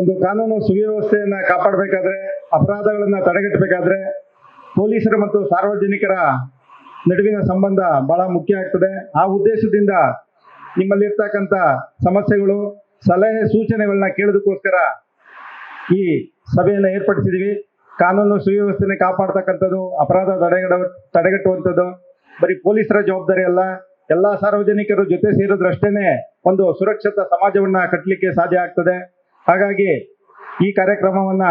ಒಂದು ಕಾನೂನು ಸುವ್ಯವಸ್ಥೆಯನ್ನ ಕಾಪಾಡಬೇಕಾದ್ರೆ, ಅಪರಾಧಗಳನ್ನ ತಡೆಗಟ್ಟಬೇಕಾದ್ರೆ ಪೊಲೀಸರು ಮತ್ತು ಸಾರ್ವಜನಿಕರ ನಡುವಿನ ಸಂಬಂಧ ಬಹಳ ಮುಖ್ಯ ಆಗ್ತದೆ. ಆ ಉದ್ದೇಶದಿಂದ ನಿಮ್ಮಲ್ಲಿರ್ತಕ್ಕಂಥ ಸಮಸ್ಯೆಗಳು, ಸಲಹೆ, ಸೂಚನೆಗಳನ್ನ ಕೇಳೋದಕ್ಕೋಸ್ಕರ ಈ ಸಭೆಯನ್ನು ಏರ್ಪಡಿಸಿದ್ದೀವಿ. ಕಾನೂನು ಸುವ್ಯವಸ್ಥೆನ ಕಾಪಾಡ್ತಕ್ಕಂಥದ್ದು, ಅಪರಾಧ ತಡೆಗಟ್ಟುವಂಥದ್ದು ಬರೀ ಪೊಲೀಸರ ಜವಾಬ್ದಾರಿ ಅಲ್ಲ. ಎಲ್ಲ ಸಾರ್ವಜನಿಕರು ಜೊತೆ ಸೇರಿದ್ರಷ್ಟೇನೆ ಒಂದು ಸುರಕ್ಷಿತ ಸಮಾಜವನ್ನ ಕಟ್ಟಲಿಕ್ಕೆ ಸಾಧ್ಯ ಆಗ್ತದೆ. ಹಾಗಾಗಿ ಈ ಕಾರ್ಯಕ್ರಮವನ್ನ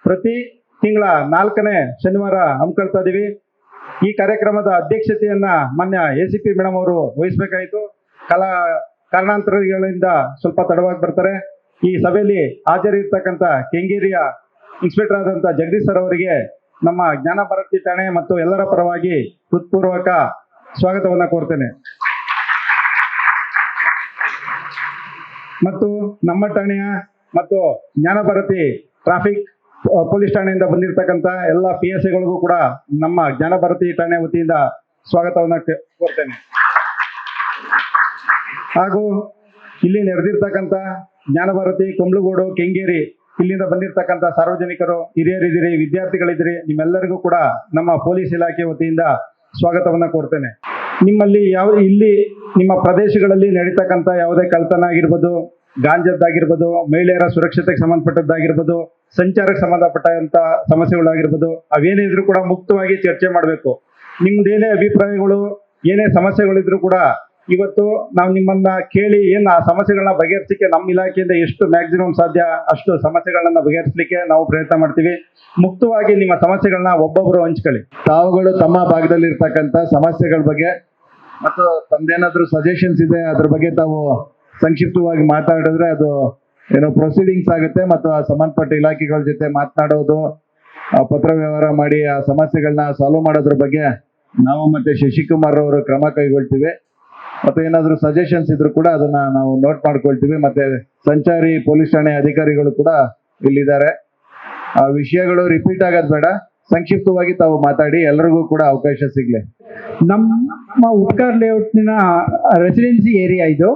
ಪ್ರತಿ ತಿಂಗಳ 4ನೇ ಶನಿವಾರ ಹಮ್ಮಿಕೊಳ್ತಾ ಇದೀವಿ. ಈ ಕಾರ್ಯಕ್ರಮದ ಅಧ್ಯಕ್ಷತೆಯನ್ನ ಮಾನ್ಯ ACP ಮೇಡಮ್ ಅವರು ವಹಿಸಬೇಕಾಯಿತು. ಕಾರಣಾಂತರಗಳಿಂದ ಸ್ವಲ್ಪ ತಡವಾಗಿ ಬರ್ತಾರೆ. ಈ ಸಭೆಯಲ್ಲಿ ಹಾಜರಿರ್ತಕ್ಕಂಥ ಕೆಂಗೇರಿಯ ಇನ್ಸ್ಪೆಕ್ಟರ್ ಆದಂಥ ಜಗದೀಶ್ ಸರ್ ಅವರಿಗೆ ನಮ್ಮ ಜ್ಞಾನ ಭಾರತಿ ಠಾಣೆ ಮತ್ತು ಎಲ್ಲರ ಪರವಾಗಿ ಹೃತ್ಪೂರ್ವಕ ಸ್ವಾಗತವನ್ನ ಕೋರ್ತೇನೆ. ಮತ್ತು ನಮ್ಮ ಠಾಣೆಯ ಮತ್ತು ಜ್ಞಾನ ಭಾರತಿ ಟ್ರಾಫಿಕ್ ಪೊಲೀಸ್ ಠಾಣೆಯಿಂದ ಬಂದಿರತಕ್ಕಂಥ ಎಲ್ಲ PSIಗಳಿಗೂ ಕೂಡ ನಮ್ಮ ಜ್ಞಾನ ಭಾರತಿ ಠಾಣೆ ವತಿಯಿಂದ ಸ್ವಾಗತವನ್ನ ಕೋರ್ತೇನೆ. ಹಾಗೂ ಇಲ್ಲಿ ನೆರೆದಿರ್ತಕ್ಕಂಥ ಜ್ಞಾನ ಭಾರತಿ, ಕುಂಬ್ಳಗೋಡು, ಕೆಂಗೇರಿ ಇಲ್ಲಿಂದ ಬಂದಿರತಕ್ಕಂಥ ಸಾರ್ವಜನಿಕರು, ಹಿರಿಯರಿದ್ದೀರಿ, ವಿದ್ಯಾರ್ಥಿಗಳಿದ್ದೀರಿ, ನಿಮ್ಮೆಲ್ಲರಿಗೂ ಕೂಡ ನಮ್ಮ ಪೊಲೀಸ್ ಇಲಾಖೆ ವತಿಯಿಂದ ಸ್ವಾಗತವನ್ನ ಕೋರ್ತೇನೆ. ನಿಮ್ಮಲ್ಲಿ ಇಲ್ಲಿ ನಿಮ್ಮ ಪ್ರದೇಶಗಳಲ್ಲಿ ನಡೀತಕ್ಕಂಥ ಯಾವುದೇ ಕಳ್ತನ ಆಗಿರ್ಬೋದು, ಗಾಂಜದ್ದಾಗಿರ್ಬೋದು, ಮಹಿಳೆಯರ ಸುರಕ್ಷತೆಗೆ ಸಂಬಂಧಪಟ್ಟದ್ದಾಗಿರ್ಬೋದು, ಸಂಚಾರಕ್ಕೆ ಸಂಬಂಧಪಟ್ಟಂತ ಸಮಸ್ಯೆಗಳಾಗಿರ್ಬೋದು, ಅವೇನೇ ಇದ್ರೂ ಕೂಡ ಮುಕ್ತವಾಗಿ ಚರ್ಚೆ ಮಾಡಬೇಕು. ನಿಮ್ದೇನೇ ಅಭಿಪ್ರಾಯಗಳು, ಏನೇ ಸಮಸ್ಯೆಗಳಿದ್ರು ಕೂಡ ಇವತ್ತು ನಾವು ನಿಮ್ಮನ್ನ ಕೇಳಿ ಆ ಸಮಸ್ಯೆಗಳನ್ನ ಬಗೆಹರಿಸಲಿಕ್ಕೆ ನಮ್ಮ ಇಲಾಖೆಯಿಂದ ಎಷ್ಟು ಮ್ಯಾಕ್ಸಿಮಮ್ ಸಾಧ್ಯ ಅಷ್ಟು ಸಮಸ್ಯೆಗಳನ್ನ ಬಗೆಹರಿಸಲಿಕ್ಕೆ ನಾವು ಪ್ರಯತ್ನ ಮಾಡ್ತೀವಿ. ಮುಕ್ತವಾಗಿ ನಿಮ್ಮ ಸಮಸ್ಯೆಗಳನ್ನ ಒಬ್ಬೊಬ್ಬರು ಹಂಚ್ಕೊಳ್ಳಿ. ತಾವುಗಳು ತಮ್ಮ ಭಾಗದಲ್ಲಿ ಇರ್ತಕ್ಕಂಥ ಸಮಸ್ಯೆಗಳ ಬಗ್ಗೆ ಮತ್ತು ತಮ್ದೇನಾದ್ರೂ ಸಜೆಷನ್ಸ್ ಇದೆ ಅದ್ರ ಬಗ್ಗೆ ತಾವು ಸಂಕ್ಷಿಪ್ತವಾಗಿ ಮಾತಾಡಿದ್ರೆ ಅದು ಪ್ರೊಸೀಡಿಂಗ್ಸ್ ಆಗುತ್ತೆ. ಮತ್ತು ಆ ಸಂಬಂಧಪಟ್ಟ ಇಲಾಖೆಗಳ ಜೊತೆ ಮಾತನಾಡೋದು, ಪತ್ರ ವ್ಯವಹಾರ ಮಾಡಿ ಆ ಸಮಸ್ಯೆಗಳನ್ನ ಸಾಲ್ವ್ ಮಾಡೋದ್ರ ಬಗ್ಗೆ ನಾವು ಮತ್ತೆ ಶಶಿಕುಮಾರ್ ಅವರು ಕ್ರಮ ಕೈಗೊಳ್ತೀವಿ. ಮತ್ತೆ ಏನಾದರೂ ಸಜೆಷನ್ಸ್ ಇದ್ರು ಕೂಡ ಅದನ್ನ ನಾವು ನೋಟ್ ಮಾಡ್ಕೊಳ್ತೀವಿ. ಮತ್ತೆ ಸಂಚಾರಿ ಪೊಲೀಸ್ ಠಾಣೆ ಅಧಿಕಾರಿಗಳು ಕೂಡ ಇಲ್ಲಿದ್ದಾರೆ. ಆ ವಿಷಯಗಳು ರಿಪೀಟ್ ಆಗೋದು ಬೇಡ, ಸಂಕ್ಷಿಪ್ತವಾಗಿ ತಾವು ಮಾತಾಡಿ, ಎಲ್ಲರಿಗೂ ಕೂಡ ಅವಕಾಶ ಸಿಗ್ಲಿ. ನಮ್ಮ ಉಪಕಾರ ಲೇಔಟ್ನ ರೆಸಿಡೆನ್ಸಿ ಏರಿಯಾ ಇದು.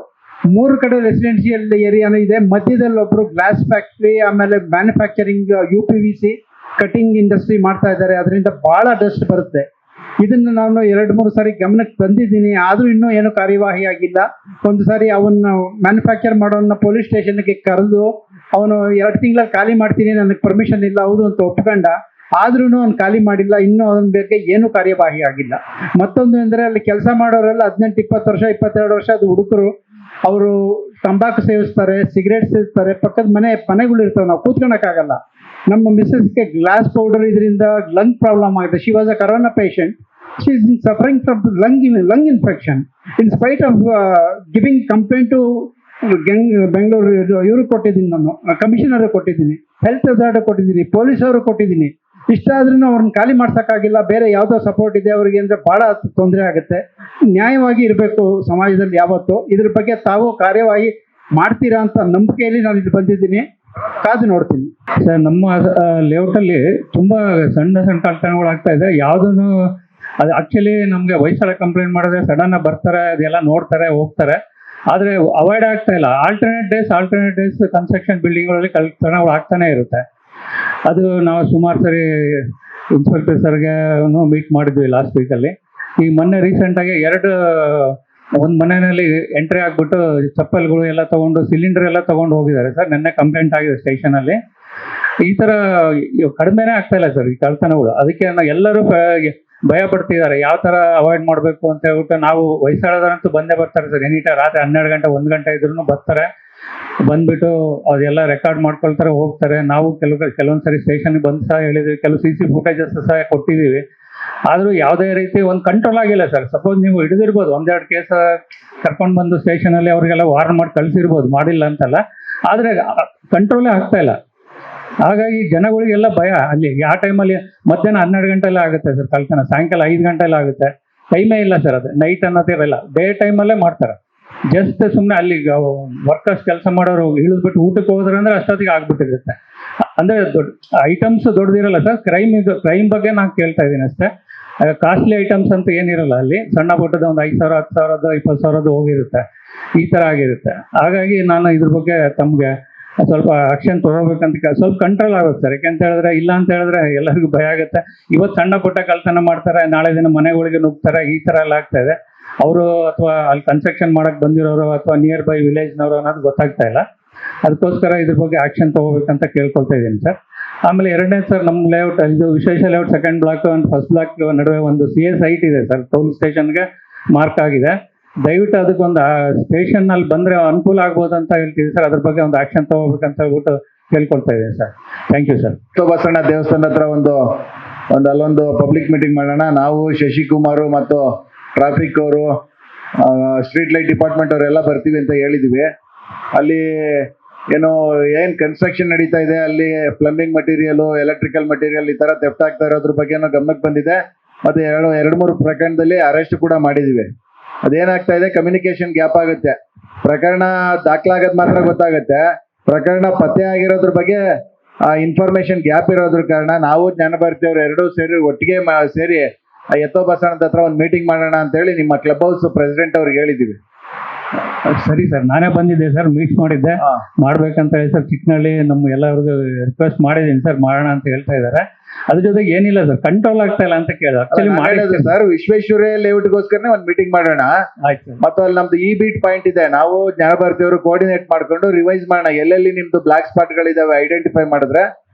3 ಕಡೆ ರೆಸಿಡೆನ್ಸಿಯಲ್ ಏರಿಯಾನು ಇದೆ. ಮಧ್ಯದಲ್ಲಿ ಒಬ್ರು ಗ್ಲಾಸ್ ಫ್ಯಾಕ್ಟ್ರಿ, ಆಮೇಲೆ ಮ್ಯಾನುಫ್ಯಾಕ್ಚರಿಂಗ್ UPVC ಕಟಿಂಗ್ ಇಂಡಸ್ಟ್ರಿ ಮಾಡ್ತಾ ಇದ್ದಾರೆ. ಅದರಿಂದ ಬಹಳ ಡಸ್ಟ್ ಬರುತ್ತೆ. ಇದನ್ನು ನಾನು 2-3 ಸಾರಿ ಗಮನಕ್ಕೆ ತಂದಿದ್ದೀನಿ, ಆದ್ರೂ ಇನ್ನೂ ಏನು ಕಾರ್ಯವಾಹಿ ಆಗಿಲ್ಲ. ಒಂದು ಸಾರಿ ಅವನ್ನ ಮ್ಯಾನುಫ್ಯಾಕ್ಚರ್ ಮಾಡೋನ್ನ ಪೊಲೀಸ್ ಸ್ಟೇಷನ್ಗೆ ಕರೆದು ಅವನು 2 ತಿಂಗಳಲ್ಲಿ ಖಾಲಿ ಮಾಡ್ತೀನಿ, ನನಗೆ ಪರ್ಮಿಷನ್ ಇಲ್ಲ ಹೌದು ಅಂತ ಒಪ್ಕೊಂಡ, ಆದ್ರೂ ಅವ್ನು ಖಾಲಿ ಮಾಡಿಲ್ಲ. ಇನ್ನೂ ಅವನ ಬಗ್ಗೆ ಏನು ಕಾರ್ಯವಾಹಿ ಆಗಿಲ್ಲ. ಮತ್ತೊಂದು ಅಂದರೆ ಅಲ್ಲಿ ಕೆಲಸ ಮಾಡೋರೆಲ್ಲ 18-20 ವರ್ಷ 22 ವರ್ಷ ಅದು ಹುಡುಗರು. ಅವರು ತಂಬಾಕು ಸೇವಿಸ್ತಾರೆ, ಸಿಗರೇಟ್ ಸೇವಿಸ್ತಾರೆ, ಪಕ್ಕದ ಮನೆಗಳು ಇರ್ತವೆ, ನಾವು ಕೂತ್ಕೊಳಕ್ಕಾಗಲ್ಲ. ನಮ್ಮ ಮಿಸ್ಸಸ್ಗೆ ಗ್ಲಾಸ್ ಪೌಡರ್ ಇದರಿಂದ ಲಂಗ್ ಪ್ರಾಬ್ಲಮ್ ಆಗಿದೆ. She was a corona patient. She is suffering from lung infection. In spite of giving complaint to Bengaluru ಇವ್ರಿಗೆ ಕೊಟ್ಟಿದ್ದೀನಿ, ನಾನು ಕಮಿಷನರ್ ಕೊಟ್ಟಿದ್ದೀನಿ, ಹೆಲ್ತ್ ಅಧಾರ್ಡ್ ಕೊಟ್ಟಿದ್ದೀನಿ, ಪೊಲೀಸ್ ಅವರು ಕೊಟ್ಟಿದ್ದೀನಿ. ಇಷ್ಟಾದ್ರೂ ಅವ್ರನ್ನ ಖಾಲಿ ಮಾಡ್ಸೋಕ್ಕಾಗಿಲ್ಲ. ಬೇರೆ ಯಾವುದೋ ಸಪೋರ್ಟ್ ಇದೆ ಅವರಿಗೆ ಅಂದರೆ ಭಾಳ ತೊಂದರೆ ಆಗುತ್ತೆ. ನ್ಯಾಯವಾಗಿ ಇರಬೇಕು ಸಮಾಜದಲ್ಲಿ ಯಾವತ್ತು. ಇದ್ರ ಬಗ್ಗೆ ತಾವು ಕಾರ್ಯವಾಗಿ ಮಾಡ್ತೀರಾ ಅಂತ ನಂಬಿಕೆಯಲ್ಲಿ ನಾನು ಇಲ್ಲಿ ಬಂದಿದ್ದೀನಿ. ಕಾದು ನೋಡ್ತೀನಿ ಸರ್. ನಮ್ಮ ಲೇಔಟಲ್ಲಿ ತುಂಬ ಸಣ್ಣ ಕಳ್ತನಗಳು ಆಗ್ತಾ ಇದೆ. ಯಾವುದೂ ಅದು ಆ್ಯಕ್ಚುಲಿ ನಮಗೆ ವಯಸ್ಸೆಲ್ಲ ಕಂಪ್ಲೇಂಟ್ ಮಾಡಿದ್ರೆ ಸಡನ್ ಬರ್ತಾರೆ, ಅದೆಲ್ಲ ನೋಡ್ತಾರೆ, ಹೋಗ್ತಾರೆ. ಆದರೆ ಅವಾಯ್ಡ್ ಆಗ್ತಾ ಇಲ್ಲ. ಆಲ್ಟರ್ನೇಟ್ ಡೇಸ್ ಕನ್ಸ್ಟ್ರಕ್ಷನ್ ಬಿಲ್ಡಿಂಗ್ಗಳಲ್ಲಿ ಕಳ್ತನಗಳು ಆಗ್ತಾನೆ ಇರುತ್ತೆ. ಅದು ನಾವು ಸುಮಾರು ಸರಿ ಇನ್ಸ್ಪೆಕ್ಟರ್ ಸರ್ಗೆ ಮೀಟ್ ಮಾಡಿದ್ವಿ ಲಾಸ್ಟ್ ವೀಕಲ್ಲಿ. ಈಗ ಮೊನ್ನೆ ರೀಸೆಂಟಾಗಿ ಒಂದು ಮನೆಯಲ್ಲಿ ಎಂಟ್ರಿ ಆಗಿಬಿಟ್ಟು ಚಪ್ಪಲ್ಗಳು ಎಲ್ಲ ತೊಗೊಂಡು, ಸಿಲಿಂಡರ್ ಎಲ್ಲ ತೊಗೊಂಡು ಹೋಗಿದ್ದಾರೆ ಸರ್. ನೆನ್ನೆ ಕಂಪ್ಲೇಂಟ್ ಆಗಿದೆ ಸ್ಟೇಷನಲ್ಲಿ. ಈ ಥರ ಕಡಿಮೆನೇ ಆಗ್ತಾ ಇಲ್ಲ ಸರ್ ಈ ಕಳ್ತನಗಳು. ಅದಕ್ಕೆ ಎಲ್ಲರೂ ಭಯ ಪಡ್ತಿದ್ದಾರೆ, ಯಾವ ಥರ ಅವಾಯ್ಡ್ ಮಾಡಬೇಕು ಅಂತ ಹೇಳ್ಬಿಟ್ಟು. ನಾವು ವಯಸ್ಸಾದವರಂತೂ ಬಂದೇ ಬರ್ತಾರೆ ಸರ್. ಎನಿ ಟೈಮ್ ರಾತ್ರಿ 12 ಗಂಟೆ 1 ಗಂಟೆ ಇದ್ರೂ ಬರ್ತಾರೆ. ಬಂದ್ಬಿಟ್ಟು ಅದೆಲ್ಲ ರೆಕಾರ್ಡ್ ಮಾಡ್ಕೊಳ್ತಾರೆ, ಹೋಗ್ತಾರೆ. ನಾವು ಕೆಲವೊಂದು ಸರಿ ಸ್ಟೇಷನ್ಗೆ ಬಂದು ಸಹ ಹೇಳಿದ್ವಿ, ಕೆಲವು CC ಫುಟೇಜಸ್ ಸಹ ಕೊಟ್ಟಿದ್ದೀವಿ. ಆದರೂ ಯಾವುದೇ ರೀತಿ ಒಂದು ಕಂಟ್ರೋಲ್ ಆಗಿಲ್ಲ ಸರ್. ಸಪೋಸ್ ನೀವು ಹಿಡಿದಿರ್ಬೋದು, 1-2 ಕೇಸ್ ಕರ್ಕೊಂಡು ಬಂದು ಸ್ಟೇಷನಲ್ಲಿ ಅವರಿಗೆಲ್ಲ ವಾರ್ನ್ ಮಾಡಿ ಕಳಿಸಿರ್ಬೋದು, ಮಾಡಿಲ್ಲ ಅಂತಲ್ಲ. ಆದರೆ ಕಂಟ್ರೋಲೇ ಆಗ್ತಾ ಇಲ್ಲ. ಹಾಗಾಗಿ ಜನಗಳಿಗೆಲ್ಲ ಭಯ. ಅಲ್ಲಿ ಯಾವ ಟೈಮಲ್ಲಿ ಮಧ್ಯಾಹ್ನ 12 ಗಂಟೆಲ್ಲ ಆಗುತ್ತೆ ಸರ್ ಕಳ್ತನ, ಸಾಯಂಕಾಲ 5 ಗಂಟೆಲ್ಲ ಆಗುತ್ತೆ. ಟೈಮೇ ಇಲ್ಲ ಸರ್, ಅದು ನೈಟ್ ಅನ್ನೋದಿರಲ್ಲ, ಡೇ ಟೈಮಲ್ಲೇ ಮಾಡ್ತಾರೆ. ಜಸ್ಟ್ ಸುಮ್ಮನೆ ಅಲ್ಲಿ ವರ್ಕರ್ಸ್ ಕೆಲಸ ಮಾಡೋರು ಇಳಿದ್ಬಿಟ್ಟು ಊಟಕ್ಕೆ ಹೋದ್ರೆ ಅಂದ್ರೆ ಅಷ್ಟೊತ್ತಿಗೆ ಆಗ್ಬಿಟ್ಟಿರುತ್ತೆ. ಅಂದ್ರೆ ದೊಡ್ಡ ಐಟಮ್ಸ್ ದೊಡ್ಡದಿರಲ್ಲ ಸರ್. ಕ್ರೈಮ್ ಬಗ್ಗೆ ನಾನು ಕೇಳ್ತಾ ಇದ್ದೀನಿ ಅಷ್ಟೇ. ಕಾಸ್ಟ್ಲಿ ಐಟಮ್ಸ್ ಅಂತ ಏನಿರಲ್ಲ ಅಲ್ಲಿ, ಸಣ್ಣ ಪುಟ್ಟದ ಒಂದು 5,000, 10,000, 20,000 ಹೋಗಿರುತ್ತೆ, ಈ ಥರ ಆಗಿರುತ್ತೆ. ಹಾಗಾಗಿ ನಾನು ಇದ್ರ ಬಗ್ಗೆ ತಮಗೆ ಸ್ವಲ್ಪ ಆಕ್ಷನ್ ತಗೋಬೇಕಂತ ಸ್ವಲ್ಪ ಕಂಟ್ರೋಲ್ ಆಗುತ್ತೆ ಸರ್. ಯಾಕೆಂತ ಹೇಳಿದ್ರೆ ಇಲ್ಲ ಅಂತ ಹೇಳಿದ್ರೆ ಎಲ್ಲರಿಗೂ ಭಯ ಆಗುತ್ತೆ. ಇವತ್ತು ಸಣ್ಣ ಪುಟ್ಟ ಕಳ್ತನ ಮಾಡ್ತಾರೆ, ನಾಳೆ ದಿನ ಮನೆಗಳಿಗೆ ನುಗ್ತಾರೆ, ಈ ಥರ ಎಲ್ಲ ಆಗ್ತಾ ಇದೆ. ಅವರು ಅಥವಾ ಅಲ್ಲಿ ಕನ್ಸ್ಟ್ರಕ್ಷನ್ ಮಾಡಕ್ಕೆ ಬಂದಿರೋರು ಅಥವಾ ನಿಯರ್ ಬೈ ವಿಲೇಜ್ನವರು ಅನ್ನೋದು ಗೊತ್ತಾಗ್ತಾ ಇಲ್ಲ. ಅದಕ್ಕೋಸ್ಕರ ಇದ್ರ ಬಗ್ಗೆ ಆಕ್ಷನ್ ತಗೋಬೇಕಂತ ಕೇಳ್ಕೊಳ್ತಾ ಇದ್ದೀನಿ ಸರ್. ಆಮೇಲೆ ಎರಡನೇ ಸರ್, ನಮ್ಮ ಲೇಔಟ್ ಇದು ವಿಶೇಷ layout second block and first block ನಡುವೆ ಒಂದು CS ಸೈಟ್ ಇದೆ ಸರ್, ಟೋಲ್ ಸ್ಟೇಷನ್ಗೆ ಮಾರ್ಕ್ ಆಗಿದೆ. ದಯವಿಟ್ಟು ಅದಕ್ಕೊಂದು ಸ್ಟೇಷನ್ನಲ್ಲಿ ಬಂದರೆ ಅನುಕೂಲ ಆಗ್ಬೋದು ಅಂತ ಹೇಳ್ತೀವಿ ಸರ್. ಅದ್ರ ಬಗ್ಗೆ ಒಂದು ಆಕ್ಷನ್ ತಗೋಬೇಕಂತ ಹೇಳ್ಬಿಟ್ಟು ಕೇಳ್ಕೊಳ್ತಾ ಇದ್ದೀನಿ sir. Thank you sir. Basavanna ದೇವಸ್ಥಾನ ಹತ್ರ ಅಲ್ಲೊಂದು ಪಬ್ಲಿಕ್ ಮೀಟಿಂಗ್ ಮಾಡೋಣ. ನಾವು ಶಶಿಕುಮಾರ್ ಮತ್ತು ಟ್ರಾಫಿಕ್ ಅವರು, ಸ್ಟ್ರೀಟ್ ಲೈಟ್ ಡಿಪಾರ್ಟ್ಮೆಂಟ್ ಅವರೆಲ್ಲ ಬರ್ತೀವಿ ಅಂತ ಹೇಳಿದ್ವಿ. ಅಲ್ಲಿ ಏನು ಕನ್ಸ್ಟ್ರಕ್ಷನ್ ನಡೀತಾ ಇದೆ, ಅಲ್ಲಿ ಪ್ಲಂಬಿಂಗ್ ಮಟೀರಿಯಲ್, ಎಲೆಕ್ಟ್ರಿಕಲ್ ಮಟೀರಿಯಲ್ ಈ ತರ ಥೆಫ್ಟ್ ಆಗ್ತಾ ಇರೋದ್ರ ಬಗ್ಗೆ ಗಮನಕ್ಕೆ ಬಂದಿದೆ. ಮತ್ತೆ 2-3 ಪ್ರಕರಣದಲ್ಲಿ ಅರೆಸ್ಟ್ ಕೂಡ ಮಾಡಿದೀವಿ. ಅದೇನಾಗ್ತಾ ಇದೆ, ಕಮ್ಯುನಿಕೇಶನ್ ಗ್ಯಾಪ್ ಆಗುತ್ತೆ. ಪ್ರಕರಣ ದಾಖಲಾಗದ್ ಮಾತ್ರ ಗೊತ್ತಾಗುತ್ತೆ, ಪ್ರಕರಣ ಪತ್ತೆ ಆಗಿರೋದ್ರ ಬಗ್ಗೆ ಇನ್ಫಾರ್ಮೇಶನ್ ಗ್ಯಾಪ್ ಇರೋದ್ರ ಕಾರಣ ನಾವು ಜ್ಞಾನಭಾರತಿ ಅವರು ಎರಡೂ ಸೇರಿ ಒಟ್ಟಿಗೆ ಸೇರಿ ಎತ್ತೋ ಬಸವಣ್ಣದ ಹತ್ರ ಒಂದು ಮೀಟಿಂಗ್ ಮಾಡೋಣ ಅಂತ ಹೇಳಿ ನಿಮ್ಮ ಕ್ಲಬ್ ಹೌಸ್ ಪ್ರೆಸಿಡೆಂಟ್ ಅವ್ರಿಗೆ ಹೇಳಿದ್ದೀವಿ. ಸರಿ ಸರ್, ನಾನೇ ಬಂದಿದ್ದೆ ಸರ್, ಮೀಟ್ ಮಾಡಿದ್ದೆ, ಮಾಡ್ಬೇಕಂತ ಹೇಳಿ ಸರ್. ಚಿಕ್ಕನಹಳ್ಳಿ ನಮ್ಮ ಎಲ್ಲರಿಗೂ ರಿಕ್ವೆಸ್ಟ್ ಮಾಡಿದ್ದೀನಿ ಸರ್, ಮಾಡೋಣ ಅಂತ ಹೇಳ್ತಾ ಇದ್ದಾರೆ. ಅದ್ರ ಜೊತೆಗೆ ಏನಿಲ್ಲ ಸರ್, ಕಂಟ್ರೋಲ್ ಆಗ್ತಾ ಇಲ್ಲ ಅಂತ ಕೇಳಿದೆ. ಆಕ್ಚುಲಿ ಮಾಡಿದ್ದು ಸರ್, ವಿಶ್ವೇಶ್ವರಯ್ಯ ಲೇಔಟ್ಗೋಸ್ಕರನೇ ಒಂದು ಮೀಟಿಂಗ್ ಮಾಡೋಣ. ಆಯ್ತು ಸರ್. ಮತ್ತು ಅಲ್ಲಿ ನಮ್ದು ಬೀಟ್ ಪಾಯಿಂಟ್ ಇದೆ, ನಾವು ಜ್ಞಾನಭಾರತಿ ಅವರು ಕೋಆರ್ಡಿನೇಟ್ ಮಾಡ್ಕೊಂಡು ರಿವೈಸ್ ಮಾಡೋಣ. ಎಲ್ಲೆಲ್ಲಿ ನಿಮ್ದು ಬ್ಲಾಕ್ ಸ್ಪಾಟ್ಗಳಿದಾವೆ ಐಡೆಂಟಿಫೈ ಮಾಡಿದ್ರೆ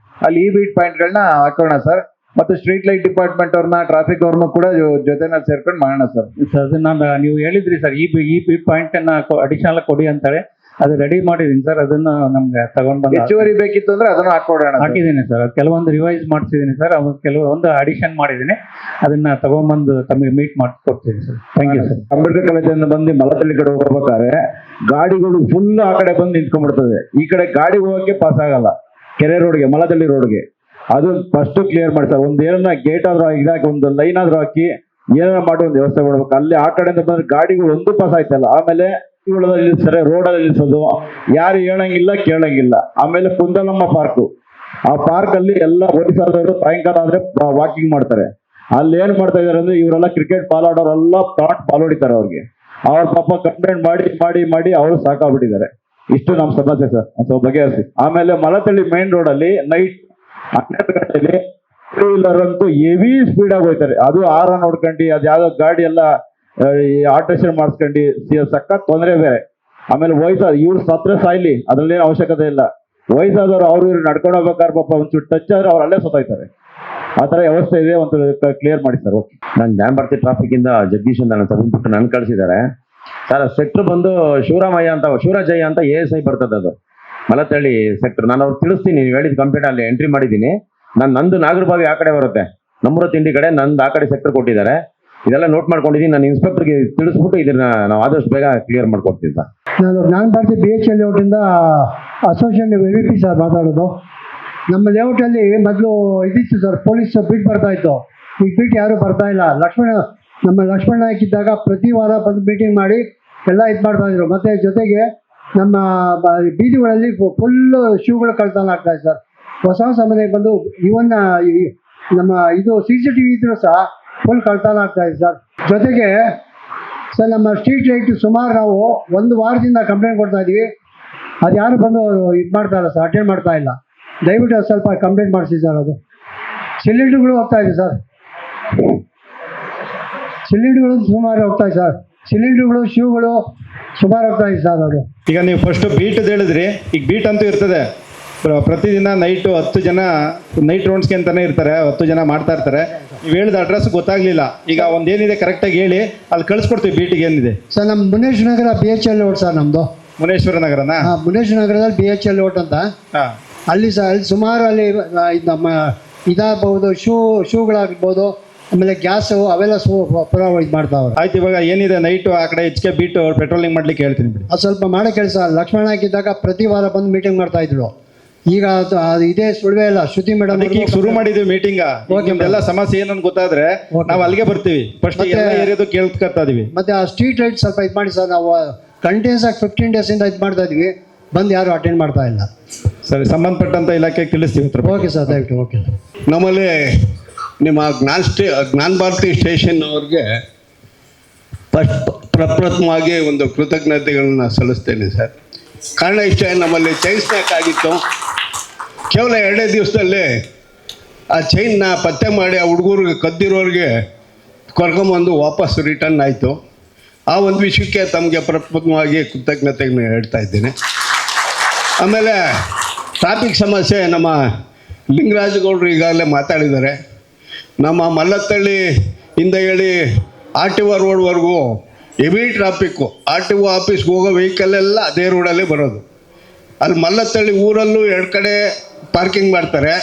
ಅಲ್ಲಿ ಬೀಟ್ ಪಾಯಿಂಟ್ಗಳನ್ನ ಹಾಕೋಣ ಸರ್. ಮತ್ತು ಸ್ಟ್ರೀಟ್ ಲೈಟ್ ಡಿಪಾರ್ಟ್ಮೆಂಟ್ ಅವ್ರನ್ನ, ಟ್ರಾಫಿಕ್ ಅವ್ರನ್ನ ಕೂಡ ಜೊತೆನಲ್ಲಿ ಸೇರ್ಕೊಂಡು ಮಾಡೋಣ ಸರ್. ಅದನ್ನ ನೀವು ಹೇಳಿದ್ರಿ ಸರ್, ಈ ಪಾಯಿಂಟ್ ಅನ್ನ ಅಡಿಷನಲ್ ಕೊಡಿ ಅಂತಾರೆ, ಅದು ರೆಡಿ ಮಾಡಿದೀನಿ ಸರ್. ಅದನ್ನ ನಮ್ಗೆ ತಗೊಂಡ್ ಬಂದು ಹೆಚ್ಚುವರಿ ಬೇಕಿತ್ತು ಅಂದ್ರೆ ಅದನ್ನ ಹಾಕಿದ್ದೀನಿ ಸರ್. ಕೆಲವೊಂದು ರಿವೈಸ್ ಮಾಡ್ತಿದ್ದೀನಿ ಸರ್, ಕೆಲವೊಂದು ಅಡಿಷನ್ ಮಾಡಿದ್ದೀನಿ, ಅದನ್ನ ತಗೊಂಡ್ಬಂದು ತಮಗೆ ಮೀಟ್ ಮಾಡಿಕೊಡ್ತೀನಿ sir. Thank you sir. Ambedkar ಕಾಲೇಜಿಂದ ಬಂದು ಮಲತಳ್ಳಿ ಕಡೆ ಹೋಗ್ಬೇಕಾದ್ರೆ ಗಾಡಿಗಳು ಫುಲ್ ಆ ಕಡೆ ಬಂದು ನಿಂತ್ಕೊಂಡ್ಬಿಡ್ತದೆ. ಈ ಕಡೆ ಗಾಡಿ ಹೋಗಕ್ಕೆ ಪಾಸ್ ಆಗಲ್ಲ, ಕೆರೆ ರೋಡ್ಗೆ, ಮಲತಳ್ಳಿ ರೋಡ್ಗೆ. ಅದು ಫಸ್ಟ್ ಕ್ಲಿಯರ್ ಮಾಡ್ತಾರೆ. ಒಂದು ಏನನ್ನ ಗೇಟ್ ಆದ್ರೂ ಇದಾಕಿ, ಒಂದು ಲೈನ್ ಆದ್ರೂ ಹಾಕಿ ಏನಾರ ಮಾಡಿ ಒಂದು ವ್ಯವಸ್ಥೆ ಮಾಡ್ಬೇಕು. ಅಲ್ಲಿ ಆ ಕಡೆಯಿಂದ ಬಂದ್ರೆ ಗಾಡಿಗಳು ಒಂದು ಪಾಸ್ ಆಯ್ತಲ್ಲ. ಆಮೇಲೆ ನಿಲ್ಲಿಸ್ತಾರೆ, ರೋಡಲ್ಲಿ ನಿಲ್ಲಿಸೋದು, ಯಾರು ಹೇಳಂಗಿಲ್ಲ ಕೇಳಂಗಿಲ್ಲ. ಆಮೇಲೆ ಕುಂದಲಮ್ಮ ಪಾರ್ಕ್, ಆ ಪಾರ್ಕ್ ಅಲ್ಲಿ ಎಲ್ಲ ವಯಸ್ಸಾದವರು ಸಾಯಂಕಾಲ ಆದ್ರೆ ವಾಕಿಂಗ್ ಮಾಡ್ತಾರೆ. ಅಲ್ಲಿ ಏನ್ ಮಾಡ್ತಾ ಇದಾರೆ ಅಂದ್ರೆ, ಇವರೆಲ್ಲ ಕ್ರಿಕೆಟ್ ಬಾಲ್ ಆಡೋರೆಲ್ಲ ಬಾಲ್ ಹೊಡಿತಾರೆ ಅವ್ರಿಗೆ. ಅವ್ರ ಪಾಪ ಕಂಪ್ಲೇಂಟ್ ಮಾಡಿ ಮಾಡಿ ಮಾಡಿ ಅವರು ಸಾಕಾಗ್ಬಿಟ್ಟಿದ್ದಾರೆ. ಇಷ್ಟು ನಮ್ಮ ಸಮಸ್ಯೆ ಸರ್, ಸ್ವಲ್ಪ ಬಗೆಹರಿಸಿ. ಆಮೇಲೆ ಮಲತಳ್ಳಿ ಮೇನ್ ರೋಡ್ ಅಲ್ಲಿ ನೈಟ್ 12 ಗಂಟೆಲಿ ಟೂ ವೀಲರ್ ಅಂತೂ ಹೆವಿ ಸ್ಪೀಡ್ ಆಗಿ ಹೋಗ್ತಾರೆ. ಅದು ಆರ ನೋಡ್ಕೊಂಡು ಅದು ಯಾವ್ದೋ ಗಾಡಿ ಎಲ್ಲ ಆಲ್ಟ್ರೇಷನ್ ಮಾಡಿಸ್ಕೊಂಡು ಸಖತ್ ತೊಂದರೆ ಬೇರೆ. ಆಮೇಲೆ ವಯಸ್ಸಾದ ಇವ್ರು ಸತ್ರ ಸಾಯ್ಲಿ, ಅದ್ರಲ್ಲೇನು ಅವಶ್ಯಕತೆ ಇಲ್ಲ. ವಯಸ್ಸಾದವ್ರು ಅವ್ರು ಇವ್ರು ನಡ್ಕೊಂಡು ಹೋಗ್ಬೇಕಾದ್ರೆ ಪಾಪ ಒಂಚೂರು ಟಚ್ ಆದ್ರೆ ಅವ್ರು ಅಲ್ಲೇ ಸತ್ತೋಯ್ತಾರೆ. ಆ ಥರ ವ್ಯವಸ್ಥೆ ಇದೆ, ಒಂದು ಕ್ಲಿಯರ್ ಮಾಡಿ ಸರ್. ಓಕೆ. ನಾನು ಜ್ಞಾನಭಾರತಿ ಟ್ರಾಫಿಕ್ ಇಂದ ಜಗದೀಶ್ ಅಂತ ತಗೊಂಡ್ಬಿಟ್ಟು ನನ್ ಕಳಿಸಿದ್ದಾರೆ ಸರ್. ಸೆಕ್ಟರ್ ಬಂದು ಶಿವರಾಜಯ್ಯ ಅಂತ ASI ಬರ್ತದೆ, ಅದು ಮಲತಳ್ಳಿ ಸೆಕ್ಟರ್. ನಾನು ಅವ್ರು ತಿಳಿಸ್ತೀನಿ, ನೀವು ಹೇಳಿದ ಕಂಪ್ಲೇಂಟ್ ಅಲ್ಲಿ ಎಂಟ್ರಿ ಮಾಡಿದ್ದೀನಿ. ನಂದು ನಾಗರಬಾವಿ ಆ ಕಡೆ ಬರುತ್ತೆ, ನಮ್ಮೂರ ತಿಂಡಿ ಕಡೆ ನಂದು ಆ ಕಡೆ ಸೆಕ್ಟರ್ ಕೊಟ್ಟಿದ್ದಾರೆ. ಇದೆಲ್ಲ ನೋಟ್ ಮಾಡ್ಕೊಂಡಿದ್ದೀನಿ. ನಾನು ಇನ್ಸ್ಪೆಕ್ಟರ್ಗೆ ತಿಳಿಸ್ಬಿಟ್ಟು ಇದನ್ನ ನಾವು ಆದಷ್ಟು ಬೇಗ ಕ್ಲಿಯರ್ ಮಾಡ್ಕೊಡ್ತೀವಿ ಸರ್. ನಾನು ಜ್ಞಾನಭಾರತಿ BHL ಲೇಔಟಿಂದ ಅಸೋಸಿಯೇಷನ್ VP ಸರ್ ಮಾತಾಡೋದು. ನಮ್ಮ ಲೇಔಟಲ್ಲಿ ಮೊದಲು ಇದಿತ್ತು ಸರ್, ಪೊಲೀಸ್ ಬೀಟ್ ಬರ್ತಾ ಇತ್ತು. ಈಗ ಬೀಟ್ ಯಾರು ಬರ್ತಾ ಇಲ್ಲ. ನಮ್ಮ ಲಕ್ಷ್ಮಣ ನಾಯ್ಕ ಇದ್ದಾಗ ಪ್ರತಿ ವಾರ ಬಂದು ಮೀಟಿಂಗ್ ಮಾಡಿ ಎಲ್ಲ ಇದು ಮಾಡ್ತಾ ಇದ್ರು. ಮತ್ತೆ ಜೊತೆಗೆ ನಮ್ಮ ಬೀದಿಗಳಲ್ಲಿ ಫುಲ್ ಶೂಗಳು ಕಳ್ತನ ಆಗ್ತಾ ಇದೆ ಸರ್. ಹೊಸ ಸಮಯಕ್ಕೆ ಬಂದು ಇವನ್ ನಮ್ಮ ಇದು CCTV ಇದ್ರು ಸಹ ಫುಲ್ ಕಳ್ತನ ಆಗ್ತಾ ಇದೆ ಸರ್. ಜೊತೆಗೆ ಸರ್, ನಮ್ಮ ಸ್ಟ್ರೀಟ್ ಲೈಟ್ ಸುಮಾರು ನಾವು 1 ವಾರದಿಂದ ಕಂಪ್ಲೇಂಟ್ ಕೊಡ್ತಾ ಇದೀವಿ. ಅದು ಯಾರು ಬಂದು ಇದು ಮಾಡ್ತಾ ಇಲ್ಲ ಸರ್, ಅಟೆಂಡ್ ಮಾಡ್ತಾ ಇಲ್ಲ. ದಯವಿಟ್ಟು ಸ್ವಲ್ಪ ಕಂಪ್ಲೇಂಟ್ ಮಾಡಿಸಿ ಸರ್. ಅದು ಸಿಲಿಂಡರ್ಗಳು ಹೋಗ್ತಾ ಇದೆ ಸರ್, ಸಿಲಿಂಡರ್ಗಳು ಸುಮಾರು ಹೋಗ್ತಾ ಇದೆ ಸರ್. ಸಿಲಿಂಡರ್ಗಳು ಶೂಗಳು ಸುಮಾರು ಹೋಗ್ತಾ ಇದೆ ಸರ್. ಅದು ಈಗ ನೀವು ಫಸ್ಟ್ ಬೀಟ್ ಹೇಳಿದ್ರಿ, ಈಗ ಬೀಟ್ ಅಂತೂ ಇರ್ತದೆ. ಪ್ರತಿದಿನ ನೈಟು 10 ಜನ ನೈಟ್ ರೌಂಡ್ಸ್ಗೆ ಅಂತಾನೆ ಇರ್ತಾರೆ, 10 ಜನ ಮಾಡ್ತಾ ಇರ್ತಾರೆ. ನೀವು ಹೇಳಿದ ಅಡ್ರೆಸ್ ಗೊತ್ತಾಗ್ಲಿಲ್ಲ, ಈಗ ಒಂದೇನಿದೆ ಕರೆಕ್ಟಾಗಿ ಹೇಳಿ, ಅಲ್ಲಿ ಕಳಿಸ್ಕೊಡ್ತೀವಿ. ಬೀಟಿಗೆ ಏನಿದೆ ಸರ್? ನಮ್ಮ ಮುನೇಶ್ವರ ನಗರ BHL ಲೇಔಟ್ ಸರ್, ನಮ್ಮದು ಮುನೇಶ್ವರ ನಗರನಾ? ಹಾಂ, ಮುನೇಶ್ವರ ನಗರದಲ್ಲಿ BHL ಲೇಔಟ್ ಅಂತ. ಅಲ್ಲಿ ಸಹ ಅಲ್ಲಿ ಸುಮಾರು ಅಲ್ಲಿ ನಮ್ಮ ಇದಾಗ್ಬೋದು, ಶೂಗಳಾಗ್ಬೋದು, ಆಮೇಲೆ ಗ್ಯಾಸು ಅವೆಲ್ಲ ಪುರ ಇದು ಮಾಡ್ತಾವ್ರೆ. ಆಯ್ತು, ಇವಾಗ ಏನಿದೆ ನೈಟು ಆ ಕಡೆ ಹೆಚ್ಚಿಗೆ ಬೀಟು ಪೆಟ್ರೋಲಿಂಗ್ ಮಾಡ್ಲಿಕ್ಕೆ ಹೇಳ್ತೀನಿ ಬಿಡಿ. ಅದು ಸ್ವಲ್ಪ ಮಾಡೋ ಕೆಲಸ. ಲಕ್ಷ್ಮಣ ಹಾಕಿದ್ದಾಗ ಪ್ರತಿ ವಾರ ಬಂದು ಮೀಟಿಂಗ್ ಮಾಡ್ತಾ ಇದ್ರು. ಈಗ ಅದು ಇದೇ ಸುಳ್ವೆ ಇಲ್ಲ. ಶ್ರುತಿ ಮೇಡಮ್ ಅದಕ್ಕೆ ಈಗ ಶುರು ಮಾಡಿದ್ವಿ ಮೀಟಿಂಗ್. ಎಲ್ಲ ಸಮಸ್ಯೆ ಏನಂತ ಗೊತ್ತಾದ್ರೆ ನಾವು ಅಲ್ಲಿಗೆ ಬರ್ತೀವಿ. ಫಸ್ಟ್ ಎಲ್ಲ ಏರಿಯಾದು ಕೇಳ್ಕೊತಾ ಇದೀವಿ. ಮತ್ತೆ ಆ ಸ್ಟ್ರೀಟ್ ಲೈಟ್ ಸ್ವಲ್ಪ ಇದು ಮಾಡಿ ಸರ್. ನಾವು ಕಂಟಿನ್ಯೂಸ್ ಆಗಿ 15 days ಇಂದ ಇದು ಮಾಡ್ತಾ ಇದ್ವಿ, ಬಂದು ಯಾರು ಅಟೆಂಡ್ ಮಾಡ್ತಾ ಇಲ್ಲ. ಸರಿ, ಸಂಬಂಧಪಟ್ಟಂತ ಇಲಾಖೆ ತಿಳಿಸ್ತೀವಿ. ಓಕೆ ಸರ್, ದಯವಿಟ್ಟು. ಓಕೆ. ನಮ್ಮಲ್ಲಿ ನಿಮ್ಮ ಜ್ಞಾನ ಭಾರತಿ ಸ್ಟೇಷನ್ ಅವ್ರಿಗೆ ಪ್ರಪ್ರಥಮವಾಗಿ ಒಂದು ಕೃತಜ್ಞತೆಗಳನ್ನ ಸಲ್ಲಿಸ್ತೇನೆ ಸರ್. ಕಾರಣ ಇಷ್ಟೇ, ನಮ್ಮಲ್ಲಿ ಚೈನ್ ಸ್ನ್ಯಾಕ್ ಆಗಿತ್ತು. ಕೇವಲ 2 ದಿವಸದಲ್ಲಿ ಆ ಚೈನ್ನ ಪತ್ತೆ ಮಾಡಿ ಆ ಹುಡುಗರಿಗೆ ಕದ್ದಿರೋರಿಗೆ ಕರ್ಕೊಂಬಂದು ವಾಪಸ್ ರಿಟರ್ನ್ ಆಯಿತು. ಆ ಒಂದು ವಿಷಯಕ್ಕೆ ತಮಗೆ ಪ್ರಪ್ರಥಮವಾಗಿ ಕೃತಜ್ಞತೆಗಳನ್ನ ಹೇಳ್ತಾ ಇದ್ದೇನೆ. ಆಮೇಲೆ ಟ್ರಾಫಿಕ್ ಸಮಸ್ಯೆ ನಮ್ಮ ಲಿಂಗರಾಜಗೌಡರು ಈಗಾಗಲೇ ಮಾತಾಡಿದ್ದಾರೆ. ನಮ್ಮ ಮಲ್ಲತ್ತಳ್ಳಿ ಇಂದ ಹೇಳಿ RTO ರೋಡ್ವರೆಗೂ ಹೆವಿ ಟ್ರಾಫಿಕ್ಕು. RTO ಆಫೀಸ್ಗೆ ಹೋಗೋ ವೆಹಿಕಲ್ ಎಲ್ಲ ಅದೇ ರೋಡಲ್ಲೇ ಬರೋದು. ಅಲ್ಲಿ ಮಲ್ಲತ್ತಳ್ಳಿ ಊರಲ್ಲೂ 2 ಕಡೆ ಪಾರ್ಕಿಂಗ್ ಮಾಡ್ತಾರೆ.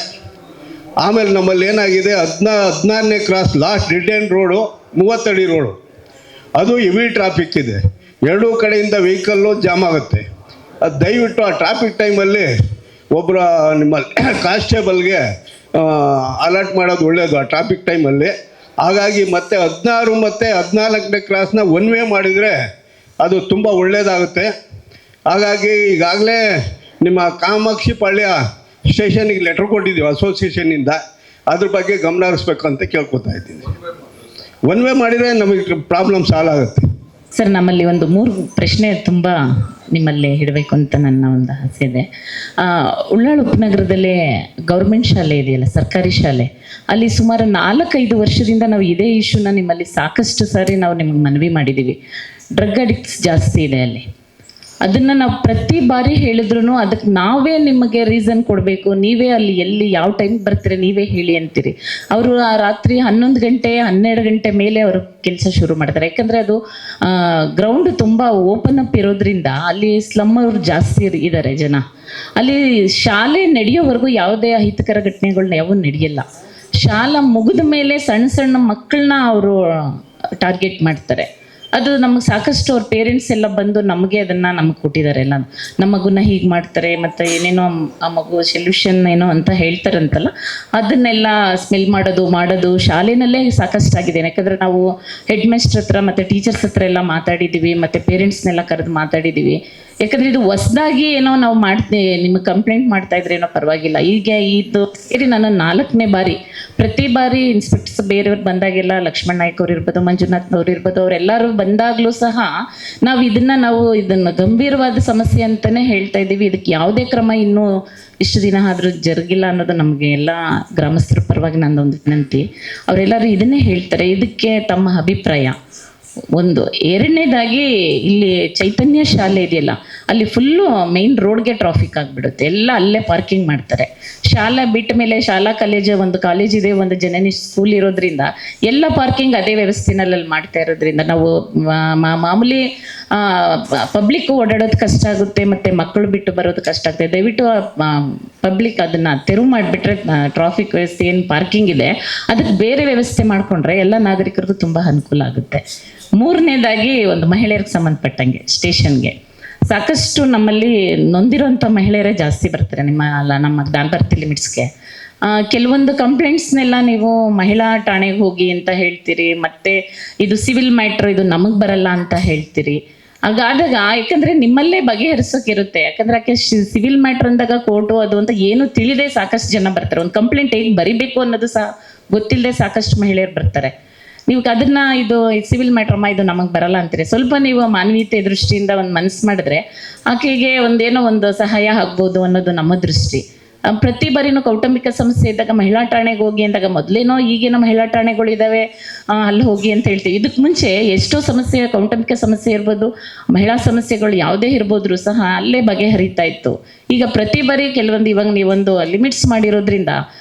ಆಮೇಲೆ ನಮ್ಮಲ್ಲಿ ಏನಾಗಿದೆ, 16ನೇ cross last dead end road 30 ಅಡಿ ರೋಡು, ಅದು ಹೆವಿ ಟ್ರಾಫಿಕ್ ಇದೆ. 2 ಕಡೆಯಿಂದ ವೆಹಿಕಲ್ಲು ಜಾಮ್ ಆಗುತ್ತೆ. ಅದು ದಯವಿಟ್ಟು ಆ ಟ್ರಾಫಿಕ್ ಟೈಮಲ್ಲಿ ಒಬ್ಬರ ನಿಮ್ಮ ಕಾನ್ಸ್ಟೇಬಲ್ಗೆ ಅಲರ್ಟ್ ಮಾಡೋದು ಒಳ್ಳೆಯದು ಆ ಟ್ರಾಫಿಕ್ ಟೈಮಲ್ಲಿ. ಹಾಗಾಗಿ ಮತ್ತೆ 16 ಮತ್ತು 14ನೇ ಕ್ರಾಸ್ನ ಒನ್ ವೇ ಮಾಡಿದರೆ ಅದು ತುಂಬ ಒಳ್ಳೆಯದಾಗುತ್ತೆ. ಹಾಗಾಗಿ ಈಗಾಗಲೇ ನಿಮ್ಮ ಕಾಮಾಕ್ಷಿ ಪಾಳ್ಯ ಸ್ಟೇಷನಿಗೆ ಲೆಟ್ರ್ ಕೊಟ್ಟಿದ್ದೀವಿ ಅಸೋಸಿಯೇಷನಿಂದ. ಅದ್ರ ಬಗ್ಗೆ ಗಮನ ಹರಿಸ್ಬೇಕು ಅಂತ ಕೇಳ್ಕೊತಾ ಇದ್ದೀನಿ. ಒನ್ ವೇ ಮಾಡಿದರೆ ನಮಗೆ ಪ್ರಾಬ್ಲಮ್ ಸಾಲ್ವ್ ಆಗುತ್ತೆ. ಸರ್, ನಮ್ಮಲ್ಲಿ ಒಂದು 3 ಪ್ರಶ್ನೆ ತುಂಬ ನಿಮ್ಮಲ್ಲಿ ಇಡಬೇಕು ಅಂತ ನನ್ನ ಒಂದು ಆಸೆ ಇದೆ. ಉಳ್ಳಾಳ ಉಪನಗರದಲ್ಲೇ ಗೌರ್ಮೆಂಟ್ ಶಾಲೆ ಇದೆಯಲ್ಲ, ಸರ್ಕಾರಿ ಶಾಲೆ, ಅಲ್ಲಿ ಸುಮಾರು 4-5 ವರ್ಷದಿಂದ ನಾವು ಇದೇ ಇಶ್ಯೂನ ನಿಮ್ಮಲ್ಲಿ ಸಾಕಷ್ಟು ಸಾರಿ ನಾವು ನಿಮಗೆ ಮನವಿ ಮಾಡಿದ್ದೀವಿ. ಡ್ರಗ್ ಅಡಿಕ್ಟ್ಸ್ ಜಾಸ್ತಿ ಇದೆ ಅಲ್ಲಿ. ಅದನ್ನು ನಾವು ಪ್ರತಿ ಬಾರಿ ಹೇಳಿದ್ರು ಅದಕ್ಕೆ ನಾವೇ ನಿಮಗೆ ರೀಸನ್ ಕೊಡಬೇಕು, ನೀವೇ ಅಲ್ಲಿ ಎಲ್ಲಿ ಯಾವ ಟೈಮ್ಗೆ ಬರ್ತೀರಿ ನೀವೇ ಹೇಳಿ ಅಂತೀರಿ. ಅವರು ಆ ರಾತ್ರಿ 11 ಗಂಟೆ 12 ಗಂಟೆ ಮೇಲೆ ಅವರು ಕೆಲಸ ಶುರು ಮಾಡ್ತಾರೆ. ಯಾಕಂದರೆ ಅದು ಗ್ರೌಂಡ್ ತುಂಬ ಓಪನ್ ಅಪ್ ಇರೋದ್ರಿಂದ ಅಲ್ಲಿ ಸ್ಲಮ್ ಅವರು ಜಾಸ್ತಿ ಇದ್ದಾರೆ ಜನ. ಅಲ್ಲಿ ಶಾಲೆ ನಡೆಯೋವರೆಗೂ ಯಾವುದೇ ಅಹಿತಕರ ಘಟನೆಗಳನ್ನ ಯಾವೂ ನಡೆಯಲ್ಲ. ಶಾಲಾ ಮುಗಿದ ಮೇಲೆ ಸಣ್ಣ ಸಣ್ಣ ಮಕ್ಕಳನ್ನ ಅವರು ಟಾರ್ಗೆಟ್ ಮಾಡ್ತಾರೆ. ಅದು ನಮಗೆ ಸಾಕಷ್ಟು ಅವ್ರ ಪೇರೆಂಟ್ಸ್ ಎಲ್ಲ ಬಂದು ನಮಗೆ ಅದನ್ನು ನಮಗೆ ಕೊಟ್ಟಿದ್ದಾರೆ. ಎಲ್ಲ ನಮ್ಮ ಮಗುನ ಹೀಗೆ ಮಾಡ್ತಾರೆ ಮತ್ತು ಏನೇನೋ ಆ ಮಗು ಸೊಲ್ಯೂಷನ್ ಏನೋ ಅಂತ ಹೇಳ್ತಾರಂತಲ್ಲ, ಅದನ್ನೆಲ್ಲ ಸ್ಮೆಲ್ ಮಾಡೋದು ಶಾಲೆನಲ್ಲೇ ಸಾಕಷ್ಟಾಗಿದೆ. ಯಾಕಂದರೆ ನಾವು ಹೆಡ್ ಮಾಸ್ಟರ್ ಹತ್ರ ಮತ್ತು ಟೀಚರ್ಸ್ ಹತ್ರ ಎಲ್ಲ ಮಾತಾಡಿದ್ದೀವಿ, ಮತ್ತು ಪೇರೆಂಟ್ಸ್ನೆಲ್ಲ ಕರೆದು ಮಾತಾಡಿದ್ದೀವಿ. ಯಾಕಂದರೆ ಇದು ಹೊಸದಾಗಿ ಏನೋ ನಾವು ನಿಮಗೆ ಕಂಪ್ಲೇಂಟ್ ಮಾಡ್ತಾಯಿದ್ರೆ ಏನೋ ಪರವಾಗಿಲ್ಲ. ಈಗ ಇದು ಸೇರಿ ನಾನು 4ನೇ ಬಾರಿ, ಪ್ರತಿ ಬಾರಿ ಇನ್ಸ್ಪೆಕ್ಟರ್ಸ್ ಬೇರೆಯವ್ರು ಬಂದಾಗೆಲ್ಲ ಲಕ್ಷ್ಮಣ್ ನಾಯ್ಕ ಅವ್ರು ಇರ್ಬೋದು, ಮಂಜುನಾಥ್ನವ್ರು ಇರ್ಬೋದು, ಅವರೆಲ್ಲರೂ ಬಂದಾಗಲೂ ಸಹ ನಾವು ಇದನ್ನು ಗಂಭೀರವಾದ ಸಮಸ್ಯೆ ಅಂತಲೇ ಹೇಳ್ತಾ ಇದ್ದೀವಿ. ಇದಕ್ಕೆ ಯಾವುದೇ ಕ್ರಮ ಇನ್ನೂ ಇಷ್ಟು ದಿನ ಆದರೂ ಜರುಗಿಲ್ಲ ಅನ್ನೋದು ನಮಗೆ ಎಲ್ಲ ಗ್ರಾಮಸ್ಥರ ಪರವಾಗಿ ನನ್ನದೊಂದು ವಿನಂತಿ. ಅವರೆಲ್ಲರೂ ಇದನ್ನೇ ಹೇಳ್ತಾರೆ. ಇದಕ್ಕೆ ತಮ್ಮ ಅಭಿಪ್ರಾಯ ಒಂದು. 2ನೇದಾಗಿ ಇಲ್ಲಿ ಚೈತನ್ಯ ಶಾಲೆ ಇದೆಯಲ್ಲ, ಅಲ್ಲಿ ಫುಲ್ಲು ಮೇನ್ ರೋಡ್ಗೆ ಟ್ರಾಫಿಕ್ ಆಗಿಬಿಡುತ್ತೆ. ಎಲ್ಲ ಅಲ್ಲೇ ಪಾರ್ಕಿಂಗ್ ಮಾಡ್ತಾರೆ. ಶಾಲಾ ಬಿಟ್ಟ ಮೇಲೆ ಶಾಲಾ ಒಂದು ಕಾಲೇಜ್ ಇದೆ, ಒಂದು ಜನನಿ ಸ್ಕೂಲ್ ಇರೋದ್ರಿಂದ ಎಲ್ಲ ಪಾರ್ಕಿಂಗ್ ಅದೇ ವ್ಯವಸ್ಥೆನಲ್ಲಿ ಮಾಡ್ತಾ ಇರೋದ್ರಿಂದ ನಾವು ಮಾಮೂಲಿ ಪಬ್ಲಿಕ್ ಓಡಾಡೋದು ಕಷ್ಟ ಆಗುತ್ತೆ, ಮತ್ತು ಮಕ್ಕಳು ಬಿಟ್ಟು ಬರೋದು ಕಷ್ಟ ಆಗ್ತದೆ. ದಯವಿಟ್ಟು ಪಬ್ಲಿಕ್ ಅದನ್ನು ತೆರವು ಮಾಡಿಬಿಟ್ರೆ ಟ್ರಾಫಿಕ್ ವ್ಯವಸ್ಥೆ ಏನು ಪಾರ್ಕಿಂಗ್ ಇದೆ ಅದಕ್ಕೆ ಬೇರೆ ವ್ಯವಸ್ಥೆ ಮಾಡಿಕೊಂಡ್ರೆ ಎಲ್ಲ ನಾಗರಿಕರಿಗೂ ತುಂಬ ಅನುಕೂಲ ಆಗುತ್ತೆ. 3ನೇದಾಗಿ ಒಂದು ಮಹಿಳೆಯರಿಗೆ ಸಂಬಂಧಪಟ್ಟಂಗೆ ಸ್ಟೇಷನ್ಗೆ ಸಾಕಷ್ಟು ನಮ್ಮಲ್ಲಿ ನೊಂದಿರೋಂಥ ಮಹಿಳೆಯರೇ ಜಾಸ್ತಿ ಬರ್ತಾರೆ ನಮ್ಮ ಜ್ಞಾನ ಭಾರತಿ ಲಿಮಿಟ್ಸ್ಗೆ. ಕೆಲವೊಂದು ಕಂಪ್ಲೇಂಟ್ಸ್ನೆಲ್ಲ ನೀವು ಮಹಿಳಾ ಠಾಣೆಗೆ ಹೋಗಿ ಅಂತ ಹೇಳ್ತೀರಿ, ಮತ್ತು ಇದು ಸಿವಿಲ್ ಮ್ಯಾಟ್ರ್, ಇದು ನಮಗೆ ಬರಲ್ಲ ಅಂತ ಹೇಳ್ತೀರಿ. ಹಾಗಾದಾಗ ಯಾಕಂದರೆ ನಿಮ್ಮಲ್ಲೇ ಬಗೆಹರಿಸೋಕ್ಕಿರುತ್ತೆ. ಯಾಕಂದರೆ ಸಿವಿಲ್ ಮ್ಯಾಟ್ರ್ ಅಂದಾಗ ಕೋರ್ಟು ಅದು ಅಂತ ಏನು ತಿಳಿದೇ ಸಾಕಷ್ಟು ಜನ ಬರ್ತಾರೆ. ಒಂದು ಕಂಪ್ಲೇಂಟ್ ಹೇಗೆ ಬರಿಬೇಕು ಅನ್ನೋದು ಸಹ ಗೊತ್ತಿಲ್ಲದೆ ಸಾಕಷ್ಟು ಮಹಿಳೆಯರು ಬರ್ತಾರೆ. ನೀವು ಅದನ್ನು ಇದು ಸಿವಿಲ್ ಮ್ಯಾಟ್ರಮ್ಮ ಇದು ನಮಗೆ ಬರಲ್ಲ ಅಂತೀರಿ. ಸ್ವಲ್ಪ ನೀವು ಮಾನವೀಯತೆ ದೃಷ್ಟಿಯಿಂದ ಒಂದು ಮನಸ್ಸು ಮಾಡಿದ್ರೆ ಆಕೆಗೆ ಒಂದೇನೋ ಒಂದು ಸಹಾಯ ಆಗ್ಬೋದು ಅನ್ನೋದು ನಮ್ಮ ದೃಷ್ಟಿ. ಪ್ರತಿ ಬಾರಿನೂ ಕೌಟುಂಬಿಕ ಸಮಸ್ಯೆ ಇದ್ದಾಗ ಮಹಿಳಾ ಠಾಣೆಗೆ ಹೋಗಿ ಅಂದಾಗ ಮೊದಲೇನೋ ಈಗೇನೋ ಮಹಿಳಾ ಠಾಣೆಗಳಿದ್ದಾವೆ ಅಲ್ಲಿ ಹೋಗಿ ಅಂತ ಹೇಳ್ತೀವಿ. ಇದಕ್ಕೆ ಮುಂಚೆ ಎಷ್ಟೋ ಸಮಸ್ಯೆ, ಕೌಟುಂಬಿಕ ಸಮಸ್ಯೆ ಇರ್ಬೋದು, ಮಹಿಳಾ ಸಮಸ್ಯೆಗಳು ಯಾವುದೇ ಇರ್ಬೋದ್ರೂ ಸಹ ಅಲ್ಲೇ ಬಗೆಹರಿತಾ ಇತ್ತು. ಈಗ ಪ್ರತಿ ಬಾರಿ ಕೆಲವೊಂದು ಇವಾಗ ನೀವೊಂದು ಲಿಮಿಟ್ಸ್ ಮಾಡಿರೋದ್ರಿಂದ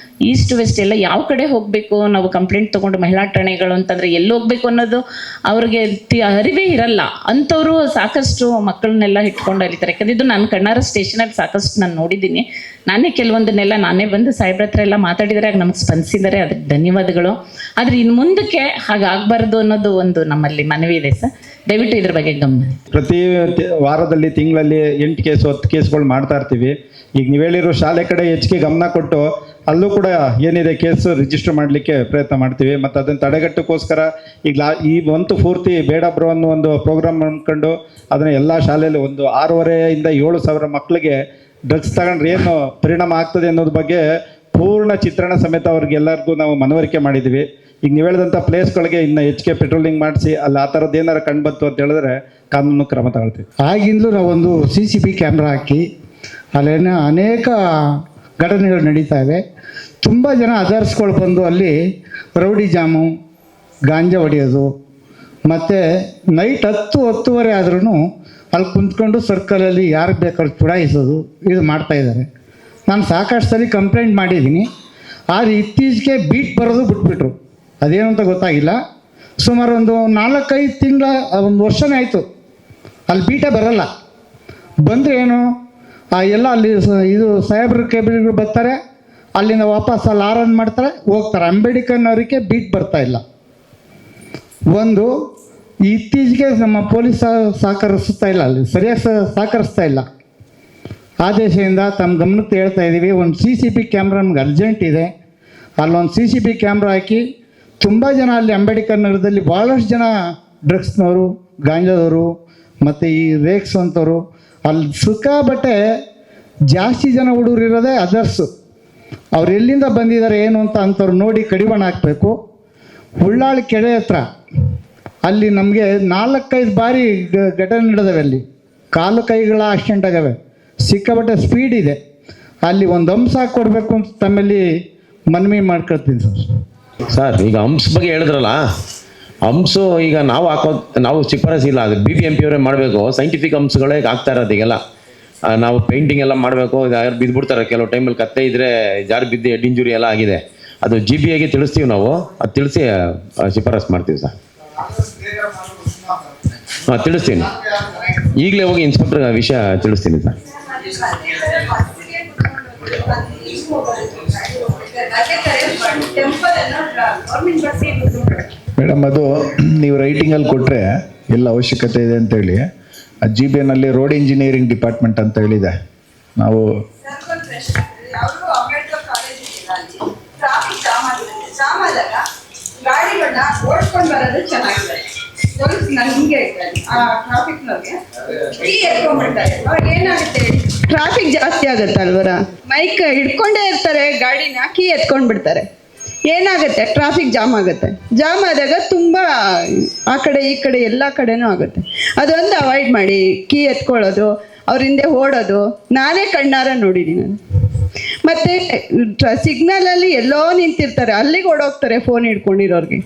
ಈಸ್ಟ್ ವೆಸ್ಟ್ ಎಲ್ಲ ಯಾವ ಕಡೆ ಹೋಗಬೇಕು, ನಾವು ಕಂಪ್ಲೇಂಟ್ ತೊಗೊಂಡು ಮಹಿಳಾ ಠಾಣೆಗಳು ಅಂತಂದರೆ ಎಲ್ಲಿ ಹೋಗ್ಬೇಕು ಅನ್ನೋದು ಅವ್ರಿಗೆ ಅರಿವೇ ಇರಲ್ಲ. ಅಂಥವರು ಸಾಕಷ್ಟು ಮಕ್ಕಳನ್ನೆಲ್ಲ ಇಟ್ಕೊಂಡು ಅಲಿತಾರೆ. ಯಾಕಂದರೆ ಇದು ನಾನು ಕಣ್ಣಾರ ಸ್ಟೇಷನಲ್ಲಿ ಸಾಕಷ್ಟು ನಾನು ನೋಡಿದ್ದೀನಿ. ನಾನೇ ಕೆಲವೊಂದನ್ನೆಲ್ಲ ನಾನೇ ಬಂದು ಸಾಹೇಬ್ರ ಹತ್ರ ಎಲ್ಲ ಮಾತಾಡಿದರೆ ಆಗ ನಮಗೆ ಸ್ಪಂದಿಸಿದ್ದಾರೆ, ಅದಕ್ಕೆ ಧನ್ಯವಾದಗಳು. ಆದರೆ ಇನ್ನು ಮುಂದಕ್ಕೆ ಹಾಗಾಗಬಾರ್ದು ಅನ್ನೋದು ಒಂದು ನಮ್ಮಲ್ಲಿ ಮನವಿ ಇದೆ ಸರ್. ದಯವಿಟ್ಟು ಇದ್ರ ಬಗ್ಗೆ ಗಮನ. ಪ್ರತಿ ವಾರದಲ್ಲಿ ತಿಂಗಳಲ್ಲಿ 8 ಕೇಸು 10 ಕೇಸ್ಗಳು ಮಾಡ್ತಾ ಇರ್ತೀವಿ. ಈಗ ನೀವು ಹೇಳಿರೋ ಶಾಲೆ ಕಡೆ ಹೆಚ್ಚಿಗೆ ಗಮನ ಕೊಟ್ಟು ಅಲ್ಲೂ ಕೂಡ ಏನಿದೆ ಕೇಸು ರಿಜಿಸ್ಟರ್ ಮಾಡಲಿಕ್ಕೆ ಪ್ರಯತ್ನ ಮಾಡ್ತೀವಿ. ಮತ್ತು ಅದನ್ನು ತಡೆಗಟ್ಟಕ್ಕೋಸ್ಕರ ಈಗ ಈ ಮಂತು ಪೂರ್ತಿ ಬೇಡ ಬ್ರೋ ಅನ್ನೋ ಒಂದು ಪ್ರೋಗ್ರಾಮ್ ಮಾಡ್ಕೊಂಡು ಅದನ್ನು ಎಲ್ಲ ಶಾಲೆಯಲ್ಲಿ ಒಂದು 6,500 ಇಂದ 7,000 ಮಕ್ಕಳಿಗೆ ಡ್ರಗ್ಸ್ ತಗೊಂಡ್ರೆ ಏನು ಪರಿಣಾಮ ಆಗ್ತದೆ ಅನ್ನೋದ್ರ ಬಗ್ಗೆ ಪೂರ್ಣ ಚಿತ್ರಣ ಸಮೇತ ಅವ್ರಿಗೆಲ್ಲರಿಗೂ ನಾವು ಮನವರಿಕೆ ಮಾಡಿದ್ದೀವಿ. ಈಗ ನೀವು ಹೇಳಿದಂಥ ಪ್ಲೇಸ್ಗಳಿಗೆ ಇನ್ನು ಹೆಚ್ಚಿಗೆ ಪೆಟ್ರೋಲಿಂಗ್ ಮಾಡಿಸಿ ಅಲ್ಲಿ ಆ ಥರದ್ದು ಏನಾರು ಕಂಡು ಬಂತು ಅಂತ ಹೇಳಿದ್ರೆ ಕಾನೂನು ಕ್ರಮ ತಗೊಳ್ತೀವಿ. ಆಗಿಂದಲೂ ನಾವೊಂದು CCP ಕ್ಯಾಮ್ರಾ ಹಾಕಿ ಅಲ್ಲೇನೋ ಅನೇಕ ಘಟನೆಗಳು ನಡೀತಾ ಇವೆ. ತುಂಬ ಜನ ಅದರ್ಸ್ಗಳು ಬಂದು ಅಲ್ಲಿ ರೌಡಿ ಜಾಮು, ಗಾಂಜಾ ಹೊಡೆಯೋದು, ಮತ್ತು ನೈಟ್ 10-10:30 ಆದ್ರೂ ಅಲ್ಲಿ ಕುಂತ್ಕೊಂಡು ಸರ್ಕಲಲ್ಲಿ ಯಾರಿಗೆ ಬೇಕಾದ್ರೂ ಚುಡಾಯಿಸೋದು ಇದು ಮಾಡ್ತಾಯಿದ್ದಾರೆ. ನಾನು ಸಾಕಷ್ಟು ಸಲ ಕಂಪ್ಲೇಂಟ್ ಮಾಡಿದ್ದೀನಿ. ಆದರೆ ಇತ್ತೀಚೆಗೆ ಬೀಟ್ ಬರೋದು ಬಿಟ್ಬಿಟ್ರು. ಅದೇನು ಅಂತ ಗೊತ್ತಾಗಿಲ್ಲ. ಸುಮಾರು ಒಂದು 4-5 ತಿಂಗಳ, ಒಂದು ವರ್ಷನೇ ಆಯಿತು ಅಲ್ಲಿ ಬೀಟೇ ಬರೋಲ್ಲ. ಬಂದರೆ ಏನು ಎಲ್ಲ ಅಲ್ಲಿ ಇದು ಸೈಬರ್ ಕೇಬಲ್ಗಳು ಬರ್ತಾರೆ, ಅಲ್ಲಿಂದ ವಾಪಸ್ ಅಲ್ಲಿ ಆರನ್ ಮಾಡ್ತಾರೆ, ಹೋಗ್ತಾರೆ. ಅಂಬೇಡ್ಕರ್ನವರಿಗೆ ಬೀಟ್ ಬರ್ತಾ ಇಲ್ಲ. ಒಂದು ಇತ್ತೀಚೆಗೆ ನಮ್ಮ ಪೊಲೀಸ್ ಸಹಕರಿಸ್ತಾ ಇಲ್ಲ, ಅಲ್ಲಿ ಸರಿಯಾಗಿ ಸಹಕರಿಸ್ತಾ ಇಲ್ಲ. ಆದೇಶದಿಂದ ತಮ್ಮ ಗಮನಕ್ಕೆ ಹೇಳ್ತಾ ಇದ್ದೀವಿ, ಒಂದು CCP ಕ್ಯಾಮ್ರಾ ನಮ್ಗೆ ಅರ್ಜೆಂಟ್ ಇದೆ. ಅಲ್ಲೊಂದು CCP ಕ್ಯಾಮ್ರಾ ಹಾಕಿ ತುಂಬ ಜನ ಅಲ್ಲಿ ಅಂಬೇಡ್ಕರ್ ನಗರದಲ್ಲಿ ಭಾಳಷ್ಟು ಜನ ಡ್ರಗ್ಸ್ನವರು, ಗಾಂಜಾದವರು ಮತ್ತು ಈ ರೇಕ್ಸ್ ಅಂಥವ್ರು ಅಲ್ಲಿ ಸಿಕ್ಕಾಬಟ್ಟೆ ಜಾಸ್ತಿ ಜನ ಹುಡುಗರು ಇರೋದೇ ಅದರ್ಸು. ಅವ್ರು ಎಲ್ಲಿಂದ ಬಂದಿದ್ದಾರೆ ಏನು ಅಂತ ಅಂಥವ್ರು ನೋಡಿ ಕಡಿವಾಣ ಹಾಕಬೇಕು. ಉಳ್ಳಾಳ ಕೆರೆ ಹತ್ರ ಅಲ್ಲಿ ನಮಗೆ 4-5 ಬಾರಿ ಘಟನೆ ನಡೆದವೆ. ಅಲ್ಲಿ ಕಾಲು ಕೈಗಳ ಆಕ್ಸಿಡೆಂಟ್ ಆಗವೆ, ಸಿಕ್ಕಾಬಟ್ಟೆ ಸ್ಪೀಡ್ ಇದೆ. ಅಲ್ಲಿ ಒಂದು ಅಂಶ ಕೊಡಬೇಕು ಅಂತ ತಮ್ಮಲ್ಲಿ ಮನವಿ ಮಾಡ್ಕೊಳ್ತೀನಿ ಸರ್. ಈಗ ಹಂಪ್ಸ್ ಬಗ್ಗೆ ಹೇಳಿದ್ರಲ್ಲ, ಹಂಪ್ಸು ಈಗ ನಾವು ಶಿಫಾರಸ್ ಇಲ್ಲ, ಅದು BBMP ಅವರೇ ಮಾಡಬೇಕು. ಸೈಂಟಿಫಿಕ್ ಹಂಪ್ಸ್ಗಳೇ ಆಗ್ತಾ ಇರೋದು ಈಗೆಲ್ಲ. ನಾವು ಪೇಂಟಿಂಗ್ ಎಲ್ಲ ಮಾಡಬೇಕು. ಯಾರು ಬಿದ್ದುಬಿಡ್ತಾರೆ, ಕೆಲವು ಟೈಮಲ್ಲಿ ಕತ್ತೆ ಇದ್ದರೆ ಜಾರು ಬಿದ್ದು ಹೆಡ್ ಇಂಜುರಿ ಎಲ್ಲ ಆಗಿದೆ. ಅದು GBAಗೆ ತಿಳಿಸ್ತೀವಿ ನಾವು, ಅದು ತಿಳಿಸಿ ಶಿಫಾರಸ್ ಮಾಡ್ತೀವಿ ಸರ್. ಹಾಂ, ತಿಳಿಸ್ತೀನಿ. ಈಗಲೇ ಹೋಗಿ ಇನ್ಸ್ಪೆಕ್ಟರ್ ವಿಷಯ ತಿಳಿಸ್ತೀನಿ ಸರ್. ಮೇಡಮ್, ಅದು ನೀವು ರೈಟಿಂಗಲ್ಲಿ ಕೊಟ್ಟರೆ ಎಲ್ಲ ಅವಶ್ಯಕತೆ ಇದೆ ಅಂತೇಳಿ GBAನಲ್ಲಿ ರೋಡ್ ಇಂಜಿನಿಯರಿಂಗ್ ಡಿಪಾರ್ಟ್ಮೆಂಟ್ ಅಂತ ಹೇಳಿದೆ. ನಾವು ಗಾಡಿಗಳನ್ನ ಓಡಿಸ್ಕೊಂಡು ಬರೋದು ಚೆನ್ನಾಗಿದೆ. ನಾನು ಹಿಂಗೆ ಹೇಳ್ತಾರೆ, ಆ ಟ್ರಾಫಿಕ್ನವ್ರಿಗೆ ಕೀ ಎತ್ಕೊಂಡ್ಬಿಡ್ತಾರೆ. ಅವಾಗ ಏನಾಗುತ್ತೆ, ಟ್ರಾಫಿಕ್ ಜಾಸ್ತಿ ಆಗುತ್ತೆ ಅಲ್ವರ, ಮೈಕ್ ಹಿಡ್ಕೊಂಡೇ ಇರ್ತಾರೆ ಗಾಡಿನ, ಕೀ ಎತ್ಕೊಂಡ್ಬಿಡ್ತಾರೆ. ಏನಾಗುತ್ತೆ, ಟ್ರಾಫಿಕ್ ಜಾಮ್ ಆಗುತ್ತೆ. ಜಾಮ್ ಆದಾಗ ತುಂಬ ಆ ಕಡೆ ಈ ಕಡೆ ಎಲ್ಲ ಕಡೆನೂ ಆಗುತ್ತೆ. ಅದೊಂದು ಅವಾಯ್ಡ್ ಮಾಡಿ. ಕೀ ಎತ್ಕೊಳ್ಳೋದು, ಅವ್ರ ಹಿಂದೆ ಓಡೋದು ನಾನೇ ಕಣ್ಣಾರ ನೋಡಿದ್ದೀನಿ ನಾನು. ಮತ್ತು ಸಿಗ್ನಲಲ್ಲಿ ಎಲ್ಲೋ ನಿಂತಿರ್ತಾರೆ, ಅಲ್ಲಿಗೆ ಓಡೋಗ್ತಾರೆ ಫೋನ್ ಹಿಡ್ಕೊಂಡಿರೋರಿಗೆ.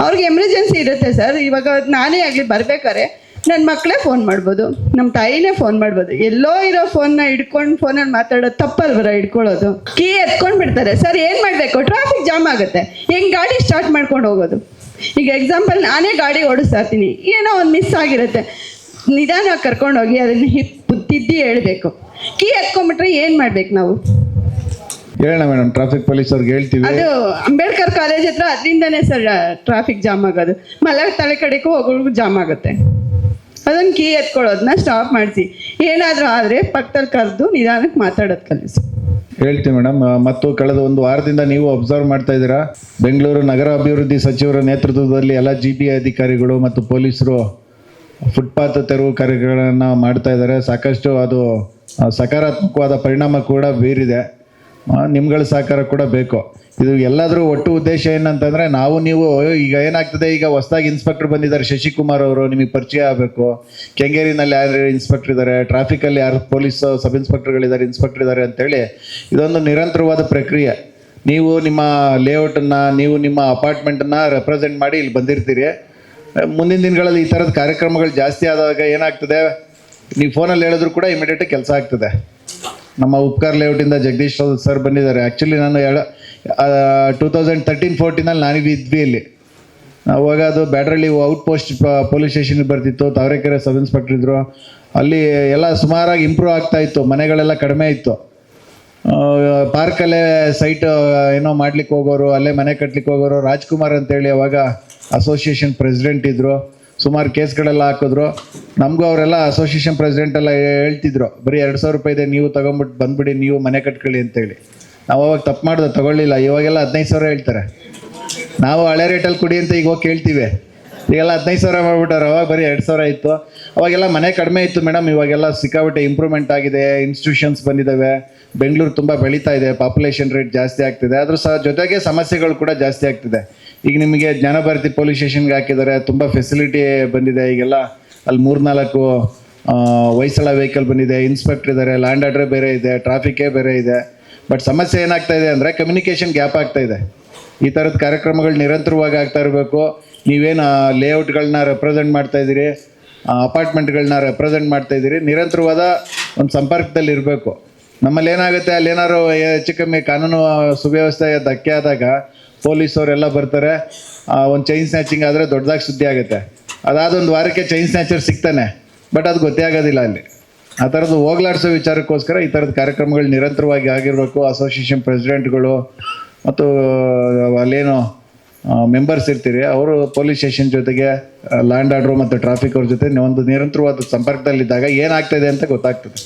ಅವ್ರಿಗೆ ಎಮರ್ಜೆನ್ಸಿ ಇರುತ್ತೆ ಸರ್. ಇವಾಗ ನಾನೇ ಆಗಲಿ ಬರ್ಬೇಕಾದ್ರೆ ನನ್ನ ಮಕ್ಕಳೇ ಫೋನ್ ಮಾಡ್ಬೋದು, ನಮ್ಮ ತಾಯಿನೇ ಫೋನ್ ಮಾಡ್ಬೋದು. ಎಲ್ಲೋ ಇರೋ ಫೋನ್ನ ಹಿಡ್ಕೊಂಡು ಫೋನಲ್ಲಿ ಮಾತಾಡೋದು ತಪ್ಪಲ್ವರ, ಹಿಡ್ಕೊಳ್ಳೋದು. ಕೀ ಎತ್ಕೊಂಡು ಬಿಡ್ತಾರೆ ಸರ್. ಏನು ಮಾಡಬೇಕು, ಟ್ರಾಫಿಕ್ ಜಾಮ್ ಆಗುತ್ತೆ, ಹೆಂಗೆ ಗಾಡಿ ಸ್ಟಾರ್ಟ್ ಮಾಡ್ಕೊಂಡು ಹೋಗೋದು? ಈಗ ಎಕ್ಸಾಂಪಲ್, ನಾನೇ ಗಾಡಿ ಓಡಿಸ್ತಾ ಇರ್ತೀನಿ, ಏನೋ ಒಂದು ಮಿಸ್ ಆಗಿರುತ್ತೆ, ನಿಧಾನವಾಗಿ ಕರ್ಕೊಂಡೋಗಿ ಅದನ್ನು ತಿದ್ದಿ ಹೇಳಬೇಕು. ಕೀ ಎತ್ಕೊಂಡ್ಬಿಟ್ರೆ ಏನು ಮಾಡ್ಬೇಕು ನಾವು? ಹೇಳೋಣ ಮೇಡಮ್, ಟ್ರಾಫಿಕ್ ಪೊಲೀಸ್ ಅವ್ರಿಗೆ ಹೇಳ್ತೀವಿ. ಅದು ಅಂಬೇಡ್ಕರ್ ಕಾಲೇಜ್ ಹತ್ರ ಅದರಿಂದನೇ ಸರ್ ಟ್ರಾಫಿಕ್ ಜಾಮ್ ಆಗೋದು. ತಲೆ ಕಡೆಗೂ ಹೋಗೋರ್ಗು ಜಾಮ್ ಆಗುತ್ತೆ. ಅದನ್ನು ಕೀ ಎತ್ಕೊಳ್ಳೋದನ್ನ ಸ್ಟಾಪ್ ಮಾಡಿಸಿ. ಏನಾದರೂ ಆದರೆ ಪಕ್ಕದಲ್ಲಿ ಕರೆದು ನಿಧಾನಕ್ಕೆ ಮಾತಾಡೋದು ಕಲಿಸಿ. ಹೇಳ್ತೀವಿ ಮೇಡಮ್. ಮತ್ತು ಕಳೆದ ಒಂದು ವಾರದಿಂದ ನೀವು ಅಬ್ಸರ್ವ್ ಮಾಡ್ತಾ ಇದ್ದೀರಾ, ಬೆಂಗಳೂರು ನಗರ ಅಭಿವೃದ್ಧಿ ಸಚಿವರ ನೇತೃತ್ವದಲ್ಲಿ ಎಲ್ಲ GBA ಅಧಿಕಾರಿಗಳು ಮತ್ತು ಪೊಲೀಸರು ಫುಟ್ಪಾತ್ ತೆರವು ಕಾರ್ಯಗಳನ್ನು ಮಾಡ್ತಾ ಇದ್ದಾರೆ. ಸಾಕಷ್ಟು ಅದು ಸಕಾರಾತ್ಮಕವಾದ ಪರಿಣಾಮ ಕೂಡ ಬೀರಿದೆ. ನಿಮ್ಗಳ ಸಹಕಾರ ಕೂಡ ಬೇಕು. ಇದು ಎಲ್ಲಾದರೂ ಒಟ್ಟು ಉದ್ದೇಶ ಏನಂತಂದರೆ, ನಾವು ನೀವು ಈಗ ಏನಾಗ್ತದೆ, ಈಗ ಹೊಸದಾಗಿ ಇನ್ಸ್ಪೆಕ್ಟರ್ ಬಂದಿದ್ದಾರೆ ಶಶಿಕುಮಾರ್ ಅವರು, ನಿಮಗೆ ಪರಿಚಯ ಆಗಬೇಕು. ಕೆಂಗೇರಿನಲ್ಲಿ ಯಾರು ಇನ್ಸ್ಪೆಕ್ಟರ್ ಇದ್ದಾರೆ, ಟ್ರಾಫಿಕಲ್ಲಿ ಯಾರು ಪೊಲೀಸ್ ಸಬ್ ಇನ್ಸ್ಪೆಕ್ಟರ್ಗಳಿದ್ದಾರೆ, ಇನ್ಸ್ಪೆಕ್ಟರ್ ಇದ್ದಾರೆ ಅಂತೇಳಿ ಇದೊಂದು ನಿರಂತರವಾದ ಪ್ರಕ್ರಿಯೆ. ನೀವು ನಿಮ್ಮ ಲೇಔಟನ್ನು, ನೀವು ನಿಮ್ಮ ಅಪಾರ್ಟ್ಮೆಂಟನ್ನು ರೆಪ್ರೆಸೆಂಟ್ ಮಾಡಿ ಇಲ್ಲಿ ಬಂದಿರ್ತೀರಿ. ಮುಂದಿನ ದಿನಗಳಲ್ಲಿ ಈ ಥರದ ಕಾರ್ಯಕ್ರಮಗಳು ಜಾಸ್ತಿ ಆದಾಗ ಏನಾಗ್ತದೆ, ನೀವು ಫೋನಲ್ಲಿ ಹೇಳಿದ್ರು ಕೂಡ ಇಮಿಡಿಯೇಟಾಗಿ ಕೆಲಸ ಆಗ್ತದೆ. ನಮ್ಮ ಉಪಕಾರ ಲೇಔಟಿಂದ ಜಗದೀಶ್ ಸರ್ ಬಂದಿದ್ದಾರೆ. ಆ್ಯಕ್ಚುಲಿ ನಾನು 2013-14 ನಾನು ಇದ್ವಿ ಇಲ್ಲಿ. ಅವಾಗ ಅದು ಬ್ಯಾಡ್ರಳ್ಳಿ ಔಟ್ ಪೋಸ್ಟ್ ಪೊಲೀಸ್ ಸ್ಟೇಷನ್ಗೆ ಬರ್ತಿತ್ತು. ತಾವರೆಕೆರೆ ಸಬ್ ಇನ್ಸ್ಪೆಕ್ಟರ್ ಇದ್ದರು. ಅಲ್ಲಿ ಎಲ್ಲ ಸುಮಾರಾಗಿ ಇಂಪ್ರೂವ್ ಆಗ್ತಾ ಇತ್ತು, ಮನೆಗಳೆಲ್ಲ ಕಡಿಮೆ ಇತ್ತು. ಪಾರ್ಕಲ್ಲೇ ಸೈಟ್ ಏನೋ ಮಾಡ್ಲಿಕ್ಕೆ ಹೋಗೋರು, ಅಲ್ಲೇ ಮನೆ ಕಟ್ಲಿಕ್ಕೆ ಹೋಗೋರು. ರಾಜ್ಕುಮಾರ್ ಅಂತೇಳಿ ಅವಾಗ ಅಸೋಸಿಯೇಷನ್ ಪ್ರೆಸಿಡೆಂಟ್ ಇದ್ದರು. ಸುಮಾರು ಕೇಸ್ಗಳೆಲ್ಲ ಹಾಕಿದ್ರು. ನಮಗೂ ಅವರೆಲ್ಲ ಅಸೋಸಿಯೇಷನ್ ಪ್ರೆಸಿಡೆಂಟ್ ಎಲ್ಲ ಹೇಳ್ತಿದ್ರು, ಬರೀ 2,000 ರೂಪಾಯಿ ಇದೆ, ನೀವು ತೊಗೊಂಬಿಟ್ಟು ಬಂದ್ಬಿಡಿ, ನೀವು ಮನೆ ಕಟ್ಕೊಳ್ಳಿ ಅಂತೇಳಿ. ನಾವು ಅವಾಗ ತಪ್ಪು ಮಾಡಿದೆ, ತೊಗೊಳ್ಳಿಲ್ಲ. ಇವಾಗೆಲ್ಲ 15,000 ಹೇಳ್ತಾರೆ. ನಾವು ಹಳೆ ರೇಟಲ್ಲಿ ಕುಡಿ ಅಂತ ಈಗ ಹೋಗಿ ಕೇಳ್ತೀವಿ. ಈಗೆಲ್ಲ 15,000 ಮಾಡ್ಬಿಟ್ಟಾರೆ. ಅವಾಗ ಬರೀ 2,000 ಇತ್ತು. ಅವಾಗೆಲ್ಲ ಮನೆ ಕಡಿಮೆ ಇತ್ತು ಮೇಡಮ್. ಇವಾಗೆಲ್ಲ ಸಿಕ್ಕಾಬಿಟ್ಟೆ ಇಂಪ್ರೂವ್ಮೆಂಟ್ ಆಗಿದೆ, ಇನ್ಸ್ಟಿಟ್ಯೂಷನ್ಸ್ ಬಂದಿದ್ದಾವೆ, ಬೆಂಗಳೂರು ತುಂಬ ಬೆಳೀತಾ ಇದೆ, ಪಾಪ್ಯುಲೇಷನ್ ರೇಟ್ ಜಾಸ್ತಿ ಆಗ್ತಿದೆ. ಅದ್ರ ಜೊತೆಗೆ ಸಮಸ್ಯೆಗಳು ಕೂಡ ಜಾಸ್ತಿ ಆಗ್ತಿದೆ. ಈಗ ನಿಮಗೆ ಜ್ಞಾನಭಾರತಿ ಪೊಲೀಸ್ ಸ್ಟೇಷನ್ಗೆ ಹಾಕಿದ್ದಾರೆ, ತುಂಬ ಫೆಸಿಲಿಟಿ ಬಂದಿದೆ. ಈಗೆಲ್ಲ ಅಲ್ಲಿ 3-4 ಹೊಯ್ಸಳ ವೆಹಿಕಲ್ ಬಂದಿದೆ, ಇನ್ಸ್ಪೆಕ್ಟರ್ ಇದ್ದಾರೆ, ಲ್ಯಾಂಡ್ ಆರ್ಡ್ರೇ ಬೇರೆ ಇದೆ, ಟ್ರಾಫಿಕೇ ಬೇರೆ ಇದೆ. ಬಟ್ ಸಮಸ್ಯೆ ಏನಾಗ್ತಾ ಇದೆ ಅಂದರೆ ಕಮ್ಯುನಿಕೇಷನ್ ಗ್ಯಾಪ್ ಆಗ್ತಾ ಇದೆ. ಈ ಥರದ ಕಾರ್ಯಕ್ರಮಗಳು ನಿರಂತರವಾಗಿ ಆಗ್ತಾ ಇರಬೇಕು. ನೀವೇನು ಲೇಔಟ್ಗಳನ್ನ ರೆಪ್ರೆಸೆಂಟ್ ಮಾಡ್ತಾ ಇದ್ದೀರಿ, ಅಪಾರ್ಟ್ಮೆಂಟ್ಗಳನ್ನ ರೆಪ್ರೆಸೆಂಟ್ ಮಾಡ್ತಾ ಇದ್ದೀರಿ, ನಿರಂತರವಾದ ಒಂದು ಸಂಪರ್ಕದಲ್ಲಿ ಇರಬೇಕು. ನಮ್ಮಲ್ಲಿ ಏನಾಗುತ್ತೆ, ಅಲ್ಲಿ ಏನಾದ್ರು ಹೆಚ್ಚು ಕಮ್ಮಿ ಕಾನೂನು ಸುವ್ಯವಸ್ಥೆ ಧಕ್ಕೆ ಆದಾಗ ಪೊಲೀಸವರೆಲ್ಲ ಬರ್ತಾರೆ. ಒಂದು ಚೈನ್ ಸ್ನ್ಯಾಚಿಂಗ್ ಆದರೆ ದೊಡ್ಡದಾಗಿ ಸುದ್ದಿ ಆಗುತ್ತೆ. ಅದಾದ ಒಂದು ವಾರಕ್ಕೆ ಚೈನ್ ಸ್ನ್ಯಾಚರ್ ಸಿಗ್ತಾನೆ, ಬಟ್ ಅದು ಗೊತ್ತೇ ಆಗೋದಿಲ್ಲ ಅಲ್ಲಿ. ಆ ಥರದ್ದು ಹೋಗ್ಲಾಡಿಸೋ ವಿಚಾರಕ್ಕೋಸ್ಕರ ಈ ಥರದ ಕಾರ್ಯಕ್ರಮಗಳು ನಿರಂತರವಾಗಿ ಆಗಿರಬೇಕು. ಅಸೋಸಿಯೇಷನ್ ಪ್ರೆಸಿಡೆಂಟ್ಗಳು ಮತ್ತು ಅಲ್ಲೇನು ಮೆಂಬರ್ಸ್ ಇರ್ತೀರಿ, ಅವರು ಪೊಲೀಸ್ ಸ್ಟೇಷನ್ ಜೊತೆಗೆ ಲ್ಯಾಂಡ್ ಆರ್ಡ್ರು ಮತ್ತು ಟ್ರಾಫಿಕ್ ಅವ್ರ ಜೊತೆ ಒಂದು ನಿರಂತರವಾದ ಸಂಪರ್ಕದಲ್ಲಿದ್ದಾಗ ಏನಾಗ್ತಾಯಿದೆ ಅಂತ ಗೊತ್ತಾಗ್ತದೆ.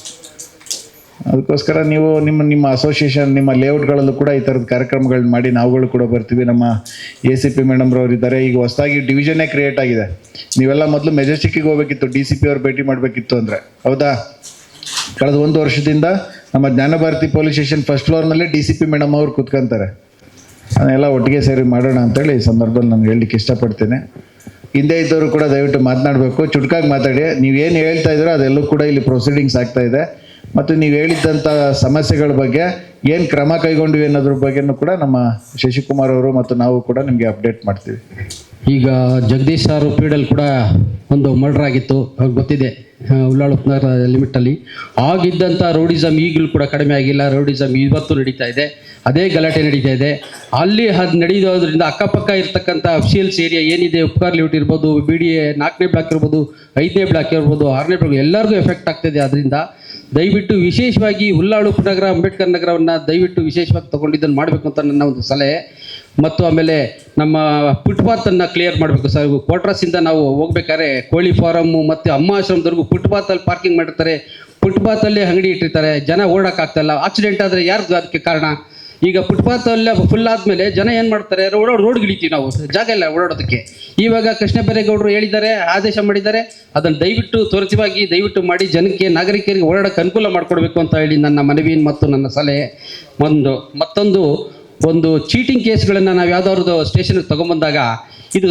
ಅದಕ್ಕೋಸ್ಕರ ನೀವು ನಿಮ್ಮ ಅಸೋಸಿಯೇಷನ್, ನಿಮ್ಮ ಲೇಔಟ್ಗಳಲ್ಲೂ ಕೂಡ ಈ ಥರದ ಕಾರ್ಯಕ್ರಮಗಳನ್ನ ಮಾಡಿ ನಾವುಗಳು ಕೂಡ ಬರ್ತೀವಿ. ನಮ್ಮ ACP ಮೇಡಮ್ರವ್ರು ಇದ್ದಾರೆ. ಈಗ ಹೊಸದಾಗಿ ಡಿವಿಷನ್ನೇ ಕ್ರಿಯೇಟ್ ಆಗಿದೆ. ನೀವೆಲ್ಲ ಮೊದಲು ಮೆಜೆಸ್ಟಿಕ್ಕಿಗೆ ಹೋಗಬೇಕಿತ್ತು, DCP ಅವ್ರು ಭೇಟಿ ಮಾಡಬೇಕಿತ್ತು ಅಂದರೆ, ಹೌದಾ? ಕಳೆದ 1 ವರ್ಷದಿಂದ ನಮ್ಮ ಜ್ಞಾನಭಾರತಿ ಪೊಲೀಸ್ ಸ್ಟೇಷನ್ ಫಸ್ಟ್ ಫ್ಲೋರ್ನಲ್ಲೇ DCP ಮೇಡಮ್ ಅವ್ರು ಕೂತ್ಕೊಂತಾರೆ. ಅದನ್ನೆಲ್ಲ ಒಟ್ಟಿಗೆ ಸೇರಿ ಮಾಡೋಣ ಅಂತೇಳಿ ಈ ಸಂದರ್ಭದಲ್ಲಿ ನಾನು ಹೇಳಲಿಕ್ಕೆ ಇಷ್ಟಪಡ್ತೇನೆ. ಹಿಂದೆ ಇದ್ದವರು ಕೂಡ ದಯವಿಟ್ಟು ಮಾತನಾಡಬೇಕು, ಚುಟುಕಾಗಿ ಮಾತಾಡಿ. ನೀವೇನು ಹೇಳ್ತಾ ಇದ್ದೀರೋ ಅದೆಲ್ಲೂ ಕೂಡ ಇಲ್ಲಿ ಪ್ರೊಸೀಡಿಂಗ್ಸ್ ಆಗ್ತಾ ಇದೆ. ಮತ್ತು ನೀವು ಹೇಳಿದ್ದಂಥ ಸಮಸ್ಯೆಗಳ ಬಗ್ಗೆ ಏನು ಕ್ರಮ ಕೈಗೊಂಡಿವಿ ಅನ್ನೋದ್ರ ಬಗ್ಗೆನೂ ಕೂಡ ನಮ್ಮ ಶಶಿಕುಮಾರ್ ಅವರು ಮತ್ತು ನಾವು ಕೂಡ ನಿಮಗೆ ಅಪ್ಡೇಟ್ ಮಾಡ್ತೀವಿ. ಈಗ ಜಗದೀಶ್ ಸರ್ ಪೀರಿಯಡಲ್ಲಿ ಕೂಡ ಒಂದು ಮರ್ಡರ್ ಆಗಿತ್ತು, ಅವ್ರಿಗೆ ಗೊತ್ತಿದೆ, ಉಳ್ಳಾಳ ಉಪನಗರ ಲಿಮಿಟಲ್ಲಿ. ಆಗಿದ್ದಂಥ ರೌಡಿಸಮ್ ಈಗಲೂ ಕೂಡ ಕಡಿಮೆ ಆಗಿಲ್ಲ. ರೌಡಿಸಮ್ ಇವತ್ತು ನಡೀತಾ ಇದೆ, ಅದೇ ಗಲಾಟೆ ನಡೀತಾ ಇದೆ. ಅಲ್ಲಿ ಅದು ನಡೆಯೋದ್ರಿಂದ ಅಕ್ಕಪಕ್ಕ ಇರ್ತಕ್ಕಂಥ ಅಫಿಷಿಯಲ್ಸ್ ಏರಿಯಾ ಏನಿದೆ, ಉಪಕಾರ ಲೇಔಟ್ ಇರ್ಬೋದು, BDA 4ನೇ ಬ್ಲಾಕ್ ಇರ್ಬೋದು, 5ನೇ ಬ್ಲಾಕ್ ಇರ್ಬೋದು, 6ನೇ ಬ್ಲಾಕ್, ಎಲ್ಲರಿಗೂ ಎಫೆಕ್ಟ್ ಆಗ್ತಾಯಿದೆ. ಅದರಿಂದ ದಯವಿಟ್ಟು ವಿಶೇಷವಾಗಿ ಉಳ್ಳಾಳ ಉಪನಗರ, ಅಂಬೇಡ್ಕರ್ ನಗರವನ್ನು ದಯವಿಟ್ಟು ವಿಶೇಷವಾಗಿ ತೊಗೊಂಡಿದ್ದನ್ನು ಮಾಡಬೇಕು ಅಂತ ನನ್ನ ಒಂದು ಸಲಹೆ. ಮತ್ತು ಆಮೇಲೆ ನಮ್ಮ ಫುಟ್ಪಾತನ್ನು ಕ್ಲಿಯರ್ ಮಾಡಬೇಕು ಸರ್. ಕ್ವಾರ್ಟರ್ಸಿಂದ ನಾವು ಹೋಗ್ಬೇಕಾದ್ರೆ ಕೋಳಿ ಫಾರಮ್ಮು ಮತ್ತು ಅಮ್ಮ ಆಶ್ರಮದವರೆಗೂ ಫುಟ್ಪಾತಲ್ಲಿ ಪಾರ್ಕಿಂಗ್ ಮಾಡಿರ್ತಾರೆ, ಫುಟ್ಪಾತಲ್ಲಿ ಅಂಗಡಿ ಇಟ್ಟಿರ್ತಾರೆ, ಜನ ಓಡೋಕ್ಕಾಗ್ತಾಯಿಲ್ಲ. ಆಕ್ಸಿಡೆಂಟ್ ಆದರೆ ಯಾರು ಅದಕ್ಕೆ ಕಾರಣ? ಈಗ ಫುಟ್ಪಾತಲ್ಲ ಫುಲ್ ಆದಮೇಲೆ ಜನ ಏನು ಮಾಡ್ತಾರೆ, ರೋಡ್ಗೆ ಇಳಿತೀವಿ ನಾವು, ಜಾಗ ಇಲ್ಲ ಓಡಾಡೋದಕ್ಕೆ. ಇವಾಗ ಕೃಷ್ಣ ಬೈರೇಗೌಡರು ಹೇಳಿದ್ದಾರೆ, ಆದೇಶ ಮಾಡಿದ್ದಾರೆ, ಅದನ್ನು ದಯವಿಟ್ಟು ತ್ವರಿತವಾಗಿ ದಯವಿಟ್ಟು ಮಾಡಿ ಜನಕ್ಕೆ, ನಾಗರಿಕರಿಗೆ ಓಡಾಡೋಕ್ಕೆ ಅನುಕೂಲ ಮಾಡಿಕೊಡ್ಬೇಕು ಅಂತ ಹೇಳಿ ನನ್ನ ಮನವಿ ಮತ್ತು ನನ್ನ ಸಲಹೆ. ಒಂದು ಚೀಟಿಂಗ್ ಕೇಸ್ಗಳನ್ನು ನಾವು ಯಾವುದಾದ್ರು ಸ್ಟೇಷನ್ಗೆ ತೊಗೊಂಬಂದಾಗ, ಇದು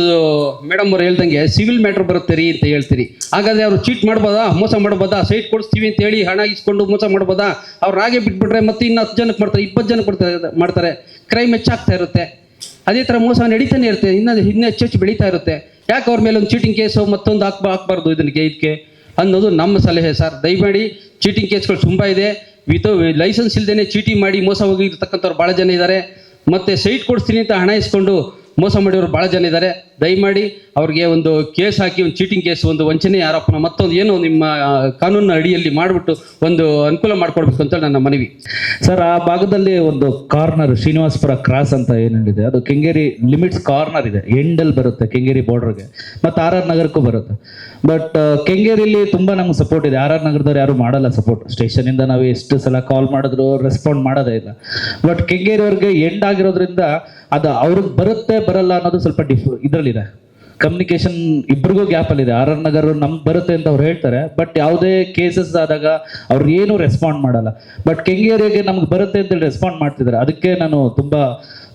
ಮೇಡಮ್ ಅವ್ರು ಹೇಳ್ದಂಗೆ ಸಿವಿಲ್ ಮ್ಯಾಟ್ರ್ ಬರುತ್ತೆ ರೀ ಅಂತ ಹೇಳ್ತೀರಿ. ಹಾಗಾದರೆ ಅವರು ಚೀಟ್ ಮಾಡ್ಬೋದಾ, ಮೋಸ ಮಾಡ್ಬೋದಾ? ಸೈಟ್ ಕೊಡಿಸ್ತೀವಿ ಅಂತ ಹೇಳಿ ಹಣ ಇಸ್ಕೊಂಡು ಮೋಸ ಮಾಡ್ಬೋದಾ? ಅವ್ರು ಹಾಗೆ ಬಿಟ್ಬಿಟ್ರೆ ಮತ್ತೆ ಇನ್ನು 10 ಜನಕ್ಕೆ ಮಾಡ್ತಾರೆ, 20 ಜನಕ್ಕೆ ಮಾಡ್ತಾರೆ, ಕ್ರೈಮ್ ಹೆಚ್ಚಾಗ್ತಾ ಇರುತ್ತೆ. ಅದೇ ಥರ ಮೋಸ ನಡೀತಾನೆ ಇರುತ್ತೆ, ಇನ್ನೂ ಹೆಚ್ಚು ಬೆಳೀತಾ ಇರುತ್ತೆ. ಯಾಕೆ ಅವ್ರ ಮೇಲೆ ಒಂದು ಚೀಟಿಂಗ್ ಕೇಸು ಮತ್ತೊಂದು ಹಾಕ್ಬಾರ್ದು ಇದಕ್ಕೆ ಅನ್ನೋದು ನಮ್ಮ ಸಲಹೆ ಸರ್. ದಯಮಾಡಿ ಚೀಟಿಂಗ್ ಕೇಸ್ಗಳು ತುಂಬ ಇದೆ. ಲೈಸೆನ್ಸ್ ಇಲ್ಲದೇ ಚೀಟಿಂಗ್ ಮಾಡಿ ಮೋಸ ಹೋಗಿರ್ತಕ್ಕಂಥವ್ರು ಭಾಳ ಜನ ಇದ್ದಾರೆ. ಮತ್ತು ಸೈಟ್ ಕೊಡಿಸ್ತೀನಿ ಅಂತ ಹಣ ಇಸ್ಕೊಂಡು ಮೋಸ ಮಾಡಿರೋರು ಭಾಳ ಜನ ಇದ್ದಾರೆ. ದಯಮಾಡಿ ಅವ್ರಿಗೆ ಒಂದು ಕೇಸ್ ಹಾಕಿ, ಒಂದು ಚೀಟಿಂಗ್ ಕೇಸ್, ಒಂದು ವಂಚನೆ ಆರೋಪನ ಮತ್ತೊಂದು ಏನೋ ನಿಮ್ಮ ಕಾನೂನಿನ ಅಡಿಯಲ್ಲಿ ಮಾಡಿಬಿಟ್ಟು ಒಂದು ಅನುಕೂಲ ಮಾಡಿಕೊಡ್ಬೇಕು ಅಂತ ನನ್ನ ಮನವಿ ಸರ್. ಆ ಭಾಗದಲ್ಲಿ ಒಂದು ಕಾರ್ನರ್, ಶ್ರೀನಿವಾಸಪುರ ಕ್ರಾಸ್ ಅಂತ ಏನಿದೆ, ಅದು ಕೆಂಗೇರಿ ಲಿಮಿಟ್ಸ್ ಕಾರ್ನರ್ ಇದೆ, ಎಂಡಲ್ಲಿ ಬರುತ್ತೆ ಕೆಂಗೇರಿ ಬಾರ್ಡರ್ಗೆ, ಮತ್ತು RR ನಗರಕ್ಕೂ ಬರುತ್ತೆ. ಬಟ್ ಕೆಂಗೇರಿಲಿ ತುಂಬ ನಮ್ಗೆ ಸಪೋರ್ಟ್ ಇದೆ. RR ನಗರದವ್ರು ಯಾರು ಮಾಡಲ್ಲ ಸಪೋರ್ಟ್. ಸ್ಟೇಷನಿಂದ ನಾವು ಎಷ್ಟು ಸಲ ಕಾಲ್ ಮಾಡಿದ್ರು ರೆಸ್ಪಾಂಡ್ ಮಾಡೋದೇ ಇಲ್ಲ. ಬಟ್ ಕೆಂಗೇರಿಯವ್ರಿಗೆ ಎಂಡ್ ಆಗಿರೋದ್ರಿಂದ ಅದು ಅವ್ರಿಗೆ ಬರುತ್ತೆ ಬರಲ್ಲ ಅನ್ನೋದು ಸ್ವಲ್ಪ ಇದರಲ್ಲಿದೆ. ಕಮ್ಯುನಿಕೇಶನ್ ಇಬ್ಬರಿಗೂ ಗ್ಯಾಪಲ್ಲಿದೆ. RR ನಗರ ನಮ್ಗೆ ಬರುತ್ತೆ ಅಂತ ಅವ್ರು ಹೇಳ್ತಾರೆ, ಬಟ್ ಯಾವುದೇ ಕೇಸಸ್ ಆದಾಗ ಅವ್ರು ಏನೂ ರೆಸ್ಪಾಂಡ್ ಮಾಡಲ್ಲ. ಬಟ್ ಕೆಂಗೇರಿಗೆ ನಮ್ಗೆ ಬರುತ್ತೆ ಅಂತೇಳಿ ರೆಸ್ಪಾಂಡ್ ಮಾಡ್ತಿದ್ದಾರೆ. ಅದಕ್ಕೆ ನಾನು ತುಂಬ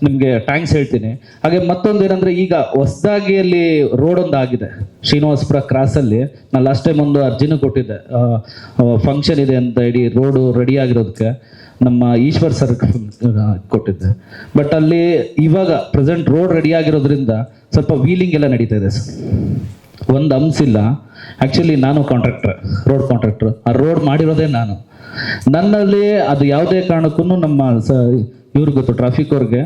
ನಿಮಗೆ ಥ್ಯಾಂಕ್ಸ್ ಹೇಳ್ತೀನಿ. ಹಾಗೆ ಮತ್ತೊಂದು ಏನಂದರೆ, ಈಗ ಹೊಸದಾಗಿ ಅಲ್ಲಿ ರೋಡ್ ಒಂದು ಆಗಿದೆ ಶ್ರೀನಿವಾಸಪುರ ಕ್ರಾಸಲ್ಲಿ. ನಾನು ಲಾಸ್ಟ್ ಟೈಮ್ ಒಂದು ಅರ್ಜಿನೂ ಕೊಟ್ಟಿದ್ದೆ, ಫಂಕ್ಷನ್ ಇದೆ ಅಂತ ಹೇಳಿ ರೋಡು ರೆಡಿ ಆಗಿರೋದಕ್ಕೆ ನಮ್ಮ ಈಶ್ವರ್ ಸರ್ ಕೊಟ್ಟಿದ್ದೆ. ಬಟ್ ಅಲ್ಲಿ ಇವಾಗ ಪ್ರೆಸೆಂಟ್ ರೋಡ್ ರೆಡಿ ಆಗಿರೋದ್ರಿಂದ ಸ್ವಲ್ಪ ವೀಲಿಂಗ್ ಎಲ್ಲ ನಡೀತಾ ಇದೆ ಸರ್. ಒಂದು ಅಂಶಿಲ್ಲ. ಆ್ಯಕ್ಚುಲಿ ನಾನು ರೋಡ್ ಕಾಂಟ್ರಾಕ್ಟ್ರು. ಆ ರೋಡ್ ಮಾಡಿರೋದೇ ನಾನು. ನನ್ನಲ್ಲಿ ಅದು ಯಾವುದೇ ಕಾರಣಕ್ಕೂ ನಮ್ಮ ಇವ್ರಿಗೆ ಗೊತ್ತು, ಟ್ರಾಫಿಕ್ ಅವ್ರಿಗೆ,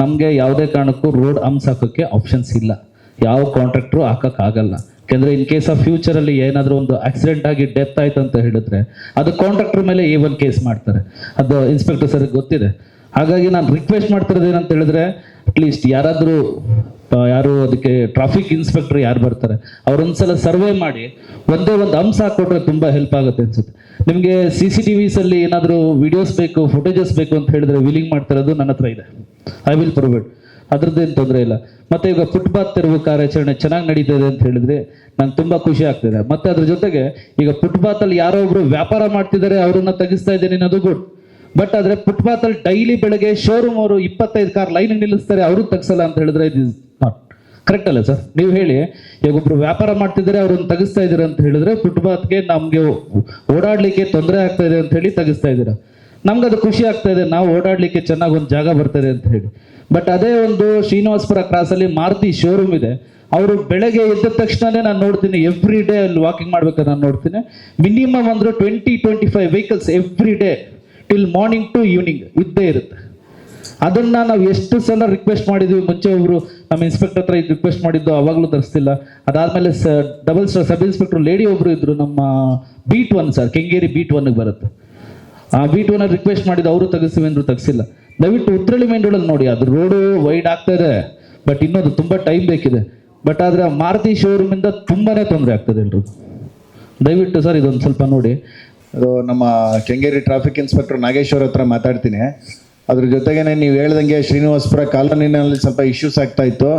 ನಮಗೆ ಯಾವುದೇ ಕಾರಣಕ್ಕೂ ರೋಡ್ ಹಂಪ್ಸ್ ಹಾಕೋಕ್ಕೆ ಆಪ್ಷನ್ಸ್ ಇಲ್ಲ. ಯಾವ ಕಾಂಟ್ರಾಕ್ಟ್ರು ಹಾಕೋಕ್ಕಾಗಲ್ಲ. ಯಾಕೆಂದರೆ ಇನ್ ಕೇಸ್ ಆಫ್ ಫ್ಯೂಚರಲ್ಲಿ ಏನಾದರೂ ಒಂದು ಆಕ್ಸಿಡೆಂಟ್ ಆಗಿ ಡೆತ್ ಆಯ್ತು ಅಂತ ಹೇಳಿದ್ರೆ ಅದು ಕಾಂಟ್ರಾಕ್ಟರ್ ಮೇಲೆ A1 ಕೇಸ್ ಮಾಡ್ತಾರೆ. ಅದು ಇನ್ಸ್ಪೆಕ್ಟರ್ ಸರ್ಗೆ ಗೊತ್ತಿದೆ. ಹಾಗಾಗಿ ನಾನು ರಿಕ್ವೆಸ್ಟ್ ಮಾಡ್ತಿರೋದು ಏನಂತ ಹೇಳಿದ್ರೆ, ಅಟ್ಲೀಸ್ಟ್ ಯಾರಾದರೂ ಯಾರು ಅದಕ್ಕೆ ಟ್ರಾಫಿಕ್ ಇನ್ಸ್ಪೆಕ್ಟರ್ ಯಾರು ಬರ್ತಾರೆ ಅವ್ರೊಂದ್ಸಲ ಸರ್ವೆ ಮಾಡಿ ಒಂದೇ ಒಂದು ಅಂಶ ಹಾಕೊಟ್ರೆ ತುಂಬ ಹೆಲ್ಪ್ ಆಗುತ್ತೆ ಅನ್ಸುತ್ತೆ. ನಿಮಗೆ CCTVs ಅಲ್ಲಿ ಏನಾದರೂ ವಿಡಿಯೋಸ್ ಬೇಕು, ಫುಟೇಜಸ್ ಬೇಕು ಅಂತ ಹೇಳಿದ್ರೆ ವಿಲಿಂಗ್ ಮಾಡ್ತಿರೋದು ನನ್ನ ಹತ್ರ ಇದೆ. ಐ ವಿಲ್ ಪ್ರೊವೈಡ್, ಅದ್ರದ್ದೇನು ತೊಂದರೆ ಇಲ್ಲ. ಮತ್ತೆ ಈಗ ಫುಟ್ಪಾತ್ ತೆರವು ಕಾರ್ಯಾಚರಣೆ ಚೆನ್ನಾಗಿ ನಡೀತದೆ ಅಂತ ಹೇಳಿದ್ರೆ ನಂಗೆ ತುಂಬ ಖುಷಿ ಆಗ್ತಿದೆ. ಮತ್ತೆ ಅದ್ರ ಜೊತೆಗೆ ಈಗ ಫುಟ್ಪಾತಲ್ಲಿ ಯಾರೋ ಒಬ್ರು ವ್ಯಾಪಾರ ಮಾಡ್ತಿದ್ದಾರೆ, ಅವ್ರನ್ನ ತೆಗಿಸ್ತಾ ಇದ್ದೀನಿ ಅನ್ನೋದು ಗುಡ್. ಬಟ್ ಆದರೆ ಫುಟ್ಪಾತಲ್ಲಿ ಡೈಲಿ ಬೆಳಗ್ಗೆ ಶೋರೂಮ್ ಅವರು 25 ಕಾರ್ ಲೈನ್ ನಿಲ್ಲಿಸ್ತಾರೆ, ಅವರು ತೆಗಿಸಲ್ಲ ಅಂತ ಹೇಳಿದ್ರೆ ಇದು ನಾಟ್ ಕರೆಕ್ಟ್ ಅಲ್ಲ ಸರ್? ನೀವು ಹೇಳಿ, ಈಗ ಒಬ್ರು ವ್ಯಾಪಾರ ಮಾಡ್ತಿದ್ದಾರೆ, ಅವ್ರನ್ನ ತೆಗಿಸ್ತಾ ಇದ್ದೀರಾ ಅಂತ ಹೇಳಿದ್ರೆ ಫುಟ್ಪಾತ್ಗೆ ನಮಗೆ ಓಡಾಡ್ಲಿಕ್ಕೆ ತೊಂದರೆ ಆಗ್ತಾ ಇದೆ ಅಂತ ಹೇಳಿ ತೆಗಿಸ್ತಾ ಇದ್ದೀರಾ. ನಮ್ಗೆ ಅದು ಖುಷಿ ಆಗ್ತಾ ಇದೆ, ನಾವು ಓಡಾಡ್ಲಿಕ್ಕೆ ಚೆನ್ನಾಗಿ ಒಂದು ಜಾಗ ಬರ್ತದೆ ಅಂತ ಹೇಳಿ. ಬಟ್ ಅದೇ ಒಂದು ಶ್ರೀನಿವಾಸಪುರ ಕ್ರಾಸಲ್ಲಿ ಮಾರುತಿ ಶೋರೂಮ್ ಇದೆ, ಅವರು ಬೆಳಗ್ಗೆ ಎದ್ದ ತಕ್ಷಣನೇ ನಾನು ನೋಡ್ತೀನಿ, ಎವ್ರಿ ಡೇ ಅಲ್ಲಿ ವಾಕಿಂಗ್ ಮಾಡ್ಬೇಕಾದ್ರೆ ನಾನು ನೋಡ್ತೀನಿ, ಮಿನಿಮಮ್ ಅಂದ್ರೆ 20-25 vehicles every day till morning to evening ಇದ್ದೇ ಇರುತ್ತೆ. ಅದನ್ನ ನಾವು ಎಷ್ಟು ಸಲ ರಿಕ್ವೆಸ್ಟ್ ಮಾಡಿದ್ವಿ. ಮುಂಚೆ ಒಬ್ರು ನಮ್ಮ ಇನ್ಸ್ಪೆಕ್ಟರ್ ಹತ್ರ ಇದು ರಿಕ್ವೆಸ್ಟ್ ಮಾಡಿದ್ದು, ಅವಾಗಲೂ ತರಿಸ್ತಿಲ್ಲ. ಅದಾದ್ಮೇಲೆ ಡಬಲ್ ಸಬ್ ಇನ್ಸ್ಪೆಕ್ಟರ್ ಲೇಡಿ ಒಬ್ರು ಇದ್ರು, ನಮ್ಮ ಬೀಟ್ 1 ಸರ್, ಕೆಂಗೇರಿ ಬೀಟ್ 1 ಬರುತ್ತೆ. ಆ ಬೀಟ್ 1 ರಿಕ್ವೆಸ್ಟ್ ಮಾಡಿದ್ದು, ಅವರು ತೆಗಿಸ್ತೀವಿ ಅಂದ್ರು ತೆಗಿಸಿಲ್ಲ. ದಯವಿಟ್ಟು ಉತ್ರಳ್ಳಿ ಮೇನ್ ರೋಡಲ್ಲಿ ನೋಡಿ, ಅದು ರೋಡು ವೈಡ್ ಆಗ್ತಾ ಇದೆ, ಬಟ್ ಇನ್ನೊಂದು ತುಂಬ ಟೈಮ್ ಬೇಕಿದೆ. ಬಟ್ ಆದರೆ ಮಾರುತಿ ಶೋರೂಮಿಂದ ತುಂಬಾನೇ ತೊಂದರೆ ಆಗ್ತದೆ ಎಲ್ರಿಗೂ. ದಯವಿಟ್ಟು ಸರ್ ಇದೊಂದು ಸ್ವಲ್ಪ ನೋಡಿ. ಅದು ನಮ್ಮ ಕೆಂಗೇರಿ ಟ್ರಾಫಿಕ್ ಇನ್ಸ್ಪೆಕ್ಟರ್ ನಾಗೇಶ್ವರ್ ಹತ್ರ ಮಾತಾಡ್ತೀನಿ. ಅದ್ರ ಜೊತೆಗೇನೆ ನೀವು ಹೇಳ್ದಂಗೆ ಶ್ರೀನಿವಾಸಪುರ ಕಾಲೋನಿನಲ್ಲಿ ಸ್ವಲ್ಪ ಇಶ್ಯೂಸ್ ಆಗ್ತಾ ಇತ್ತು.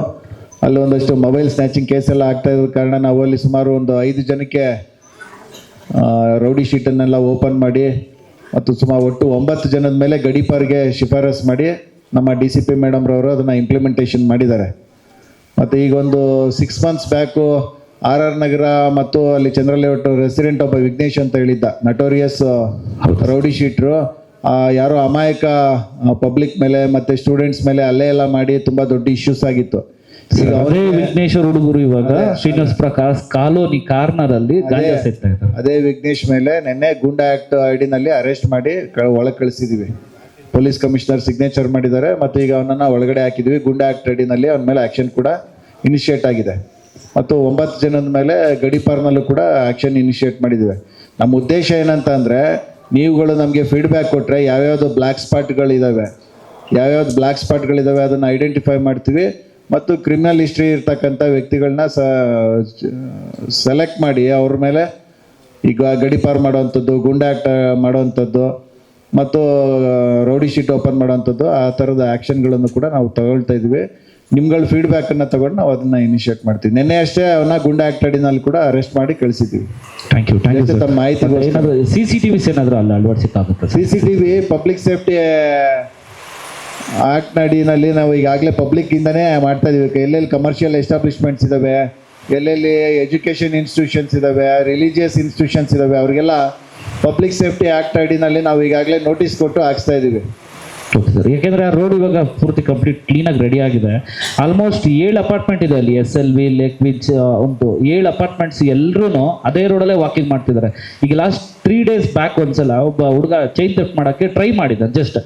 ಅಲ್ಲಿ ಒಂದಷ್ಟು ಮೊಬೈಲ್ ಸ್ನ್ಯಾಚಿಂಗ್ ಕೇಸ್ ಎಲ್ಲ ಆಗ್ತಾ ಇರೋ ಕಾರಣ ನಾವು ಅಲ್ಲಿ ಸುಮಾರು ಒಂದು 5 ಜನಕ್ಕೆ ರೌಡಿ ಶೀಟನ್ನೆಲ್ಲ ಓಪನ್ ಮಾಡಿ ಮತ್ತು ಸುಮಾರು ಒಟ್ಟು 9 ಜನದ ಮೇಲೆ ಗಡೀಪಾರ್ಗೆ ಶಿಫಾರಸ್ ಮಾಡಿ ನಮ್ಮ DCP ಮೇಡಮ್ರವರು ಅದನ್ನು ಇಂಪ್ಲಿಮೆಂಟೇಷನ್ ಮಾಡಿದ್ದಾರೆ. ಮತ್ತು ಈಗ ಒಂದು 6 ಮಂತ್ಸ್ ಬ್ಯಾಕು RR ನಗರ ಮತ್ತು ಅಲ್ಲಿ ಚಂದ್ರಲೇಔಟ್ ರೆಸಿಡೆಂಟ್ ಒಬ್ಬ ವಿಘ್ನೇಶ್ ಅಂತ ಹೇಳಿದ್ದ, ನಟೋರಿಯಸ್ ರೌಡಿ ಶೀಟ್ರು, ಯಾರೋ ಅಮಾಯಕ ಪಬ್ಲಿಕ್ ಮೇಲೆ ಮತ್ತು ಸ್ಟೂಡೆಂಟ್ಸ್ ಮೇಲೆ ಅಲ್ಲೇ ಎಲ್ಲ ಮಾಡಿ ತುಂಬ ದೊಡ್ಡ ಇಶ್ಯೂಸ್ ಆಗಿತ್ತು. ಈಗ ಅವರೇ ವಿಘ್ನೇಶ್ವರ ಹುಡುಗರು ಇವಾಗ ಶ್ರೀನಿವಾಸಪುರ ಕಾಲೋನಿ ಕಾರ್ನರ್ ಅಲ್ಲಿ ಅದೇ ವಿಘ್ನೇಶ್ ಮೇಲೆ ನಿನ್ನೆ ಗೂಂಡಾ ಆಕ್ಟ್ ಐಡಿನಲ್ಲಿ ಅರೆಸ್ಟ್ ಮಾಡಿ ಒಳಗೆ ಕಳಿಸಿದೀವಿ. ಪೊಲೀಸ್ ಕಮಿಷನರ್ ಸಿಗ್ನೇಚರ್ ಮಾಡಿದ್ದಾರೆ ಮತ್ತು ಈಗ ಅವನನ್ನು ಒಳಗಡೆ ಹಾಕಿದ್ವಿ. ಗೂಂಡಾ ಆಕ್ಟ್ ಐಡಿನಲ್ಲಿ ಅವನ ಮೇಲೆ ಆ್ಯಕ್ಷನ್ ಕೂಡ ಇನಿಷಿಯೇಟ್ ಆಗಿದೆ ಮತ್ತು 9 ಜನದ ಮೇಲೆ ಗಡೀಪಾರ್ನಲ್ಲೂ ಕೂಡ ಆ್ಯಕ್ಷನ್ ಇನಿಷಿಯೇಟ್ ಮಾಡಿದ್ದೀವಿ. ನಮ್ಮ ಉದ್ದೇಶ ಏನಂತ ಅಂದರೆ, ನೀವುಗಳು ನಮಗೆ ಫೀಡ್ಬ್ಯಾಕ್ ಕೊಟ್ಟರೆ ಯಾವ್ಯಾವುದು ಬ್ಲ್ಯಾಕ್ ಸ್ಪಾಟ್ಗಳಿದ್ದಾವೆ ಅದನ್ನು ಐಡೆಂಟಿಫೈ ಮಾಡ್ತೀವಿ ಮತ್ತು ಕ್ರಿಮಿನಲ್ ಹಿಸ್ಟ್ರಿ ಇರ್ತಕ್ಕಂಥ ವ್ಯಕ್ತಿಗಳನ್ನ ಸೆಲೆಕ್ಟ್ ಮಾಡಿ ಅವ್ರ ಮೇಲೆ ಈಗ ಗಡೀಪಾರ್ ಮಾಡೋವಂಥದ್ದು, ಗೂಂಡಾ ಆಕ್ಟ್ ಮಾಡೋವಂಥದ್ದು ಮತ್ತು ರೌಡಿ ಶೀಟ್ ಓಪನ್ ಮಾಡೋವಂಥದ್ದು, ಆ ಥರದ ಆ್ಯಕ್ಷನ್ಗಳನ್ನು ಕೂಡ ನಾವು ತಗೊಳ್ತಾ ಇದ್ವಿ. ನಿಮ್ಗಳ ಫೀಡ್ಬ್ಯಾಕನ್ನು ತಗೊಂಡು ನಾವು ಅದನ್ನು ಇನಿಷಿಯೇಟ್ ಮಾಡ್ತೀವಿ. ನಿನ್ನೆ ಅಷ್ಟೇ ಅವನ್ನ ಗೂಂಡಾ ಆಕ್ಟ್ ಅಡಿನಲ್ಲಿ ಕೂಡ ಅರೆಸ್ಟ್ ಮಾಡಿ ಕಳಿಸಿದ್ದೀವಿ. Thank you. ತಮ್ಮ ಮಾಹಿತಿ CCTVs ಏನಾದರೂ ಅಲ್ಲಿ ಅಳವಡಿಸಕ್ಕಾಗುತ್ತೆ? CCTV ಪಬ್ಲಿಕ್ ಸೇಫ್ಟಿ ಆಕ್ಟ್ ಅಡಿನಲ್ಲಿ ನಾವು ಈಗಾಗಲೇ ಪಬ್ಲಿಕ್ಕಿಂದನೇ ಮಾಡ್ತಾ ಇದ್ದೀವಿ. ಎಲ್ಲೆಲ್ಲಿ ಕಮರ್ಷಿಯಲ್ ಎಸ್ಟಾಬ್ಲಿಷ್ಮೆಂಟ್ಸ್ ಇದ್ದಾವೆ, ಎಲ್ಲೆಲ್ಲಿ ಎಜುಕೇಷನ್ ಇನ್ಸ್ಟಿಟ್ಯೂಷನ್ಸ್ ಇದ್ದಾವೆ, ರಿಲಿಜಿಯಸ್ ಇನ್ಸ್ಟಿಟ್ಯೂಷನ್ಸ್ ಇದ್ದಾವೆ, ಅವರಿಗೆಲ್ಲ ಪಬ್ಲಿಕ್ ಸೇಫ್ಟಿ ಆಕ್ಟ್ ಅಡಿನಲ್ಲಿ ನಾವು ಈಗಾಗಲೇ ನೋಟಿಸ್ ಕೊಟ್ಟು ಹಾಕ್ಸ್ತಾ ಇದ್ದೀವಿ. Okay sir. ಯಾಕೆಂದರೆ ಆ ರೋಡ್ ಇವಾಗ ಪೂರ್ತಿ ಕಂಪ್ಲೀಟ್ ಕ್ಲೀನಾಗಿ ರೆಡಿ ಆಗಿದೆ. ಆಲ್ಮೋಸ್ಟ್ 7 ಅಪಾರ್ಟ್ಮೆಂಟ್ ಇದೆ ಅಲ್ಲಿ, SLV, ಲೇಕ್ ವಿಚ್ ಉಂಟು. 7 ಅಪಾರ್ಟ್ಮೆಂಟ್ಸ್ ಎಲ್ಲರೂ ಅದೇ ರೋಡಲ್ಲೇ ವಾಕಿಂಗ್ ಮಾಡ್ತಿದ್ದಾರೆ. ಈಗ ಲಾಸ್ಟ್ 3 days ಬ್ಯಾಕ್ ಒಂದ್ಸಲ ಒಬ್ಬ ಹುಡುಗ ಚೈನ್ ಥೆಫ್ಟ್ ಮಾಡೋಕ್ಕೆ ಟ್ರೈ ಮಾಡಿದ್ದ ಜಸ್ಟ್,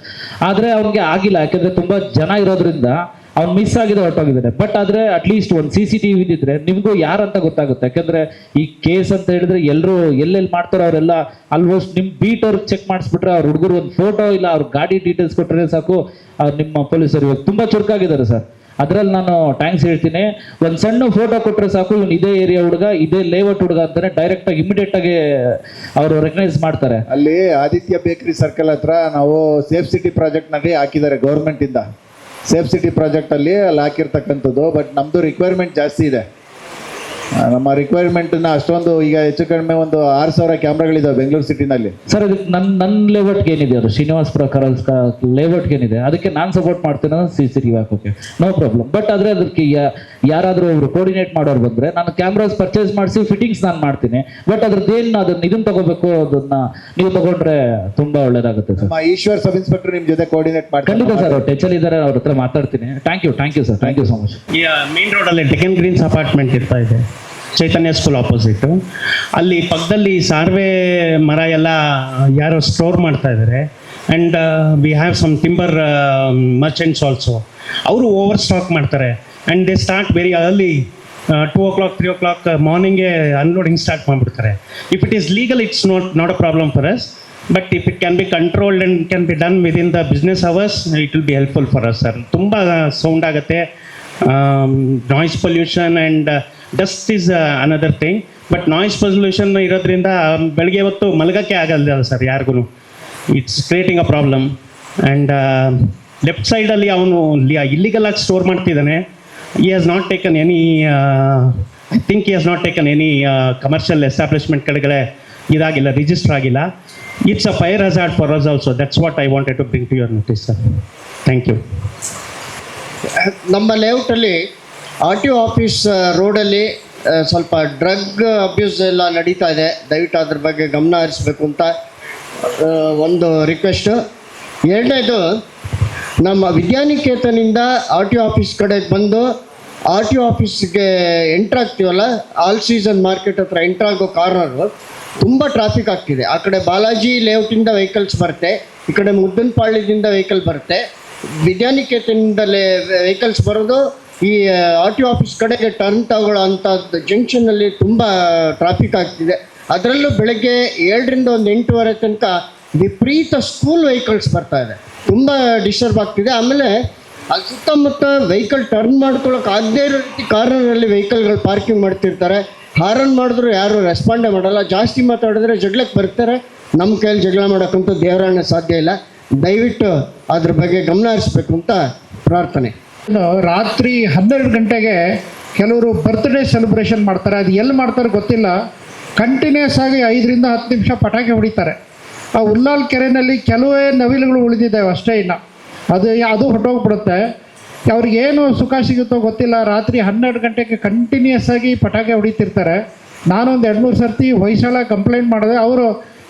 ಆದರೆ ಅವ್ನಿಗೆ ಆಗಿಲ್ಲ. ಯಾಕೆಂದರೆ ತುಂಬ ಜನ ಇರೋದ್ರಿಂದ ಅವ್ನು ಮಿಸ್ ಆಗಿದೆ, ಹೊರಟೋಗಿದ್ದಾನೆ. ಬಟ್ ಆದರೆ ಅಟ್ಲೀಸ್ಟ್ ಒಂದು CCTV ಇದ್ದಿದ್ರೆ ನಿಮಗೂ ಯಾರಂತ ಗೊತ್ತಾಗುತ್ತೆ. ಯಾಕೆಂದರೆ ಈ ಕೇಸ್ ಅಂತ ಹೇಳಿದ್ರೆ ಎಲ್ಲರೂ ಎಲ್ಲೆಲ್ಲಿ ಮಾಡ್ತಾರೋ ಅವರೆಲ್ಲ ಆಲ್ಮೋಸ್ಟ್ ನಿಮ್ಮ ಬೀಟ್ ಅವ್ರಿಗೆ ಚೆಕ್ ಮಾಡಿಸ್ಬಿಟ್ರೆ, ಅವ್ರ ಹುಡುಗರು ಒಂದು ಫೋಟೋ ಇಲ್ಲ ಅವ್ರ ಗಾಡಿ ಡೀಟೇಲ್ಸ್ ಕೊಟ್ಟರೆ ಸಾಕು, ನಿಮ್ಮ ಪೊಲೀಸರು ಇವಾಗ ತುಂಬ ಚುರುಕಾಗಿದ್ದಾರೆ ಸರ್. ಅದರಲ್ಲಿ ನಾನು ಥ್ಯಾಂಕ್ಸ್ ಹೇಳ್ತೀನಿ. ಒಂದು ಸಣ್ಣ ಫೋಟೋ ಕೊಟ್ಟರೆ ಸಾಕು, ಇವನು ಇದೇ ಏರಿಯಾ ಹುಡುಗ, ಇದೇ ಲೇಔಟ್ ಹುಡುಗ ಅಂತಾನೆ ಡೈರೆಕ್ಟಾಗಿ ಇಮಿಡಿಯೇಟಾಗಿ ಅವರು ರೆಕಗ್ನೈಸ್ ಮಾಡ್ತಾರೆ. ಅಲ್ಲಿ ಆದಿತ್ಯ ಬೇಕರಿ ಸರ್ಕಲ್ ಹತ್ರ ನಾವು ಸೇಫ್ ಸಿಟಿ ಪ್ರಾಜೆಕ್ಟ್ನಲ್ಲಿ ಹಾಕಿದ್ದಾರೆ ಗೌರ್ಮೆಂಟಿಂದ. ಸೇಫ್ ಸಿಟಿ ಪ್ರಾಜೆಕ್ಟಲ್ಲಿ ಅಲ್ಲಿ ಹಾಕಿರ್ತಕ್ಕಂಥದ್ದು. ಬಟ್ ನಮ್ಮದು ರಿಕ್ವೈರ್ಮೆಂಟ್ ಜಾಸ್ತಿ ಇದೆ. ನಮ್ಮ ರಿಕ್ವೈರ್ಮೆಂಟನ್ನ ಅಷ್ಟೊಂದು ಈಗ ಹೆಚ್ಚು ಕಡಿಮೆ ಒಂದು 6,000 ಕ್ಯಾಮ್ರಾಗಳಿದ್ದಾವೆ ಬೆಂಗಳೂರು ಸಿಟಿನಲ್ಲಿ. ಸರ್ ಅದಕ್ಕೆ ನನ್ನ ಲೇಔಟ್ಗೆ ಏನಿದೆ, ಅದು ಶ್ರೀನಿವಾಸಪುರ ಲೇಔಟ್ಗೆ ಏನಿದೆ, ಅದಕ್ಕೆ ನಾನು ಸಪೋರ್ಟ್ ಮಾಡ್ತೇನೆ CCTV ಹಾಕೋಕ್ಕೆ, ನೋ ಪ್ರಾಬ್ಲಮ್. ಬಟ್ ಆದರೆ ಅದಕ್ಕೆ ಯಾರಾದರೂ ಅವರು ಕೋರ್ಡಿನೇಟ್ ಮಾಡೋರು ಬಂದರೆ ನಾನು ಕ್ಯಾಮ್ರಾಸ್ ಪರ್ಚೇಸ್ ಮಾಡಿಸಿ ಫಿಟ್ಟಿಂಗ್ಸ್ ನಾನು ಮಾಡ್ತೀನಿ. ಬಟ್ ಅದ್ರದ್ದೇನು ಇದನ್ನು ತಗೋಬೇಕು, ಅದನ್ನು ನೀವು ತಗೊಂಡ್ರೆ ತುಂಬ ಒಳ್ಳೇದಾಗುತ್ತೆ ಸರ್. ಈಶ್ವರ್ ಸಬ್ ಇನ್ಸ್ಪೆಕ್ಟರ್ ನಿಮ್ಮ ಜೊತೆ ಕೋರ್ಡಿನೇಟ್ ಮಾಡಿ. ಖಂಡಿತ ಸರ್, ಅವ್ರು ಟಚಲ್ಲಿ ಇದ್ದಾರೆ, ಅವ್ರ ಹತ್ರ ಮಾತಾಡ್ತೀನಿ. Thank you sir, thank you so much. ಈ ಮೇನ್ ರೋಡಲ್ಲಿ ಡೆಕ್ಕನ್ ಗ್ರೀನ್ಸ್ ಅಪಾರ್ಟ್ಮೆಂಟ್ ಇರ್ತಾ ಇದೆ, ಚೈತನ್ಯ ಸ್ಕೂಲ್ ಆಪೋಸಿಟು. ಅಲ್ಲಿ ಪಕ್ಕದಲ್ಲಿ ಸಾರ್ವೆ ಮರ ಎಲ್ಲ ಯಾರೋ ಸ್ಟೋರ್ ಮಾಡ್ತಾ ಇದ್ದಾರೆ. And we have some timber merchants also. ಅವರು ಓವರ್ ಸ್ಟಾಕ್ ಮಾಡ್ತಾರೆ. And they start very early, 2 o'clock 3 o'clock ಮಾರ್ನಿಂಗೇ ಅನ್ಲೋಡಿಂಗ್ ಸ್ಟಾರ್ಟ್ ಮಾಡಿಬಿಡ್ತಾರೆ. If it is legal it's not a problem for us. But if it can be controlled and can be done within the business hours, it will be helpful for us sir. ತುಂಬ sound ಆಗುತ್ತೆ. Noise pollution and dust is another thing. But noise pollution ಇರೋದ್ರಿಂದ ಬೆಳಗ್ಗೆ ಹೊತ್ತು ಮಲಗಕ್ಕೆ ಆಗಲ್ಲ sir ಯಾರಿಗೂ. It's creating a problem. And left ಸೈಡಲ್ಲಿ ಅವನು illegal ಆಗಿ ಸ್ಟೋರ್ ಮಾಡ್ತಿದ್ದಾನೆ. he has not taken any I think he has not taken any commercial establishment ಕೆಳಗಡೆ ಇದಾಗಿಲ್ಲ, ರಿಜಿಸ್ಟರ್ ಆಗಿಲ್ಲ. It's a fire hazard for us also. That's what I wanted to bring to your notice sir. Thank you. ನಮ್ಮ ಲೇಔಟಲ್ಲಿ R T O office ರೋಡಲ್ಲಿ ಸ್ವಲ್ಪ drug abuse ಎಲ್ಲ ನಡೀತಾ ಇದೆ. ದಯವಿಟ್ಟು ಅದ್ರ ಬಗ್ಗೆ ಗಮನ ಹರಿಸ್ಬೇಕು ಅಂತ ಒಂದು ರಿಕ್ವೆಸ್ಟು. ಎರಡನೇದು, ನಮ್ಮ ವಿದ್ಯಾನಿಕೇತನಿಂದ ಆರ್ ಟಿ ಒ ಆಫೀಸ್ ಕಡೆ ಬಂದು ಆರ್ ಟಿ ಒ ಆಫೀಸ್ಗೆ ಎಂಟ್ರಾಗ್ತೀವಲ್ಲ, ಆಲ್ ಸೀಸನ್ ಮಾರ್ಕೆಟ್ ಹತ್ರ ಎಂಟ್ರಾಗೋ ಕಾರ್ನರು ತುಂಬ ಟ್ರಾಫಿಕ್ ಆಗ್ತಿದೆ. ಆ ಕಡೆ ಬಾಲಾಜಿ ಲೇಔಟಿಂದ ವೆಹಿಕಲ್ಸ್ ಬರುತ್ತೆ, ಈ ಕಡೆ ಮುದ್ದನಪಾಳ್ಯದಿಂದ ವೆಹಿಕಲ್ ಬರುತ್ತೆ. ವಿದ್ಯಾನಿಕೇತನದಿಂದಲೇ ವೆಹಿಕಲ್ಸ್ ಬರೋದು ಈ ಆರ್ ಟಿ ಒ ಆಫೀಸ್ ಕಡೆಗೆ ಟರ್ನ್ ತಗೊಳ್ಳೋ ಅಂಥದ್ದು ಜಂಕ್ಷನಲ್ಲಿ ತುಂಬ ಟ್ರಾಫಿಕ್ ಆಗ್ತಿದೆ. ಅದರಲ್ಲೂ ಬೆಳಗ್ಗೆ 7ರಿಂದ 8:30 ತನಕ ವಿಪರೀತ ಸ್ಕೂಲ್ ವೆಹಿಕಲ್ಸ್ ಬರ್ತಾ ಇದೆ, ತುಂಬ ಡಿಸ್ಟರ್ಬ್ ಆಗ್ತಿದೆ. ಆಮೇಲೆ ಅಲ್ಲಿ ಸುತ್ತಮುತ್ತ ವೆಹಿಕಲ್ ಟರ್ನ್ ಮಾಡ್ಕೊಳ್ಳೋಕೆ ಆಗದೇ ಇರೋ ರೀತಿ ಕಾರ್ನರಲ್ಲಿ ವೆಹಿಕಲ್ಗಳು ಪಾರ್ಕಿಂಗ್ ಮಾಡ್ತಿರ್ತಾರೆ. ಹಾರನ್ ಮಾಡಿದ್ರು ಯಾರು ರೆಸ್ಪಾಂಡೇ ಮಾಡಲ್ಲ. ಜಾಸ್ತಿ ಮಾತಾಡಿದ್ರೆ ಜಗಳಕ್ಕೆ ಬರ್ತಾರೆ. ನಮ್ಮ ಕೈಯಲ್ಲಿ ಜಗಳ ಮಾಡೋಕ್ಕಂತೂ ದೇವರಾಣೆ ಸಾಧ್ಯ ಇಲ್ಲ. ದಯವಿಟ್ಟು ಅದ್ರ ಬಗ್ಗೆ ಗಮನ ಹರಿಸ್ಬೇಕು ಅಂತ ಪ್ರಾರ್ಥನೆ. ರಾತ್ರಿ 12 ಗಂಟೆಗೆ ಕೆಲವರು ಬರ್ತ್ಡೇ ಸೆಲೆಬ್ರೇಷನ್ ಮಾಡ್ತಾರೆ. ಅದು ಎಲ್ಲಿ ಮಾಡ್ತಾರೆ ಗೊತ್ತಿಲ್ಲ. ಕಂಟಿನ್ಯೂಸ್ ಆಗಿ 5ರಿಂದ 10 ನಿಮಿಷ ಪಟಾಕಿ ಹೊಡಿತಾರೆ. ಆ ಉಲ್ಲಾಲ್ ಕೆರೆಯಲ್ಲಿ ಕೆಲವೇ ನವಿಲುಗಳು ಉಳಿದಿದ್ದಾವೆ ಅಷ್ಟೇ. ಇನ್ನು ಅದು ಹೊಟ್ಟೋಗ್ಬಿಡುತ್ತೆ. ಅವ್ರಿಗೇನು ಸುಖ ಸಿಗುತ್ತೋ ಗೊತ್ತಿಲ್ಲ. ರಾತ್ರಿ 12 ಗಂಟೆಗೆ ಕಂಟಿನ್ಯೂಸ್ ಆಗಿ ಪಟಾಕಿ ಹೊಡಿತಿರ್ತಾರೆ. ನಾನೊಂದು 2-3 ಸರ್ತಿ ಹೊಯ್ಸಳ ಕಂಪ್ಲೇಂಟ್ ಮಾಡಿದೆ. ಅವರು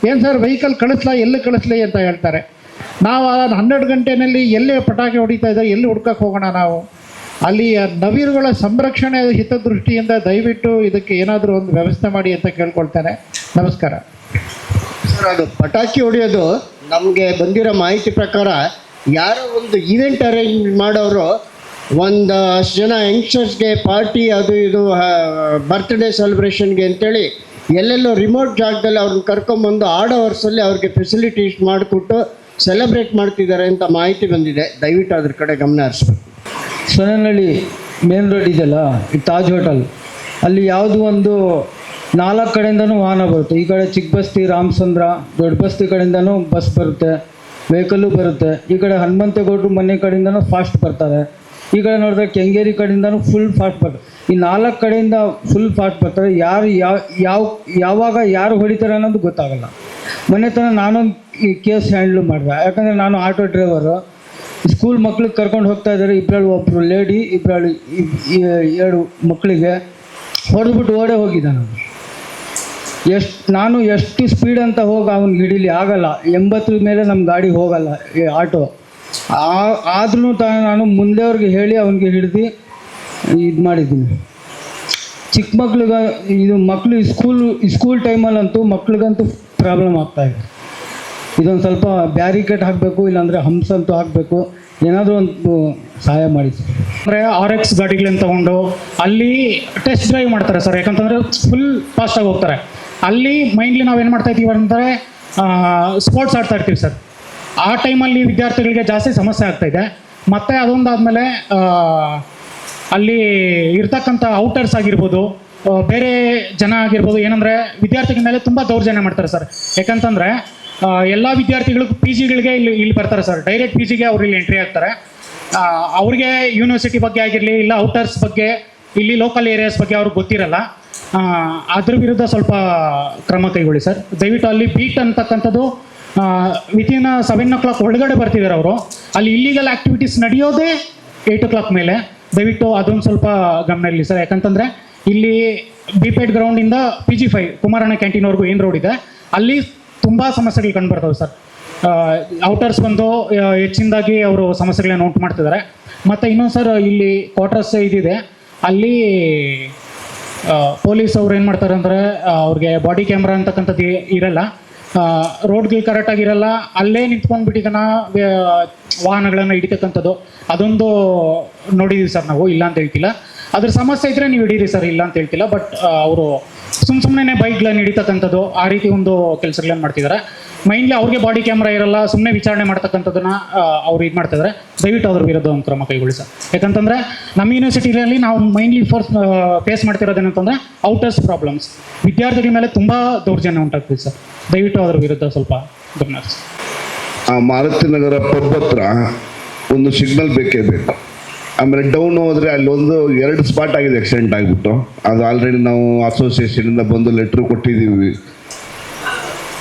ಏನು ಸರ್ ವೆಹಿಕಲ್ ಕಳಿಸ್ಲಾ, ಎಲ್ಲಿ ಕಳಿಸ್ಲಿ ಅಂತ ಹೇಳ್ತಾರೆ. ನಾವು 12 ಗಂಟೆಯಲ್ಲಿ ಎಲ್ಲಿ ಪಟಾಕಿ ಹೊಡಿತಾ ಇದ್ದಾರೆ, ಎಲ್ಲಿ ಹುಡ್ಕಕ್ಕೆ ಹೋಗೋಣ ನಾವು? ಅಲ್ಲಿ ನವಿಲುಗಳ ಸಂರಕ್ಷಣೆ ಹಿತದೃಷ್ಟಿಯಿಂದ ದಯವಿಟ್ಟು ಇದಕ್ಕೆ ಏನಾದರೂ ಒಂದು ವ್ಯವಸ್ಥೆ ಮಾಡಿ ಅಂತ ಕೇಳ್ಕೊಳ್ತೇನೆ. ನಮಸ್ಕಾರ ಸರ್. ಅದು ಪಟಾಕಿ ಹೊಡೆಯೋದು ನಮಗೆ ಬಂದಿರೋ ಮಾಹಿತಿ ಪ್ರಕಾರ ಯಾರೋ ಒಂದು ಈವೆಂಟ್ ಅರೇಂಜ್ ಮಾಡೋರು ಒಂದು ಅಷ್ಟು ಜನ ಯಂಗ್ಸ್ಟರ್ಸ್ಗೆ ಪಾರ್ಟಿ ಅದು ಇದು ಬರ್ತ್ಡೇ ಸೆಲೆಬ್ರೇಷನ್ಗೆ ಅಂತೇಳಿ ಎಲ್ಲೆಲ್ಲೋ ರಿಮೋಟ್ ಜಾಗದಲ್ಲಿ ಅವ್ರನ್ನ ಕರ್ಕೊಂಬಂದು ಆಡ್ ಅವರ್ಸಲ್ಲಿ ಅವ್ರಿಗೆ ಫೆಸಿಲಿಟೀಸ್ ಮಾಡಿಕೊಟ್ಟು ಸೆಲೆಬ್ರೇಟ್ ಮಾಡ್ತಿದ್ದಾರೆ ಅಂತ ಮಾಹಿತಿ ಬಂದಿದೆ. ದಯವಿಟ್ಟು ಅದ್ರ ಕಡೆ ಗಮನ ಹರಿಸ್ಬೇಕು. ಸೊನ್ನೆನಹಳ್ಳಿ ಮೇನ್ ರೋಡ್ ಇದೆಯಲ್ಲ, ಈ ತಾಜ್ ಹೋಟೆಲ್ ಅಲ್ಲಿ ಯಾವುದು ಒಂದು 4 ಕಡೆಯಿಂದನೂ ವಾಹನ ಬರುತ್ತೆ. ಈ ಕಡೆ ಚಿಕ್ಕಬಸ್ತಿ, ರಾಮಚಂದ್ರ, ದೊಡ್ಡ ಬಸ್ತಿ ಕಡೆಯಿಂದನೂ ಬಸ್ ಬರುತ್ತೆ, ವೆಹಿಕಲ್ಲು ಬರುತ್ತೆ. ಈ ಕಡೆ ಹನುಮಂತೇಗೌಡರು ಮನೆ ಕಡೆಯಿಂದನೂ ಫಾಸ್ಟ್ ಬರ್ತಾರೆ. ಈ ಕಡೆ ನೋಡಿದ್ರೆ ಕೆಂಗೇರಿ ಕಡೆಯಿಂದನೂ ಫುಲ್ ಫಾಸ್ಟ್ ಬರ್ತಾರೆ. ಈ 4 ಕಡೆಯಿಂದ ಫುಲ್ ಫಾಸ್ಟ್ ಬರ್ತಾರೆ. ಯಾರು ಯಾವಾಗ ಯಾರು ಹೊಡಿತಾರೆ ಅನ್ನೋದು ಗೊತ್ತಾಗಲ್ಲ. ಮೊನ್ನೆ ತನಕ ನಾನೊಂದು ಈ ಕೇಸ್ ಹ್ಯಾಂಡ್ಲ್ ಮಾಡಿದೆ. ಯಾಕಂದರೆ ನಾನು ಆಟೋ ಡ್ರೈವರು. ಸ್ಕೂಲ್ ಮಕ್ಳಿಗೆ ಕರ್ಕೊಂಡು ಹೋಗ್ತಾ ಇದ್ದಾರೆ. ಇಬ್ಬರಲ್ಲಿ ಒಬ್ಬರು ಲೇಡಿ, ಇಬ್ಬರಲ್ಲಿ 2 ಮಕ್ಕಳಿಗೆ ಹೊಡೆದ್ಬಿಟ್ಟು ಓಡೇ ಹೋಗಿದ್ದೆ ನಾನು ಎಷ್ಟು ಸ್ಪೀಡ್ ಅಂತ ಹೋಗಿ ಅವ್ನಿಗೆ ಹಿಡೀಲಿ ಆಗಲ್ಲ. 80 ಮೇಲೆ ನಮ್ಮ ಗಾಡಿ ಹೋಗಲ್ಲ, ಈ ಆಟೋ. ಆದ್ರೂ ನಾನು ಮುಂದೆಯವ್ರಿಗೆ ಹೇಳಿ ಅವನಿಗೆ ಹಿಡ್ದು ಇದು ಮಾಡಿದ್ದೀನಿ. ಚಿಕ್ಕ ಮಕ್ಳಿಗೆ ಇದು ಮಕ್ಕಳು ಸ್ಕೂಲ್ ಟೈಮಲ್ಲಂತೂ ಮಕ್ಳಿಗಂತೂ ಪ್ರಾಬ್ಲಮ್ ಆಗ್ತಾಯಿದೆ. ಇದೊಂದು ಸ್ವಲ್ಪ ಬ್ಯಾರಿಕೇಡ್ ಹಾಕಬೇಕು, ಇಲ್ಲಾಂದರೆ ಹಂಪ್ಸ್ ಅಂತೂ ಹಾಕಬೇಕು. ಏನಾದರೂ ಒಂದು ಸಹಾಯ ಮಾಡಿ ಸರ್. ಅಂದರೆ RX ಗಾಡಿಗಳನ್ನ ತೊಗೊಂಡು ಅಲ್ಲಿ ಟೆಸ್ಟ್ ಡ್ರೈವ್ ಮಾಡ್ತಾರೆ ಸರ್. ಯಾಕಂತಂದರೆ ಫುಲ್ ಫಾಸ್ಟಾಗಿ ಹೋಗ್ತಾರೆ. ಅಲ್ಲಿ ಮೈಂಡ್ಲಿ ನಾವೇನು ಮಾಡ್ತಾ ಇದ್ದೀವಿ ಅಂದರೆ ಸ್ಪೋರ್ಟ್ಸ್ ಆಡ್ತಾ ಇರ್ತೀವಿ ಸರ್. ಆ ಟೈಮಲ್ಲಿ ವಿದ್ಯಾರ್ಥಿಗಳಿಗೆ ಜಾಸ್ತಿ ಸಮಸ್ಯೆ ಆಗ್ತಾಯಿದೆ. ಮತ್ತು ಅದೊಂದಾದಮೇಲೆ ಅಲ್ಲಿ ಇರ್ತಕ್ಕಂಥ ಔಟರ್ಸ್ ಆಗಿರ್ಬೋದು, ಬೇರೆ ಜನ ಆಗಿರ್ಬೋದು, ಏನಂದರೆ ವಿದ್ಯಾರ್ಥಿಗಳ ಮೇಲೆ ತುಂಬ ದೌರ್ಜನ್ಯ ಮಾಡ್ತಾರೆ ಸರ್. ಯಾಕಂತಂದರೆ ಎಲ್ಲ ವಿದ್ಯಾರ್ಥಿಗಳಿಗೂ PGಗಳಿಗೆ ಇಲ್ಲಿ ಬರ್ತಾರೆ ಸರ್. ಡೈರೆಕ್ಟ್ PGಗೆ ಅವ್ರು ಇಲ್ಲಿ ಎಂಟ್ರಿ ಆಗ್ತಾರೆ. ಅವ್ರಿಗೆ ಯೂನಿವರ್ಸಿಟಿ ಬಗ್ಗೆ ಆಗಿರಲಿ, ಇಲ್ಲ ಔಟರ್ಸ್ ಬಗ್ಗೆ, ಇಲ್ಲಿ ಲೋಕಲ್ ಏರಿಯಾಸ್ ಬಗ್ಗೆ ಅವ್ರಿಗೆ ಗೊತ್ತಿರಲ್ಲ. ಅದ್ರ ವಿರುದ್ಧ ಸ್ವಲ್ಪ ಕ್ರಮ ಕೈಗೊಳ್ಳಿ ಸರ್. ದಯವಿಟ್ಟು ಅಲ್ಲಿ ಬೀಟ್ ಅಂತಕ್ಕಂಥದ್ದು ವಿತಿನ್ 7 o'clock ಒಳಗಡೆ ಬರ್ತಿದ್ದಾರೆ ಅವರು. ಅಲ್ಲಿ ಇಲ್ಲಿಗಲ್ ಆ್ಯಕ್ಟಿವಿಟೀಸ್ ನಡೆಯೋದೇ 8 o'clock ಮೇಲೆ. ದಯವಿಟ್ಟು ಅದೊಂದು ಸ್ವಲ್ಪ ಗಮನ ಇರಲಿ ಸರ್. ಯಾಕಂತಂದರೆ ಇಲ್ಲಿ ಬಿಪೇಟ್ ಗ್ರೌಂಡಿಂದ PG5 ಕುಮಾರಣ್ಣ ಕ್ಯಾಂಟೀನ್ವರೆಗೂ ಏನು ರೋಡ್ ಇದೆ, ಅಲ್ಲಿ ತುಂಬ ಸಮಸ್ಯೆಗಳು ಕಂಡು ಬರ್ತವೆ ಸರ್. ಔಟರ್ಸ್ ಬಂದು ಹೆಚ್ಚಿನದಾಗಿ ಅವರು ಸಮಸ್ಯೆಗಳನ್ನ ನೋಟ್ ಮಾಡ್ತಿದ್ದಾರೆ. ಮತ್ತು ಇನ್ನೊಂದು ಸರ್, ಇಲ್ಲಿ ಕ್ವಾರ್ಟರ್ಸ್ ಇದಿದೆ, ಅಲ್ಲಿ ಪೊಲೀಸ್ ಅವ್ರು ಏನು ಮಾಡ್ತಾರೆ ಅಂದರೆ ಅವ್ರಿಗೆ ಬಾಡಿ ಕ್ಯಾಮ್ರಾ ಅಂತಕ್ಕಂಥದ್ದು ಇರಲ್ಲ, ರೋಡ್ಗಳು ಕರೆಕ್ಟಾಗಿರಲ್ಲ. ಅಲ್ಲೇ ನಿಂತ್ಕೊಂಡ್ಬಿಟ್ಟಿದ್ದನ ವಾಹನಗಳನ್ನು ಹಿಡಿತಕ್ಕಂಥದ್ದು ಅದೊಂದು ನೋಡಿದ್ದೀವಿ ಸರ್ ನಾವು, ಇಲ್ಲ ಅಂತ ಹೇಳ್ತಿಲ್ಲ. ಅದ್ರ ಸಮಸ್ಯೆ ಇದ್ದರೆ ನೀವು ಹಿಡೀರಿ ಸರ್, ಇಲ್ಲ ಅಂತ ಹೇಳ್ತಿಲ್ಲ. ಬಟ್ ಅವರು ಸುಮ್ಮನೆ ಬೈಕ್ಗಳನ್ನು ಹಿಡಿತಕ್ಕಂಥದ್ದು ಆ ರೀತಿ ಒಂದು ಕೆಲಸಗಳನ್ನು ಮಾಡ್ತಿದ್ದಾರೆ. ಮೈನ್ಲಿ ಅವ್ರಿಗೆ ಬಾಡಿ ಕ್ಯಾಮ್ರಾ ಇರಲ್ಲ, ಸುಮ್ಮನೆ ವಿಚಾರಣೆ ಮಾಡ್ತಕ್ಕಂಥದ್ದನ್ನ ಅವ್ರು ಇದು ಮಾಡ್ತಿದ್ದಾರೆ. ದಯವಿಟ್ಟು ಅದ್ರ ವಿರುದ್ಧ ಒಂದು ಕ್ರಮ ಕೈಗೊಳ್ಳಿ ಸರ್. ಯಾಕಂತಂದರೆ ನಮ್ಮ ಯೂನಿವರ್ಸಿಟಿಯಲ್ಲಿ ನಾವು ಮೈನ್ಲಿ ಫೇಸ್ ಮಾಡ್ತಿರೋದೇನಂತಂದರೆ ಔಟರ್ಸ್ ಪ್ರಾಬ್ಲಮ್ಸ್, ವಿದ್ಯಾರ್ಥಿಗಳ ಮೇಲೆ ತುಂಬ ದೌರ್ಜನ್ಯ ಉಂಟಾಗ್ತಿದೆ ಸರ್. ದಯವಿಟ್ಟು ಅದ್ರ ವಿರುದ್ಧ ಸ್ವಲ್ಪ ಗಮನ ಹರಿಸಿ. ಆ ಮಾರುತಿ ನಗರ ಪಬ್ ಹತ್ರ ಒಂದು ಸಿಗ್ನಲ್ ಬೇಕೇ ಬೇಕು. ಆಮೇಲೆ ಡೌನ್ ಹೋದರೆ ಅಲ್ಲಿ 2 ಸ್ಪಾಟ್ ಆಗಿದೆ ಆಕ್ಸಿಡೆಂಟ್ ಆಗಿಬಿಟ್ಟು. ಅದು ಆಲ್ರೆಡಿ ನಾವು ಅಸೋಸಿಯೇಷನಿಂದ ಬಂದು ಲೆಟ್ರ್ ಕೊಟ್ಟಿದ್ದೀವಿ.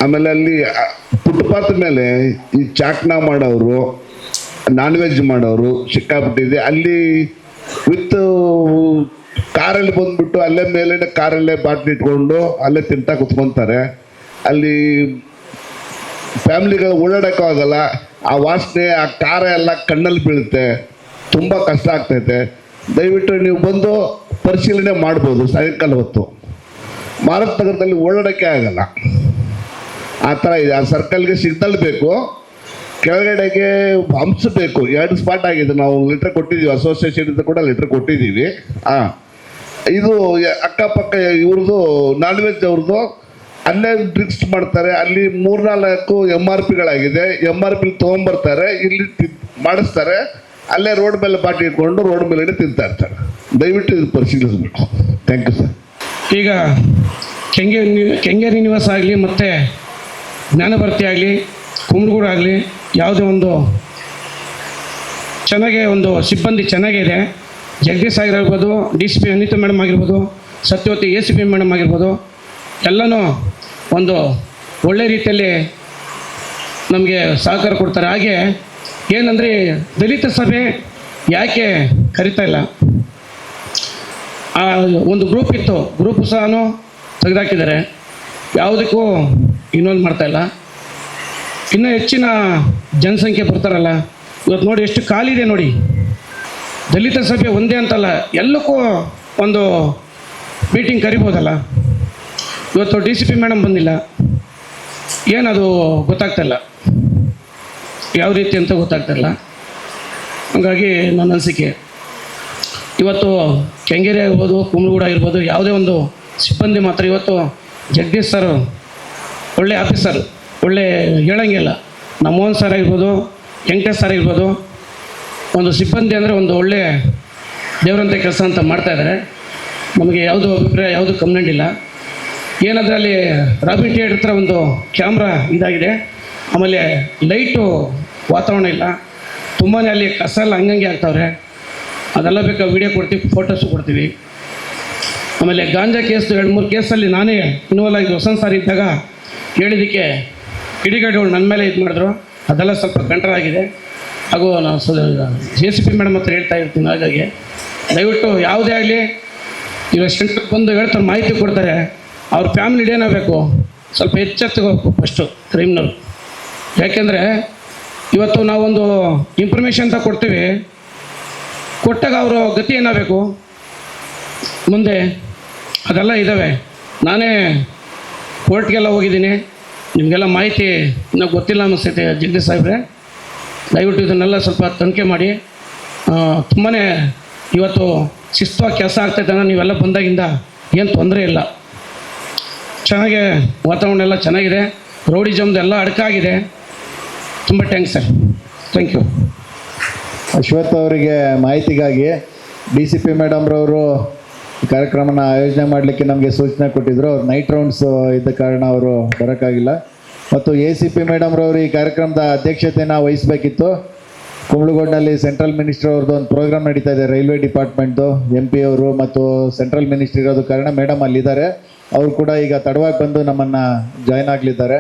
ಆಮೇಲೆ ಅಲ್ಲಿ ಫುಟ್ಪಾತ್ ಮೇಲೆ ಈ ಚಾಕ್ನ ಮಾಡೋರು, ನಾನ್ ವೆಜ್ ಮಾಡೋರು ಸಿಕ್ಕಾಬಿಟ್ಟಿದೆ. ಅಲ್ಲಿ ವಿತ್ ಕಾರಲ್ಲಿ ಬಂದುಬಿಟ್ಟು ಅಲ್ಲೇ ಮೇಲೆ ಕಾರಲ್ಲೇ ಬಾಟ್ಲಿ ಇಟ್ಕೊಂಡು ಅಲ್ಲೇ ತಿಂತಾ ಕುತ್ಕೊತಾರೆ. ಅಲ್ಲಿ ಫ್ಯಾಮ್ಲಿಗಳು ಓಡಾಡೋಕ್ಕೂ ಆಗಲ್ಲ. ಆ ವಾಸನೆ, ಆ ಖಾರ ಎಲ್ಲ ಕಣ್ಣಲ್ಲಿ ಬೀಳುತ್ತೆ. ತುಂಬ ಕಷ್ಟ ಆಗ್ತೈತೆ. ದಯವಿಟ್ಟು ನೀವು ಬಂದು ಪರಿಶೀಲನೆ ಮಾಡ್ಬೋದು. ಸಾಯಂಕಾಲ ಹೊತ್ತು ಮಾರುತಿ ನಗರದಲ್ಲಿ ಓಡಾಡೋಕ್ಕೆ ಆಗಲ್ಲ, ಆ ಥರ ಇದೆ. ಆ ಸರ್ಕಲ್ಗೆ ಸಿಗ್ನಲ್ ಬೇಕು, ಕೆಳಗಡೆಗೆ ಹಂಪ್ಸ್ ಬೇಕು. 2 ಸ್ಪಾಟ್ ಆಗಿದೆ. ನಾವು ಲೆಟ್ರ್ ಕೊಟ್ಟಿದ್ದೀವಿ, ಅಸೋಸಿಯೇಷನಿಂದ ಕೂಡ ಲೆಟ್ರ್ ಕೊಟ್ಟಿದ್ದೀವಿ. ಇದು ಅಕ್ಕಪಕ್ಕ ಇವ್ರದ್ದು ನಾನ್ ವೆಜ್ ಅವ್ರದ್ದು ಅಲ್ಲೇ ಡ್ರಿಂಕ್ಸ್ ಮಾಡ್ತಾರೆ. ಅಲ್ಲಿ 3-4 MRPಗಳಾಗಿದೆ. MRP ತೊಗೊಂಬರ್ತಾರೆ, ಇಲ್ಲಿ ಮಾಡಿಸ್ತಾರೆ, ಅಲ್ಲೇ ರೋಡ್ ಮೇಲೆ ಬಾಟಿ ಇಟ್ಕೊಂಡು ರೋಡ್ ಮೇಲೆ ತಿಂತಾ ಇರ್ತಾರೆ. ದಯವಿಟ್ಟು ಇದು ಪರಿಶೀಲಿಸಬೇಕು. Thank you sir. ಈಗ ಕೆಂಗೇರಿ ನಿವಾಸ ಆಗಲಿ ಮತ್ತು ಜ್ಞಾನಭಾರತಿ ಆಗಲಿ, ಕುಂಬ್ಳಗೂಡು ಆಗಲಿ, ಯಾವುದೇ ಒಂದು ಚೆನ್ನಾಗೇ ಒಂದು ಸಿಬ್ಬಂದಿ ಚೆನ್ನಾಗೇ ಇದೆ. ಜಗದೀಶ್ ಆಗಿರ್ಬೋದು, DCP ಅನಿತಾ ಮೇಡಮ್ ಆಗಿರ್ಬೋದು, ಸತ್ಯವತಿ ACP ಮೇಡಮ್ ಆಗಿರ್ಬೋದು, ಎಲ್ಲನೂ ಒಂದು ಒಳ್ಳೆ ರೀತಿಯಲ್ಲಿ ನಮಗೆ ಸಹಕಾರ ಕೊಡ್ತಾರೆ. ಹಾಗೆ ಏನಂದರೆ ದಲಿತ ಸಭೆ ಯಾಕೆ ಕರಿತಾ ಇಲ್ಲ, ಒಂದು ಗ್ರೂಪ್ ಇತ್ತು, ಗ್ರೂಪ್ ಸಹ ತೆಗೆದಾಕಿದ್ದಾರೆ. ಯಾವುದಕ್ಕೂ ಇನ್ವಾಲ್ವ್ ಮಾಡ್ತಾಯಿಲ್ಲ. ಇನ್ನೂ ಹೆಚ್ಚಿನ ಜನಸಂಖ್ಯೆ ಬರ್ತಾರಲ್ಲ, ಇವತ್ತು ನೋಡಿ ಎಷ್ಟು ಖಾಲಿದೆ ನೋಡಿ. ದಲಿತ ಸಭೆ ಒಂದೇ ಅಂತಲ್ಲ, ಎಲ್ಲಕ್ಕೂ ಒಂದು ಮೀಟಿಂಗ್ ಕರಿಬೋದಲ್ಲ. ಇವತ್ತು DCP ಮೇಡಮ್ ಬಂದಿಲ್ಲ, ಏನದು ಗೊತ್ತಾಗ್ತಾಯಿಲ್ಲ, ಯಾವ ರೀತಿ ಅಂತ ಗೊತ್ತಾಗ್ತಾಯಿಲ್ಲ. ಹಾಗಾಗಿ ನನ್ನ ಅನಿಸಿಕೆ ಇವತ್ತು ಕೆಂಗೇರಿ ಆಗಿರ್ಬೋದು, ಕುಂಬ್ಳಗೂಡು ಆಗಿರ್ಬೋದು, ಯಾವುದೇ ಒಂದು ಸಿಬ್ಬಂದಿ ಮಾತ್ರ ಇವತ್ತು ಜಗದೀಶ್ ಸರ್ ಒಳ್ಳೆ ಆಫೀಸರ್, ಒಳ್ಳೆ ಹೇಳಂಗಿಲ್ಲ. ನಮ್ಮ ಮೋಹನ್ ಸರ್ ಆಗಿರ್ಬೋದು, ವೆಂಕಟೇಶ್ ಸರ್ ಆಗಿರ್ಬೋದು, ಒಂದು ಸಿಬ್ಬಂದಿ ಅಂದರೆ ಒಂದು ಒಳ್ಳೆ ದೇವರಂಥ ಕೆಲಸ ಅಂತ ಮಾಡ್ತಾಯಿದ್ದಾರೆ. ನಮಗೆ ಯಾವುದೂ ಅಭಿಪ್ರಾಯ, ಯಾವುದೂ ಕಂಪ್ಲೇಂಟ್ ಇಲ್ಲ. ಏನಂದರೆ ಅಲ್ಲಿ ರಾಬಿನ್ ಥಿಯೇಟರ್ ಹತ್ರ ಒಂದು ಕ್ಯಾಮ್ರಾ ಇದಾಗಿದೆ. ಆಮೇಲೆ ಲೈಟು ವಾತಾವರಣ ಇಲ್ಲ, ತುಂಬಾ ಅಲ್ಲಿ ಕಸ ಎಲ್ಲ ಹಂಗಂಗೆ ಆಗ್ತಾವ್ರೆ. ಅದೆಲ್ಲ ಬೇಕಾದ್ರೆ ವೀಡಿಯೋ ಕೊಡ್ತೀವಿ, ಫೋಟೋಸು ಕೊಡ್ತೀವಿ. ಆಮೇಲೆ ಗಾಂಜಾ ಕೇಸ್ 2-3 ಕೇಸಲ್ಲಿ ನಾನೇ ಇನ್ವಾಲ್ವ್ ಆಗಿ ವಸಂತ ಸಾರಿ ಇದ್ದಾಗ ಹೇಳಿದ್ದಕ್ಕೆ ಕಿಡಿಗೇಡಿಗಳು ನನ್ನ ಮೇಲೆ ಇದು ಮಾಡಿದ್ರು. ಅದೆಲ್ಲ ಸ್ವಲ್ಪ ಕಂಟ್ರೋಲ್ ಆಗಿದೆ. ಹಾಗೂ ನಾವು ACP ಮೇಡಮ್ ಹತ್ರ ಹೇಳ್ತಾ ಇರ್ತೀನಿ. ಹಾಗಾಗಿ ದಯವಿಟ್ಟು ಯಾವುದೇ ಆಗಲಿ ಇವಾಗ ಸೆಂಟ್ರಿಗೆ ಬಂದು ಹೇಳ್ತಾರೆ, ಮಾಹಿತಿ ಕೊಡ್ತಾರೆ, ಅವ್ರ ಫ್ಯಾಮಿಲಿ ಏನಾಗಬೇಕು, ಸ್ವಲ್ಪ ಎಚ್ಚೆತ್ತುಗೋಬೇಕು ಫಸ್ಟು ಕ್ರೈಮ್ನವ್ರು. ಯಾಕೆಂದರೆ ಇವತ್ತು ನಾವೊಂದು ಇನ್ಫಾರ್ಮೇಷನ್ ಅಂತ ಕೊಡ್ತೀವಿ, ಕೊಟ್ಟಾಗ ಅವರು ಗತಿ ಏನಾಗಬೇಕು ಮುಂದೆ, ಅದೆಲ್ಲ ಇದ್ದಾವೆ. ನಾನೇ ಕೋರ್ಟ್ಗೆಲ್ಲ ಹೋಗಿದ್ದೀನಿ, ನಿಮಗೆಲ್ಲ ಮಾಹಿತಿ ಇನ್ನೂ ಗೊತ್ತಿಲ್ಲ ಅನಿಸ್ತೈತೆ ಜಗದೀಶ್ ಸಾಹೇಬ್ರೆ. ದಯವಿಟ್ಟು ಇದನ್ನೆಲ್ಲ ಸ್ವಲ್ಪ ತನಿಖೆ ಮಾಡಿ. ತುಂಬಾ ಇವತ್ತು ಶಿಸ್ತವಾಗಿ ಕೆಲಸ ಆಗ್ತೈತೆ. ನೀವೆಲ್ಲ ಬಂದಾಗಿಂದ ಏನು ತೊಂದರೆ ಇಲ್ಲ, ಚೆನ್ನಾಗೆ ವಾತಾವರಣ ಎಲ್ಲ ಚೆನ್ನಾಗಿದೆ. ರೌಡಿಸಮ್ದು ಎಲ್ಲ ಅಡಕಾಗಿದೆ. ತುಂಬ thanks sir. Thank you. Ashwath ಅವರಿಗೆ ಮಾಹಿತಿಗಾಗಿ DCP ಮೇಡಮ್ರವರು ಕಾರ್ಯಕ್ರಮನ ಆಯೋಜನೆ ಮಾಡಲಿಕ್ಕೆ ನಮಗೆ ಸೂಚನೆ ಕೊಟ್ಟಿದ್ದರು. ಅವ್ರು ನೈಟ್ ರೌಂಡ್ಸ್ ಇದ್ದ ಕಾರಣ ಅವರು ಬರೋಕ್ಕಾಗಿಲ್ಲ. ಮತ್ತು ACP ಮೇಡಮ್ರವರು ಈ ಕಾರ್ಯಕ್ರಮದ ಅಧ್ಯಕ್ಷತೆಯನ್ನು ವಹಿಸಬೇಕಿತ್ತು. ಕುಂಬ್ಳಗೂಡಿನಲ್ಲಿ ಸೆಂಟ್ರಲ್ ಮಿನಿಸ್ಟರ್ ಅವ್ರದ್ದು ಒಂದು ಪ್ರೋಗ್ರಾಮ್ ನಡೀತಾ ಇದೆ, ರೈಲ್ವೆ ಡಿಪಾರ್ಟ್ಮೆಂಟ್ದು. MP ಅವರು ಮತ್ತು ಸೆಂಟ್ರಲ್ ಮಿನಿಸ್ಟರ್ ಇರೋದು ಕಾರಣ ಮೇಡಮ್ ಅಲ್ಲಿದ್ದಾರೆ. ಅವರು ಕೂಡ ಈಗ ತಡವಾಗಿ ಬಂದು ನಮ್ಮನ್ನು ಜಾಯ್ನ್ ಆಗಲಿದ್ದಾರೆ.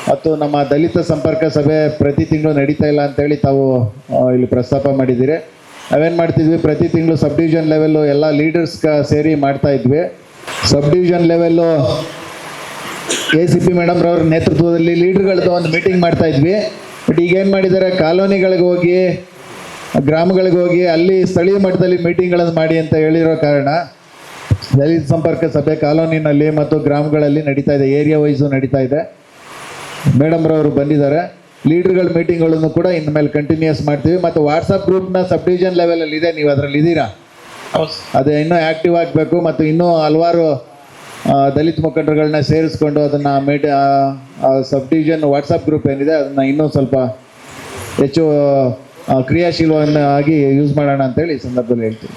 ಮತ್ತು ನಮ್ಮ ದಲಿತ ಸಂಪರ್ಕ ಸಭೆ ಪ್ರತಿ ತಿಂಗಳು ನಡೀತಾ ಇಲ್ಲ ಅಂತೇಳಿ ತಾವು ಇಲ್ಲಿ ಪ್ರಸ್ತಾಪ ಮಾಡಿದ್ದೀರಿ. ನಾವೇನು ಮಾಡ್ತಿದ್ವಿ, ಪ್ರತಿ ತಿಂಗಳು ಸಬ್ ಡಿವಿಷನ್ ಲೆವೆಲ್ಲು ಎಲ್ಲ ಲೀಡರ್ಸ್ ಸೇರಿ ಮಾಡ್ತಾಯಿದ್ವಿ. ಸಬ್ ಡಿವಿಷನ್ ಲೆವೆಲ್ಲು ACP ಮೇಡಮ್ರವ್ರ ನೇತೃತ್ವದಲ್ಲಿ ಲೀಡರ್ಗಳದ್ದು ಒಂದು ಮೀಟಿಂಗ್ ಮಾಡ್ತಾಯಿದ್ವಿ. ಬಟ್ ಈಗೇನು ಮಾಡಿದ್ದಾರೆ, ಕಾಲೋನಿಗಳಿಗೆ ಹೋಗಿ, ಗ್ರಾಮಗಳಿಗೆ ಹೋಗಿ ಅಲ್ಲಿ ಸ್ಥಳೀಯ ಮಟ್ಟದಲ್ಲಿ ಮೀಟಿಂಗ್ಗಳನ್ನು ಮಾಡಿ ಅಂತ ಹೇಳಿರೋ ಕಾರಣ ದಲಿತ ಸಂಪರ್ಕ ಸಭೆ ಕಾಲೋನಿನಲ್ಲಿ ಮತ್ತು ಗ್ರಾಮಗಳಲ್ಲಿ ನಡೀತಾ ಇದೆ, ಏರಿಯಾ ವೈಸು ನಡೀತಾ ಇದೆ. ಮೇಡಮ್ರವರು ಬಂದಿದ್ದಾರೆ. ಲೀಡರ್ಗಳ ಮೀಟಿಂಗ್ಗಳನ್ನು ಕೂಡ ಇನ್ನು ಮೇಲೆ ಕಂಟಿನ್ಯೂಸ್ ಮಾಡ್ತೀವಿ. ಮತ್ತು ವಾಟ್ಸಪ್ ಗ್ರೂಪ್ನ ಸಬ್ ಡಿವಿಷನ್ ಲೆವೆಲಲ್ಲಿ ಇದೆ, ನೀವು ಅದರಲ್ಲಿ ಇದ್ದೀರಾ? ಅದೇ ಇನ್ನೂ ಆ್ಯಕ್ಟಿವ್ ಆಗಬೇಕು. ಮತ್ತು ಇನ್ನೂ ಹಲವಾರು ದಲಿತ ಮುಖಂಡರುಗಳನ್ನ ಸೇರಿಸ್ಕೊಂಡು ಅದನ್ನು ಸಬ್ ಡಿವಿಷನ್ ವಾಟ್ಸಪ್ ಗ್ರೂಪ್ ಏನಿದೆ ಅದನ್ನು ಇನ್ನೂ ಸ್ವಲ್ಪ ಹೆಚ್ಚು ಕ್ರಿಯಾಶೀಲವಾಗಿ ಯೂಸ್ ಮಾಡೋಣ ಅಂತೇಳಿ ಈ ಸಂದರ್ಭದಲ್ಲಿ ಹೇಳ್ತೀನಿ.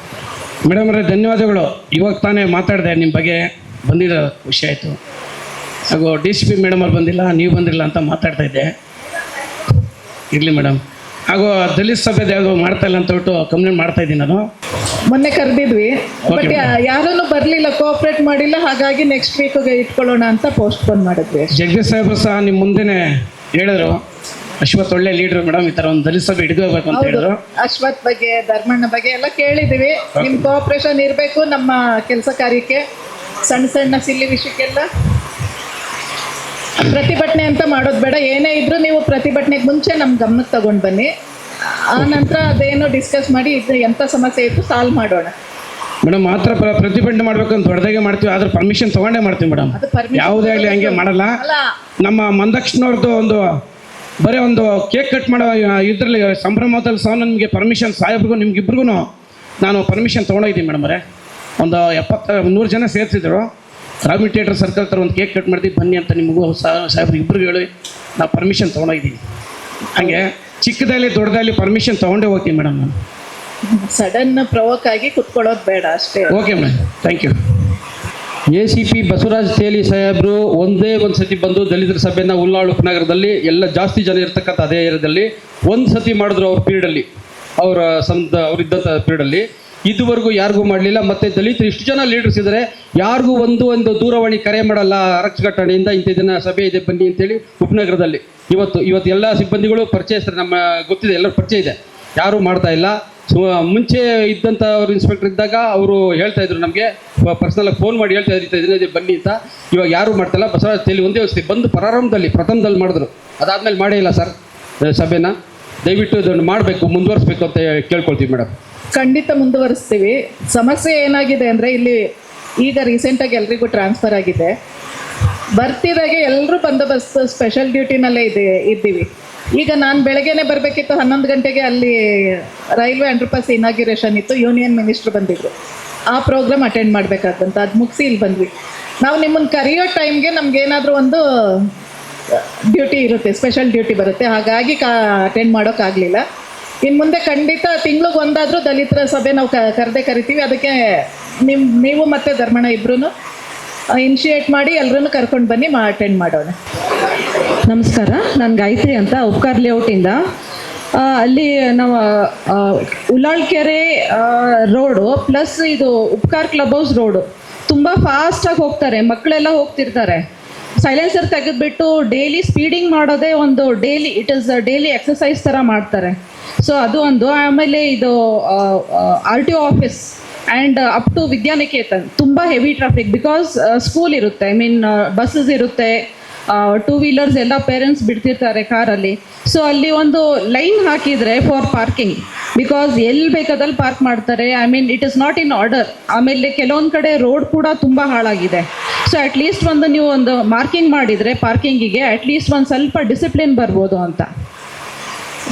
ಮೇಡಮ್ ಅವರೇ ಧನ್ಯವಾದಗಳು. ಇವಾಗ ತಾನೇ ಮಾತಾಡಿದೆ, ನಿಮ್ಮ ಬಗ್ಗೆ ಬಂದಿರೋ ಖುಷಿ ಆಯಿತು. ಹಾಗೂ DCP ಮೇಡಮ್ ಅವ್ರು ಬಂದಿಲ್ಲ, ನೀವು ಬಂದಿರಲಿಲ್ಲ ಅಂತ ಮಾತಾಡ್ತಾ ಇದ್ದೆ. ಇರಲಿ ಮೇಡಮ್. ಹಾಗೂ ದಲಿತ ಸಭೆದು ಯಾವುದೋ ಮಾಡ್ತಾ ಇಲ್ಲ ಅಂತ ಬಿಟ್ಟು ಕಂಪ್ಲೇಂಟ್ ಮಾಡ್ತಾ ಇದ್ದೀನಿ ನಾನು. ಮೊನ್ನೆ ಕರೆದಿದ್ವಿ, ಬಟ್ ಯಾರೂ ಬರಲಿಲ್ಲ, ಕೋಆಪ್ರೇಟ್ ಮಾಡಿಲ್ಲ. ಹಾಗಾಗಿ ನೆಕ್ಸ್ಟ್ ವೀಕ್ಗೆ ಇಟ್ಕೊಳ್ಳೋಣ ಅಂತ ಪೋಸ್ಟ್ಪೋನ್ ಮಾಡಿದ್ವಿ. ಜಗದೀಶ್ ಸಾಹೇಬರು ಸಹ ನಿಮ್ಮ ಮುಂದೆನೇ ಹೇಳಿದ್ರು, ಅಶ್ವಥ್ ಒಳ್ಳೆ ಲೀಡ್ರು ಮೇಡಮ್, ಈ ಥರ ಒಂದು ದಲಿತ ಸಭೆ ಹಿಡಿದೋಗ್ಬೇಕು ಅಂತ ಹೇಳಿದ್ರು. ಅಶ್ವಥ್ ಬಗ್ಗೆ, ಧರ್ಮಣ್ಣ ಬಗ್ಗೆ ಎಲ್ಲ ಕೇಳಿದ್ದೀವಿ. ನಿಮ್ಮ ಕೋಆಪ್ರೇಷನ್ ಇರಬೇಕು ನಮ್ಮ ಕೆಲಸ ಕಾರ್ಯಕ್ಕೆ. ಸಣ್ಣ ಸಣ್ಣ ಸಿಲ್ಲಿ ವಿಷಯಕ್ಕೆಲ್ಲ ಪ್ರತಿಭಟನೆ ಅಂತ ಮಾಡೋದು ಬೇಡ. ಏನೇ ಇದ್ರೂ ನೀವು ಪ್ರತಿಭಟನೆಗೆ ಮುಂಚೆ ನಮ್ಮ ಗಮನಕ್ಕೆ ತಗೊಂಡು ಬನ್ನಿ. ಆ ನಂತರ ಅದೇನೋ ಡಿಸ್ಕಸ್ ಮಾಡಿ ಇದು ಎಂಥ ಸಮಸ್ಯೆ ಇತ್ತು ಸಾಲ್ವ್ ಮಾಡೋಣ. ಮೇಡಮ್ ಮಾತ್ರ ಪ್ರತಿಭಟನೆ ಮಾಡ್ಬೇಕು ಅಂತ ದೊಡ್ಡದಾಗೆ ಮಾಡ್ತೀವಿ, ಆದ್ರೆ ಪರ್ಮಿಷನ್ ತಗೊಂಡೇ ಮಾಡ್ತೀವಿ ಮೇಡಮ್. ಯಾವುದೇ ಆಗಲಿ ಹಂಗೆ ಮಾಡಲ್ಲ. ನಮ್ಮ ಮಂದಕ್ಷನವ್ರದ್ದು ಒಂದು ಬರೀ ಒಂದು ಕೇಕ್ ಕಟ್ ಮಾಡೋ ಇದರಲ್ಲಿ ಸಂಭ್ರಮದಲ್ಲಿ ಸಹ ನನಗೆ ಪರ್ಮಿಷನ್, ಸಾಹೇಬ್ರಿಗೂ ನಿಮ್ಗಿಬ್ರಿಗೂ ನಾನು ಪರ್ಮಿಷನ್ ತೊಗೊಂಡೋಗಿದ್ದೀನಿ ಮೇಡಮ್ ಅವರೇ. ಒಂದು 100 ಜನ ಸೇರಿಸಿದ್ರು. ರಾಮಿ ಥಿಯೇಟರ್ ಸರ್ಕಲ್ ಹತ್ರ ಒಂದು ಕೇಕ್ ಕಟ್ ಮಾಡ್ತೀವಿ ಬನ್ನಿ ಅಂತ ನಿಮಗೂ ಸಾಹೇಬ್ರಿಗೆ ಇಬ್ಬರಿಗೂ ಹೇಳಿ ನಾವು ಪರ್ಮಿಷನ್ ತೊಗೊಂಡೋಗಿದ್ದೀನಿ. ಹಾಗೆ ಚಿಕ್ಕದಲ್ಲಿ ದೊಡ್ಡದಲ್ಲಿ ಪರ್ಮಿಷನ್ ತೊಗೊಂಡೇ ಹೋಗ್ತೀನಿ ಮೇಡಮ್ ನಾನು. ಸಡನ್ ಪ್ರವೋಕ್ ಆಗಿ ಕುತ್ಕೊಳ್ಳೋದು ಬೇಡ ಅಷ್ಟೇ. Okay madam, thank you. ACP Basavaraj Teli ಸಾಹೇಬರು ಒಂದೇ ಒಂದು ಸತಿ ಬಂದು ದಲಿತರ ಸಭೆಯನ್ನು ಉಲ್ಲಾಳ್ ಉಪನಗರದಲ್ಲಿ ಎಲ್ಲ ಜಾಸ್ತಿ ಜನ ಇರ್ತಕ್ಕಂಥ ಅದೇ ಏರಿಯಾದಲ್ಲಿ ಒಂದು ಸತಿ ಮಾಡಿದ್ರು ಅವ್ರ ಪೀರಿಯಡಲ್ಲಿ, ಅವರಿದ್ದಂಥ ಪೀರಿಯಡಲ್ಲಿ. ಇದುವರೆಗೂ ಯಾರಿಗೂ ಮಾಡಲಿಲ್ಲ. ಮತ್ತು ದಲಿತರು ಇಷ್ಟು ಜನ ಲೀಡರ್ಸ್ ಇದ್ದಾರೆ, ಯಾರಿಗೂ ಒಂದು ದೂರವಾಣಿ ಕರೆ ಮಾಡಲ್ಲ ಅರಕ್ಷಘಟನೆಯಿಂದ ಇಂಥ ದಿನ ಸಭೆ ಇದೆ ಬನ್ನಿ ಅಂತೇಳಿ ಉಪನಗರದಲ್ಲಿ. ಇವತ್ತು ಎಲ್ಲ ಸಿಬ್ಬಂದಿಗಳು ಪರಿಚಯಸ್ತಾರೆ, ನಮ್ಮ ಗೊತ್ತಿದೆ, ಎಲ್ಲರೂ ಪರಿಚಯ ಇದೆ, ಯಾರೂ ಮಾಡ್ತಾ ಇಲ್ಲ. ಮುಂಚೆ ಇದ್ದಂಥ ಅವ್ರು ಇನ್ಸ್ಪೆಕ್ಟರ್ ಇದ್ದಾಗ ಅವರು ಹೇಳ್ತಾ ಇದ್ರು ನಮಗೆ ಪರ್ಸನಲಾಗಿ ಫೋನ್ ಮಾಡಿ ಹೇಳ್ತಾ ಇದ್ರು ದಿನ ಬನ್ನಿ ಅಂತ. ಇವಾಗ ಯಾರೂ ಮಾಡ್ತಾಯಿಲ್ಲ. ಬಸವರಾಜ್ ತೇಲಿ ಒಂದೇ ವ್ಯವಸ್ಥೆ ಬಂದು ಪ್ರಥಮದಲ್ಲಿ ಮಾಡಿದ್ರು, ಅದಾದಮೇಲೆ ಮಾಡೇ ಇಲ್ಲ ಸರ್ ಸಭೆನ. ದಯವಿಟ್ಟು ಇದನ್ನು ಮಾಡಬೇಕು, ಮುಂದುವರಿಸ್ಬೇಕು ಅಂತ ಕೇಳ್ಕೊಳ್ತೀವಿ ಮೇಡಮ್. ಖಂಡಿತ ಮುಂದುವರಿಸ್ತೀವಿ. ಸಮಸ್ಯೆ ಏನಾಗಿದೆ ಅಂದರೆ ಇಲ್ಲಿ ಈಗ ರೀಸೆಂಟಾಗಿ ಎಲ್ರಿಗೂ ಟ್ರಾನ್ಸ್ಫರ್ ಆಗಿದೆ. ಬರ್ತಿದಾಗೆ ಎಲ್ಲರೂ ಬಂದೋಬಸ್ತ್ ಸ್ಪೆಷಲ್ ಡ್ಯೂಟಿನಲ್ಲೇ ಇದ್ದೀವಿ. ಈಗ ನಾನು ಬೆಳಗ್ಗೆನೇ ಬರಬೇಕಿತ್ತು, 11 ಗಂಟೆಗೆ ಅಲ್ಲಿ ರೈಲ್ವೆ ಅಂಡರ್ಪಾಸ್ ಇನಾಗ್ಯುರೇಷನ್ ಇತ್ತು, ಯೂನಿಯನ್ ಮಿನಿಸ್ಟ್ರು ಬಂದಿದ್ರು. ಆ ಪ್ರೋಗ್ರಾಮ್ ಅಟೆಂಡ್ ಮಾಡಬೇಕಾದಂತ, ಅದು ಮುಗಿಸಿ ಇಲ್ಲಿ ಬಂದ್ವಿ. ನಾವು ನಿಮ್ಮನ್ನು ಕರೆಯೋ ಟೈಮ್ಗೆ ನಮಗೇನಾದರೂ ಒಂದು ಡ್ಯೂಟಿ ಇರುತ್ತೆ, ಸ್ಪೆಷಲ್ ಡ್ಯೂಟಿ ಬರುತ್ತೆ. ಹಾಗಾಗಿ ಅಟೆಂಡ್ ಮಾಡೋಕ್ಕಾಗಲಿಲ್ಲ. ಇನ್ನು ಮುಂದೆ ಖಂಡಿತ ತಿಂಗ್ಳಿಗೆ ಒಂದಾದರೂ ದಲಿತರ ಸಭೆ ನಾವು ಕರಿತೀವಿ. ಅದಕ್ಕೆ ನೀವು ಮತ್ತು ಧರ್ಮಣ್ಣ ಇಬ್ಬರೂ ಇನಿಷಿಯೇಟ್ ಮಾಡಿ ಎಲ್ಲರನ್ನು ಕರ್ಕೊಂಡು ಬನ್ನಿ, ಅಟೆಂಡ್ ಮಾಡೋಣ. ನಮಸ್ಕಾರ, ನಾನು ಗಾಯತ್ರಿ ಅಂತ, ಉಪ್ಕಾರ್ ಲೇಔಟಿಂದ. ಅಲ್ಲಿ ನಾವು ಉಲ್ಲಾಳ್ ಕೆರೆ ರೋಡು ಪ್ಲಸ್ ಇದು ಉಪ್ಕಾರ್ ಕ್ಲಬ್ ಹೌಸ್ ರೋಡು ತುಂಬ ಫಾಸ್ಟಾಗಿ ಹೋಗ್ತಾರೆ, ಮಕ್ಕಳೆಲ್ಲ ಹೋಗ್ತಿರ್ತಾರೆ. ಸೈಲೆನ್ಸರ್ ತೆಗೆದುಬಿಟ್ಟು ಡೈಲಿ ಸ್ಪೀಡಿಂಗ್ ಮಾಡೋದೇ ಒಂದು ಡೈಲಿ ಎಕ್ಸಸೈಸ್ ಥರ ಮಾಡ್ತಾರೆ. ಸೊ ಅದು ಒಂದು. ಆಮೇಲೆ ಇದು RTO office and up to Vidyaniketan ತುಂಬ ಹೆವಿ ಟ್ರಾಫಿಕ್, ಬಿಕಾಸ್ ಸ್ಕೂಲ್ ಇರುತ್ತೆ, ಬಸ್ಸಸ್ ಇರುತ್ತೆ, 2 ವೀಲರ್ಸ್ ಎಲ್ಲ ಪೇರೆಂಟ್ಸ್ ಬಿಡ್ತಿರ್ತಾರೆ ಕಾರಲ್ಲಿ. ಸೊ ಅಲ್ಲಿ ಒಂದು ಲೈನ್ ಹಾಕಿದರೆ ಫಾರ್ ಪಾರ್ಕಿಂಗ್, ಬಿಕಾಸ್ ಎಲ್ಲಿ ಬೇಕಾದಲ್ಲಿ ಪಾರ್ಕ್ ಮಾಡ್ತಾರೆ. It is not in order. ಆಮೇಲೆ ಕೆಲವೊಂದು ಕಡೆ ರೋಡ್ ಕೂಡ ತುಂಬ ಹಾಳಾಗಿದೆ. ಸೊ ಅಟ್ಲೀಸ್ಟ್ ನೀವು ಒಂದು ಮಾರ್ಕಿಂಗ್ ಮಾಡಿದರೆ ಪಾರ್ಕಿಂಗಿಗೆ ಅಟ್ಲೀಸ್ಟ್ ಒಂದು ಸ್ವಲ್ಪ ಡಿಸಿಪ್ಲಿನ್ ಬರ್ಬೋದು ಅಂತ.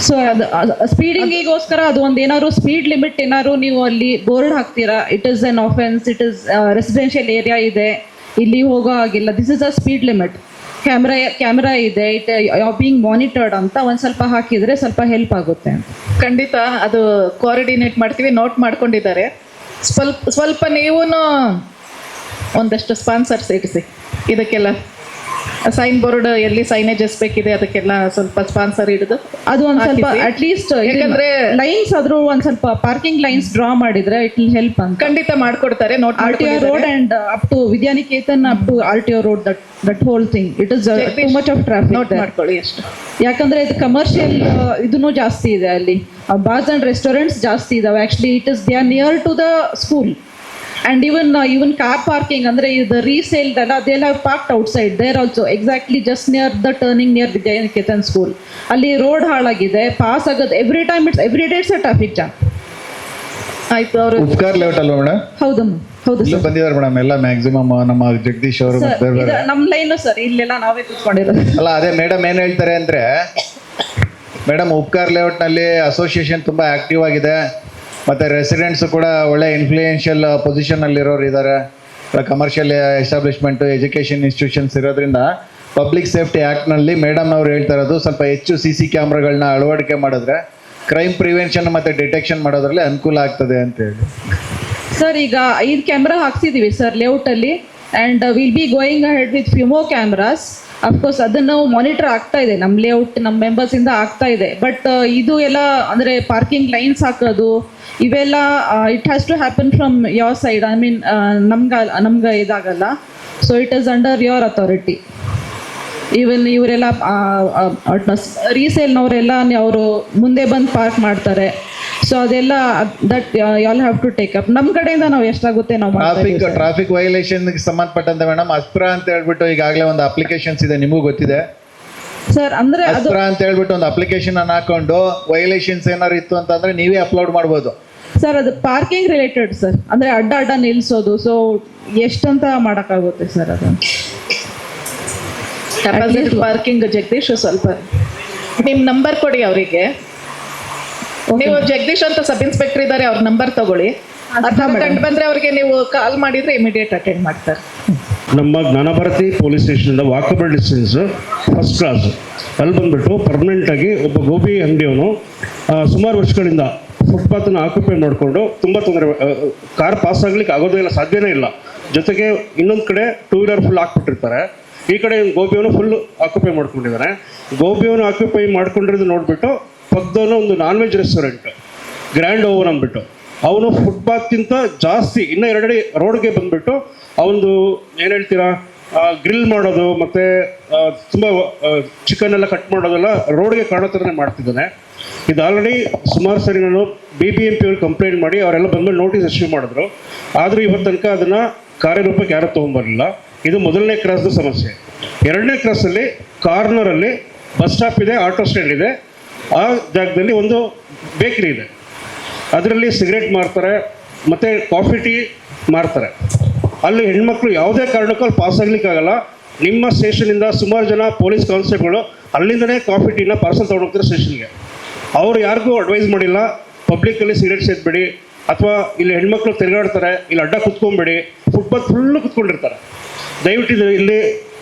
ಸೊ ಅದು ಸ್ಪೀಡಿಂಗಿಗೋಸ್ಕರ ಅದು ಒಂದು ಏನಾದ್ರು ಸ್ಪೀಡ್ ಲಿಮಿಟ್ ಏನಾದ್ರು ನೀವು ಅಲ್ಲಿ ಬೋರ್ಡ್ ಹಾಕ್ತೀರಾ, it is N offence, it is residential area ಇದೆ, ಇಲ್ಲಿ ಹೋಗೋ ಆಗಿಲ್ಲ, this is a speed limit, camera ಇದೆ, ಇಟ್ ಬೀಯಿಂಗ್ ಮಾನಿಟರ್ಡ್ ಅಂತ ಒಂದು ಸ್ವಲ್ಪ ಹಾಕಿದರೆ ಸ್ವಲ್ಪ ಹೆಲ್ಪ್ ಆಗುತ್ತೆ. ಖಂಡಿತ ಅದು ಕೋಆರ್ಡಿನೇಟ್ ಮಾಡ್ತೀವಿ, ನೋಟ್ ಮಾಡ್ಕೊಂಡಿದ್ದಾರೆ. ಸ್ವಲ್ಪ ನೀವು ಒಂದಷ್ಟು ಸ್ಪಾನ್ಸರ್ಸ್ ಇರಿಸಿ ಇದಕ್ಕೆಲ್ಲ. ಸೈನ್ ಬೋರ್ಡ್ ಎಲ್ಲಿ ಸೈನೇಜಸ್ ಬೇಕಿದೆ ಅದಕ್ಕೆಲ್ಲ ಸ್ವಲ್ಪ ಸ್ಪಾನ್ಸರ್ ಹಿಡಿದು ಅದು ಒಂದು ಸ್ವಲ್ಪ ಅಟ್ಲೀಸ್ಟ್, ಯಾಕಂದ್ರೆ ಲೈನ್ಸ್ ಆದ್ರೂ ಒಂದು ಸ್ವಲ್ಪ ಪಾರ್ಕಿಂಗ್ ಲೈನ್ಸ್ ಡ್ರಾ ಮಾಡಿದ್ರೆ ಇಟ್ ವಿಲ್ ಹೆಲ್ಪ್ ಅಂತ. ಖಂಡಿತ ಮಾಡ್ಕೊಡ್ತಾರೆ. RTO road and up to Vidyaniketan up to RTO road, that whole thing it is too much of traffic. Note ಮಾಡ್ಕೊಳ್ಳಿ ಅಷ್ಟು. ಯಾಕಂದ್ರೆ ಇದು ಕಮರ್ಷಿಯಲ್ ಇದನ್ನು ಜಾಸ್ತಿ ಇದೆ ಅಲ್ಲಿ, ಬಾರ್ಸ್ ಅಂಡ್ ರೆಸ್ಟೋರೆಂಟ್ಸ್ ಜಾಸ್ತಿ ಇದಾವೆ. Actually it is they are near to the school. And even car parking, andre the resale dala, they'll have parked outside there also, exactly just near the turning near Vidyaniketan school. Ali road halagide, pass agad every day it's a traffic jam. ಆಯ್ತು. ಅವರು Upkar layout ಅಲ್ವಾ madam? ಹೌದು sir, ಬಂದಿದ್ದಾರೆ madam ಎಲ್ಲ maximum ನಮ್ಮ ಜಗದೀಶ್ ಅವರು. ನಮ್ಮ line sir, ಇಲ್ಲೆಲ್ಲ ನಾವೇ ಕೂತ್ಕೊಂಡಿರೋದು. ಅಲ್ಲ ಅದೇ ಮೇಡಮ್ ಏನು ಹೇಳ್ತಾರೆ ಅಂದರೆ, ಮೇಡಮ್ ಉಪ್ಕಾರ್ ಲೇಔಟ್ನಲ್ಲಿ ಅಸೋಸಿಯೇಷನ್ ತುಂಬ ಆ್ಯಕ್ಟಿವ್ ಆಗಿದೆ, ಮತ್ತು ರೆಸಿಡೆಂಟ್ಸ್ ಕೂಡ ಒಳ್ಳೆ ಇನ್ಫ್ಲೂಯೆನ್ಷಿಯಲ್ ಪೊಸಿಷನಲ್ಲಿರೋರು ಇದ್ದಾರೆ. ಕಮರ್ಷಿಯಲ್ ಎಸ್ಟಾಬ್ಲಿಷ್ಮೆಂಟು ಎಜುಕೇಷನ್ ಇನ್ಸ್ಟಿಟ್ಯೂಷನ್ಸ್ ಇರೋದ್ರಿಂದ ಪಬ್ಲಿಕ್ ಸೇಫ್ಟಿ ಆ್ಯಕ್ಟ್ನಲ್ಲಿ ಮೇಡಮ್ ಅವ್ರು ಹೇಳ್ತಾ ಇರೋದು ಸ್ವಲ್ಪ ಹೆಚ್ಚು CC ಕ್ಯಾಮ್ರಾಗಳನ್ನ ಅಳವಡಿಕೆ ಮಾಡಿದ್ರೆ ಕ್ರೈಮ್ ಪ್ರಿವೆನ್ಷನ್ ಮತ್ತು ಡಿಟೆಕ್ಷನ್ ಮಾಡೋದ್ರಲ್ಲಿ ಅನುಕೂಲ ಆಗ್ತದೆ ಅಂತ ಹೇಳಿ. ಸರ್ ಈಗ 5 ಕ್ಯಾಮ್ರಾ ಹಾಕ್ಸಿದ್ದೀವಿ ಸರ್ ಲೇಔಟಲ್ಲಿ, and will be going ahead with few more cameras. Of course ಅದನ್ನು ಮಾನಿಟರ್ ಆಗ್ತಾ ಇದೆ, ನಮ್ಮ ಲೇಔಟ್ ನಮ್ಮ ಮೆಂಬರ್ಸಿಂದ ಆಗ್ತಾ ಇದೆ. ಬಟ್ ಇದು ಎಲ್ಲ ಅಂದರೆ ಪಾರ್ಕಿಂಗ್ ಲೈನ್ಸ್ ಹಾಕೋದು ಇವೆಲ್ಲ it has to happen from your side. I mean ನಮ್ಗೆ ಇದಾಗಲ್ಲ. So it is under your authority. Even ಇವರೆಲ್ಲ ರೀಸೇಲ್ನವರೆಲ್ಲ ಅವರು ಮುಂದೆ ಬಂದು ಪಾರ್ಕ್ ಮಾಡ್ತಾರೆ. ಸೊ ಅದೆಲ್ಲ that all have to take up. ನಮ್ಮ ಕಡೆಯಿಂದ ನಾವು ಎಷ್ಟಾಗುತ್ತೆ ನಾವು ಟ್ರಾಫಿಕ್ ವೈಲೇಷನ್ಗೆ ಸಂಬಂಧಪಟ್ಟಂತೆ ಮೇಡಮ್ ಅಸ್ಪ್ರಾ ಅಂತ ಹೇಳ್ಬಿಟ್ಟು ಈಗಾಗಲೇ ಒಂದು ಅಪ್ಲಿಕೇಶನ್ಸ್ ಇದೆ, ನಿಮಗೂ ಗೊತ್ತಿದೆ ಸರ್. ಅಂದರೆ ಅಸ್ಪ್ರಾ ಅಂತ ಹೇಳ್ಬಿಟ್ಟು ಒಂದು ಅಪ್ಲಿಕೇಶನ್ ಅನ್ನು ಹಾಕೊಂಡು ವೈಲೇಷನ್ಸ್ ಏನಾದ್ರು ಇತ್ತು ಅಂತಂದ್ರೆ ನೀವೇ ಅಪ್ಲೋಡ್ ಮಾಡ್ಬೋದು ಸರ್. ಅದು ಪಾರ್ಕಿಂಗ್ ರಿಲೇಟೆಡ್ ಸರ್, ಅಂದರೆ ಅಡ್ಡ ನಿಲ್ಲಿಸೋದು. ಸೊ ಎಷ್ಟಂತ ಮಾಡೋಕ್ಕಾಗುತ್ತೆ ಸರ್ ಅದು? ಪಾರ್ಕಿಂಗ್ ಜಗದೀಶ್ ಸ್ವಲ್ಪ ನಿಮ್ಮ ನಂಬರ್ ಕೊಡಿ ಅವರಿಗೆ. ನೀವು ಜಗದೀಶ್ ಅಂತ ಸಬ್ ಇನ್ಸ್ಪೆಕ್ಟರ್ ಇದ್ದಾರೆ, ಅವ್ರ ನಂಬರ್ ತಗೊಳ್ಳಿ. ಕಂಡು ಬಂದರೆ ಅವ್ರಿಗೆ ನೀವು ಕಾಲ್ ಮಾಡಿದರೆ ಇಮಿಡಿಯೇಟ್ ಅಟೆಂಡ್ ಮಾಡ್ತಾರೆ. ನಮ್ಮ ಜ್ಞಾನಭಾರತಿ ಪೊಲೀಸ್ ಸ್ಟೇಷನಿಂದ ವಾಕಬಲ್ ಡಿಸ್ಟೆನ್ಸ್ ಫಸ್ಟ್ ಕ್ಲಾಸ್ ಅಲ್ಲಿ ಬಂದುಬಿಟ್ಟು ಪರ್ಮನೆಂಟಾಗಿ ಒಬ್ಬ ಗೋಬಿ ಅಂಗಡಿಯವನು ಸುಮಾರು ವರ್ಷಗಳಿಂದ ಫುಟ್ಪಾತನ್ನು ಆಕ್ಯುಪೈ ಮಾಡಿಕೊಂಡು ತುಂಬ ತೊಂದರೆ, ಕಾರ್ ಪಾಸ್ ಆಗ್ಲಿಕ್ಕೆ ಆಗೋದೇ ಇಲ್ಲ, ಸಾಧ್ಯನೇ ಇಲ್ಲ. ಜೊತೆಗೆ ಇನ್ನೊಂದು ಕಡೆ 2 ವೀಲರ್ ಫುಲ್ ಹಾಕ್ಬಿಟ್ಟಿರ್ತಾರೆ. ಈ ಕಡೆ ಗೋಬಿಯವನು ಫುಲ್ ಆಕ್ಯುಪೈ ಮಾಡ್ಕೊಂಡಿದ್ದಾನೆ. ಗೋಬಿಯವನು ಆಕ್ಯುಪೈ ಮಾಡ್ಕೊಂಡಿರೋದು ನೋಡಿಬಿಟ್ಟು ಪಕ್ಕದವನು ಒಂದು non veg restaurant grand oven ಅಂದ್ಬಿಟ್ಟು ಅವನು ಫುಟ್ಪಾತ್ಗಿಂತ ಜಾಸ್ತಿ ಇನ್ನೂ 2 ಅಡಿ ರೋಡ್ಗೆ ಬಂದುಬಿಟ್ಟು ಅವನು ಏನು ಹೇಳ್ತೀರಾ ಗ್ರಿಲ್ ಮಾಡೋದು ಮತ್ತು ತುಂಬ ಚಿಕನ್ ಎಲ್ಲ ಕಟ್ ಮಾಡೋದೆಲ್ಲ ರೋಡ್ಗೆ ಕಾಣೋ ಥರನೇ ಮಾಡ್ತಿದ್ದಾನೆ. ಇದು ಆಲ್ರೆಡಿ ಸುಮಾರು ಸರಿ ನಾನು BBMP ಅವ್ರಿಗೆ ಕಂಪ್ಲೇಂಟ್ ಮಾಡಿ ಅವರೆಲ್ಲ ಬಂದ್ಮೇಲೆ ನೋಟಿಸ್ ಇಶ್ಯೂ ಮಾಡಿದ್ರು. ಆದರೂ ಇವತ್ತು ತನಕ ಅದನ್ನು ಕಾರ್ಯರೂಪಕ್ಕೆ ಯಾರೂ ತೊಗೊಂಬರಲಿಲ್ಲ. ಇದು ಮೊದಲನೇ ಕ್ರಾಸ್ದು ಸಮಸ್ಯೆ. 2ನೇ ಕ್ರಾಸಲ್ಲಿ ಕಾರ್ನರಲ್ಲಿ ಬಸ್ ಸ್ಟಾಪ್ ಇದೆ, ಆಟೋ ಸ್ಟ್ಯಾಂಡ್ ಇದೆ. ಆ ಜಾಗದಲ್ಲಿ ಒಂದು ಬೇಕ್ರಿ ಇದೆ, ಅದರಲ್ಲಿ ಸಿಗರೇಟ್ ಮಾರ್ತಾರೆ ಮತ್ತು ಕಾಫಿ ಟೀ ಮಾರ್ತಾರೆ. ಅಲ್ಲಿ ಹೆಣ್ಮಕ್ಳು ಯಾವುದೇ ಕಾರಣಕ್ಕೂ ಅಲ್ಲಿ ಪಾಸ್ ಆಗಲಿಕ್ಕಾಗಲ್ಲ. ನಿಮ್ಮ ಸ್ಟೇಷನಿಂದ ಸುಮಾರು ಜನ ಪೊಲೀಸ್ ಕಾನ್ಸ್ಟೇಬಲ್ಗಳು ಅಲ್ಲಿಂದನೇ ಕಾಫಿ ಟೀನ ಪಾರ್ಸಲ್ ತೊಗೊಂಡೋಗ್ತಾರೆ ಸ್ಟೇಷನ್ಗೆ. ಅವರು ಯಾರಿಗೂ ಅಡ್ವೈಸ್ ಮಾಡಿಲ್ಲ ಪಬ್ಲಿಕ್ಕಲ್ಲಿ ಸಿಗರೇಟ್ ಸೇದ್ಬೇಡಿ, ಅಥವಾ ಇಲ್ಲಿ ಹೆಣ್ಮಕ್ಳು ತಿರುಗಾಡ್ತಾರೆ, ಇಲ್ಲಿ ಅಡ್ಡ ಕುತ್ಕೊಂಬೇಡಿ, ಫುಟ್ಪಾತ್ ಫುಲ್ಲು ಕುತ್ಕೊಂಡಿರ್ತಾರೆ. ದಯವಿಟ್ಟು ಇಲ್ಲಿ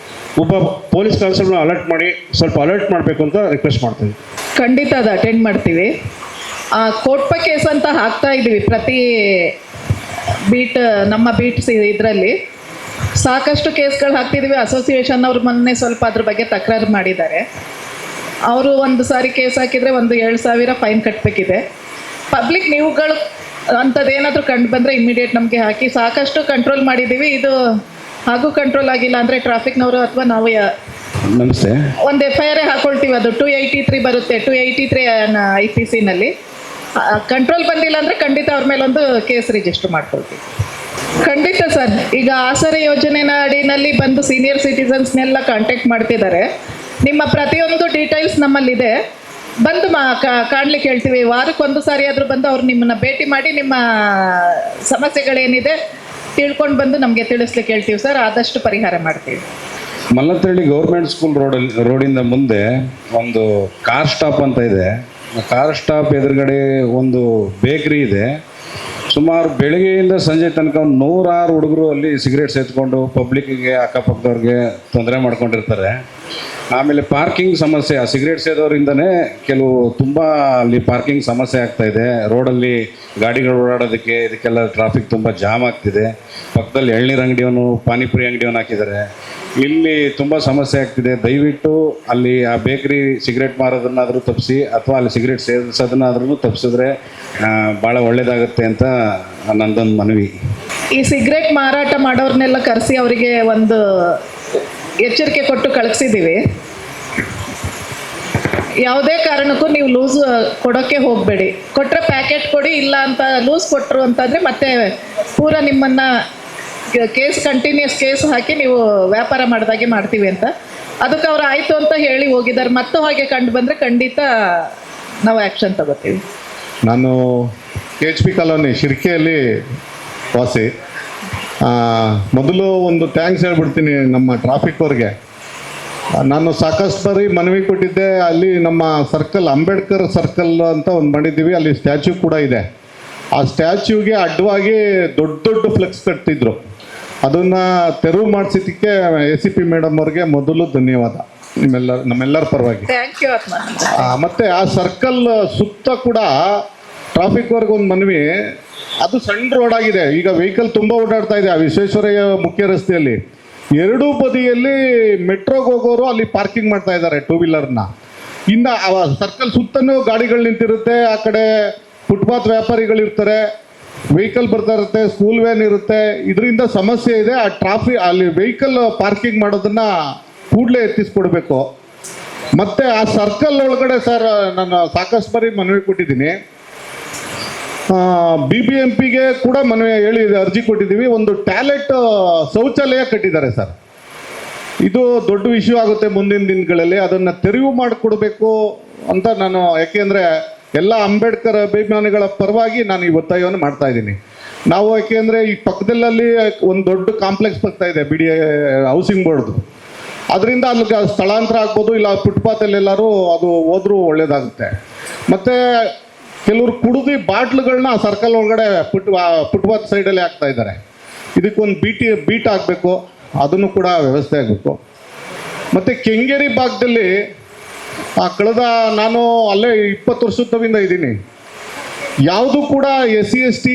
ಒಬ್ಬ ಪೊಲೀಸ್ ಕಾನ್ಸ್ಟೇಬಲ್ನ ಅಲರ್ಟ್ ಮಾಡಿ ಸ್ವಲ್ಪ ಅಲರ್ಟ್ ಮಾಡಬೇಕು ಅಂತ ರಿಕ್ವೆಸ್ಟ್ ಮಾಡ್ತೀವಿ. ಖಂಡಿತ ಅದು ಅಟೆಂಡ್ ಮಾಡ್ತೀವಿ. ಕೋರ್ಟ್ ಕೇಸ್ ಅಂತ ಹಾಕ್ತಾ ಇದ್ದೀವಿ ಪ್ರತಿ ಬೀಟ್, ನಮ್ಮ ಬೀಟ್ಸ್ ಇದರಲ್ಲಿ ಸಾಕಷ್ಟು ಕೇಸ್ಗಳು ಹಾಕ್ತಿದ್ದೀವಿ. ಅಸೋಸಿಯೇಷನ್ ಅವ್ರು ಮೊನ್ನೆ ಸ್ವಲ್ಪ ಅದ್ರ ಬಗ್ಗೆ ತಕರಾರು ಮಾಡಿದ್ದಾರೆ. ಅವರು ಒಂದು ಸಾರಿ ಕೇಸ್ ಹಾಕಿದರೆ ಒಂದು 7,000 ಫೈನ್ ಕಟ್ಟಬೇಕಿದೆ. ಪಬ್ಲಿಕ್ ನೀವುಗಳು ಅಂಥದ್ದೇನಾದರೂ ಕಂಡು ಬಂದರೆ ಇಮಿಡಿಯೇಟ್ ನಮಗೆ ಹಾಕಿ. ಸಾಕಷ್ಟು ಕಂಟ್ರೋಲ್ ಮಾಡಿದ್ದೀವಿ. ಇದು ಹಾಗೂ ಕಂಟ್ರೋಲ್ ಆಗಿಲ್ಲ ಅಂದರೆ ಟ್ರಾಫಿಕ್ನವರು ಅಥವಾ ನಾವು ನಮಸ್ತೆ ಒಂದು FIR ಹಾಕೊಳ್ತೀವಿ. ಅದು 283 ಬರುತ್ತೆ, 283 IPCನಲ್ಲಿ. ಕಂಟ್ರೋಲ್ ಬಂದಿಲ್ಲ ಅಂದರೆ ಖಂಡಿತ ಅವ್ರ ಮೇಲೆ ಒಂದು ಕೇಸ್ ರಿಜಿಸ್ಟರ್ ಮಾಡ್ಕೊಳ್ತೀವಿ. ಖಂಡಿತ ಸರ್. ಈಗ ಆಸರೆ ಯೋಜನೆನ ಅಡಿನಲ್ಲಿ ಬಂದು ಸೀನಿಯರ್ ಸಿಟಿಸನ್ಸ್ನೆಲ್ಲ ಕಾಂಟ್ಯಾಕ್ಟ್ ಮಾಡ್ತಿದ್ದಾರೆ. ನಿಮ್ಮ ಪ್ರತಿಯೊಂದು ಡೀಟೇಲ್ಸ್ ನಮ್ಮಲ್ಲಿದೆ, ಬಂದು ಕಾಣ್ಲಿಕ್ಕೆ ಹೇಳ್ತೀವಿ. ವಾರಕ್ಕೊಂದು ಸಾರಿ ಆದರೂ ಬಂದು ಅವ್ರು ನಿಮ್ಮನ್ನ ಭೇಟಿ ಮಾಡಿ ನಿಮ್ಮ ಸಮಸ್ಯೆಗಳೇನಿದೆ ತಿಳ್ಕೊಂಡು ಬಂದು ನಮಗೆ ತಿಳಿಸ್ಲಿಕ್ಕೆ ಹೇಳ್ತೀವಿ ಸರ್. ಆದಷ್ಟು ಪರಿಹಾರ ಮಾಡ್ತೀವಿ. ಮಲ್ಲತ್ತಹಳ್ಳಿ ಗೌರ್ಮೆಂಟ್ ಸ್ಕೂಲ್ ರೋಡಿಂದ ಮುಂದೆ ಒಂದು ಕಾರ್ ಸ್ಟಾಪ್ ಅಂತ ಇದೆ. ಕಾರ್ ಸ್ಟಾಪ್ ಎದುರುಗಡೆ ಒಂದು ಬೇಕ್ರಿ ಇದೆ. ಸುಮಾರು ಬೆಳಗ್ಗೆಯಿಂದ ಸಂಜೆ ತನಕ 106 ಹುಡುಗರು ಅಲ್ಲಿ ಸಿಗರೇಟ್ ಸೇದ್ಕೊಂಡು ಪಬ್ಲಿಕ್ಕಿಗೆ ಅಕ್ಕಪಕ್ಕದವ್ರಿಗೆ ತೊಂದರೆ ಮಾಡ್ಕೊಂಡಿರ್ತಾರೆ. ಆಮೇಲೆ ಪಾರ್ಕಿಂಗ್ ಸಮಸ್ಯೆ, ಆ ಸಿಗರೇಟ್ ಸೇದೋರಿಂದನೇ ಕೆಲವು ತುಂಬ ಅಲ್ಲಿ ಪಾರ್ಕಿಂಗ್ ಸಮಸ್ಯೆ ಆಗ್ತಾಯಿದೆ. ರೋಡಲ್ಲಿ ಗಾಡಿಗಳು ಓಡಾಡೋದಕ್ಕೆ ಇದಕ್ಕೆಲ್ಲ ಟ್ರಾಫಿಕ್ ತುಂಬ ಜಾಮ್ ಆಗ್ತಿದೆ. ಪಕ್ಕದಲ್ಲಿ ಎಳ್ನೀರು ಅಂಗಡಿಯವನು, ಪಾನಿಪುರಿ ಅಂಗಡಿಯವನು ಹಾಕಿದ್ದಾರೆ. ಇಲ್ಲಿ ತುಂಬ ಸಮಸ್ಯೆ ಆಗ್ತಿದೆ. ದಯವಿಟ್ಟು ಅಲ್ಲಿ ಆ ಬೇಕ್ರಿ ಸಿಗರೇಟ್ ಮಾರೋದನ್ನಾದರೂ ತಪ್ಪಿಸಿ, ಅಥವಾ ಅಲ್ಲಿ ಸಿಗರೇಟ್ ಸೇದಿಸೋದನ್ನಾದ್ರೂ ತಪ್ಪಿಸಿದ್ರೆ ಭಾಳ ಒಳ್ಳೆಯದಾಗುತ್ತೆ ಅಂತ ನನ್ನದೊಂದು ಮನವಿ. ಈ ಸಿಗರೇಟ್ ಮಾರಾಟ ಮಾಡೋರ್ನೆಲ್ಲ ಕರೆಸಿ ಅವರಿಗೆ ಒಂದು ಎಚ್ಚರಿಕೆ ಕೊಟ್ಟು ಕಳಿಸಿದ್ದೀವಿ. ಯಾವುದೇ ಕಾರಣಕ್ಕೂ ನೀವು ಲೂಸ್ ಕೊಡೋಕ್ಕೆ ಹೋಗಬೇಡಿ. ಕೊಟ್ಟರೆ ಪ್ಯಾಕೆಟ್ ಕೊಡಿ, ಇಲ್ಲ ಅಂತ ಲೂಸ್ ಕೊಟ್ಟರು ಅಂತಂದರೆ ಮತ್ತೆ ಪೂರ ನಿಮ್ಮನ್ನು ಕಂಟಿನ್ಯೂಸ್ ಕೇಸ್ ಹಾಕಿ ನೀವು ವ್ಯಾಪಾರ ಮಾಡಿದಾಗೆ ಮಾಡ್ತೀವಿ ಅಂತ. ಅದಕ್ಕೆ ಅವ್ರು ಆಯಿತು ಅಂತ ಹೇಳಿ ಹೋಗಿದ್ದಾರೆ. ಮತ್ತು ಹಾಗೆ ಕಂಡು ಬಂದರೆ ಖಂಡಿತ ನಾವು ಆ್ಯಕ್ಷನ್ ತಗೋತೀವಿ. ನಾನು HP ಕಾಲೋನಿ ಶಿರ್ಕೆಯಲ್ಲಿ ವಾಸಿ. ಮೊದಲು ಒಂದು ಥ್ಯಾಂಕ್ಸ್ ಹೇಳ್ಬಿಡ್ತೀನಿ ನಮ್ಮ ಟ್ರಾಫಿಕ್ ಅವ್ರಿಗೆ. ನಾನು ಸಾಕಷ್ಟು ಬಾರಿ ಮನವಿ ಕೊಟ್ಟಿದ್ದೆ. ಅಲ್ಲಿ ನಮ್ಮ ಸರ್ಕಲ್, ಅಂಬೇಡ್ಕರ್ ಸರ್ಕಲ್ ಅಂತ ಒಂದು ಮಾಡಿದ್ದೀವಿ, ಅಲ್ಲಿ ಸ್ಟ್ಯಾಚ್ಯೂ ಕೂಡ ಇದೆ. ಆ ಸ್ಟ್ಯಾಚ್ಯೂಗೆ ಅಡ್ಡವಾಗಿ ದೊಡ್ಡ ದೊಡ್ಡ ಫ್ಲೆಕ್ಸ್ ಕಟ್ತಿದ್ರು. ಅದನ್ನು ತೆರವು ಮಾಡಿಸಿದ್ದಕ್ಕೆ ACP ಮೇಡಮ್ ಅವ್ರಿಗೆ ಮೊದಲು ಧನ್ಯವಾದ ನಮ್ಮೆಲ್ಲರ ಪರವಾಗಿ. ಥ್ಯಾಂಕ್ ಯು ಆತ್ಮಾನಂದ. ಮತ್ತು ಆ ಸರ್ಕಲ್ ಸುತ್ತ ಕೂಡ ಟ್ರಾಫಿಕ್ ವರ್ಗ ಒಂದು ಮನವಿ, ಅದು ಸಣ್ಣ ರೋಡ್ ಆಗಿದೆ. ಈಗ ವೆಹಿಕಲ್ ತುಂಬ ಓಡಾಡ್ತಾ ಇದೆ ಆ ವಿಶ್ವೇಶ್ವರಯ್ಯ ಮುಖ್ಯ ರಸ್ತೆಯಲ್ಲಿ. ಎರಡೂ ಬದಿಯಲ್ಲಿ ಮೆಟ್ರೋಗೆ ಹೋಗೋರು ಅಲ್ಲಿ ಪಾರ್ಕಿಂಗ್ ಮಾಡ್ತಾ ಇದ್ದಾರೆ ಟೂ ವೀಲರ್ನ. ಇನ್ನು ಆ ಸರ್ಕಲ್ ಸುತ್ತಲೂ ಗಾಡಿಗಳು ನಿಂತಿರುತ್ತೆ, ಆ ಕಡೆ ಫುಟ್ಪಾತ್ ವ್ಯಾಪಾರಿಗಳಿರ್ತಾರೆ, ವೆಹಿಕಲ್ ಬರ್ತಾ ಇರುತ್ತೆ, ಸ್ಕೂಲ್ ವ್ಯಾನ್ ಇರುತ್ತೆ. ಇದರಿಂದ ಸಮಸ್ಯೆ ಇದೆ. ಆ ಅಲ್ಲಿ ವೆಹಿಕಲ್ ಪಾರ್ಕಿಂಗ್ ಮಾಡೋದನ್ನು ಕೂಡಲೇ ಎತ್ತಿಸ್ಕೊಡ್ಬೇಕು. ಮತ್ತು ಆ ಸರ್ಕಲ್ ಒಳಗಡೆ ಸರ್ ನಾನು ಸಾಕಷ್ಟು ಬಾರಿ ಮನವಿ ಕೊಟ್ಟಿದ್ದೀನಿ. BBMPಗೆ ಕೂಡ ಅರ್ಜಿ ಕೊಟ್ಟಿದ್ದೀವಿ. ಒಂದು ಟಾಯ್ಲೆಟ್ ಶೌಚಾಲಯ ಕಟ್ಟಿದ್ದಾರೆ ಸರ್. ಇದು ದೊಡ್ಡ ವಿಷಯ ಆಗುತ್ತೆ ಮುಂದಿನ ದಿನಗಳಲ್ಲಿ. ಅದನ್ನು ತೆರವು ಮಾಡಿಕೊಡ್ಬೇಕು ಅಂತ ನಾನು, ಯಾಕೆಂದರೆ ಎಲ್ಲ ಅಂಬೇಡ್ಕರ್ ಅಭಿಮಾನಿಗಳ ಪರವಾಗಿ ನಾನು ಈ ಒತ್ತಾಯವನ್ನು ಮಾಡ್ತಾ ಇದ್ದೀನಿ. ನಾವು ಯಾಕೆಂದರೆ ಈ ಪಕ್ಕದಲ್ಲಿ ಒಂದು ದೊಡ್ಡ ಕಾಂಪ್ಲೆಕ್ಸ್ ಬರ್ತಾ ಇದೆ BD ಹೌಸಿಂಗ್ ಬೋರ್ಡ್ದು. ಅದರಿಂದ ಅಲ್ಲಿಗೆ ಸ್ಥಳಾಂತರ ಆಗ್ಬೋದು, ಇಲ್ಲ ಫುಟ್ಪಾತಲ್ಲೆಲ್ಲರೂ ಅದು ಹೋದ್ರೂ ಒಳ್ಳೇದಾಗುತ್ತೆ. ಮತ್ತು ಕೆಲವರು ಕುಡಿದು ಬಾಟ್ಲುಗಳನ್ನ ಸರ್ಕಲ್ ಒಳಗಡೆ ಫುಟ್ಪಾತ್ ಸೈಡಲ್ಲಿ ಹಾಕ್ತಾ ಇದ್ದಾರೆ. ಇದಕ್ಕೊಂದು ಬೀಟ್ ಆಗಬೇಕು, ಅದನ್ನು ಕೂಡ ವ್ಯವಸ್ಥೆ ಆಗಬೇಕು. ಮತ್ತು ಕೆಂಗೇರಿ ಭಾಗದಲ್ಲಿ ನಾನು ಅಲ್ಲೇ 20 ವರ್ಷದಿಂದ ಇದ್ದೀನಿ. ಯಾವುದೂ ಕೂಡ SC ST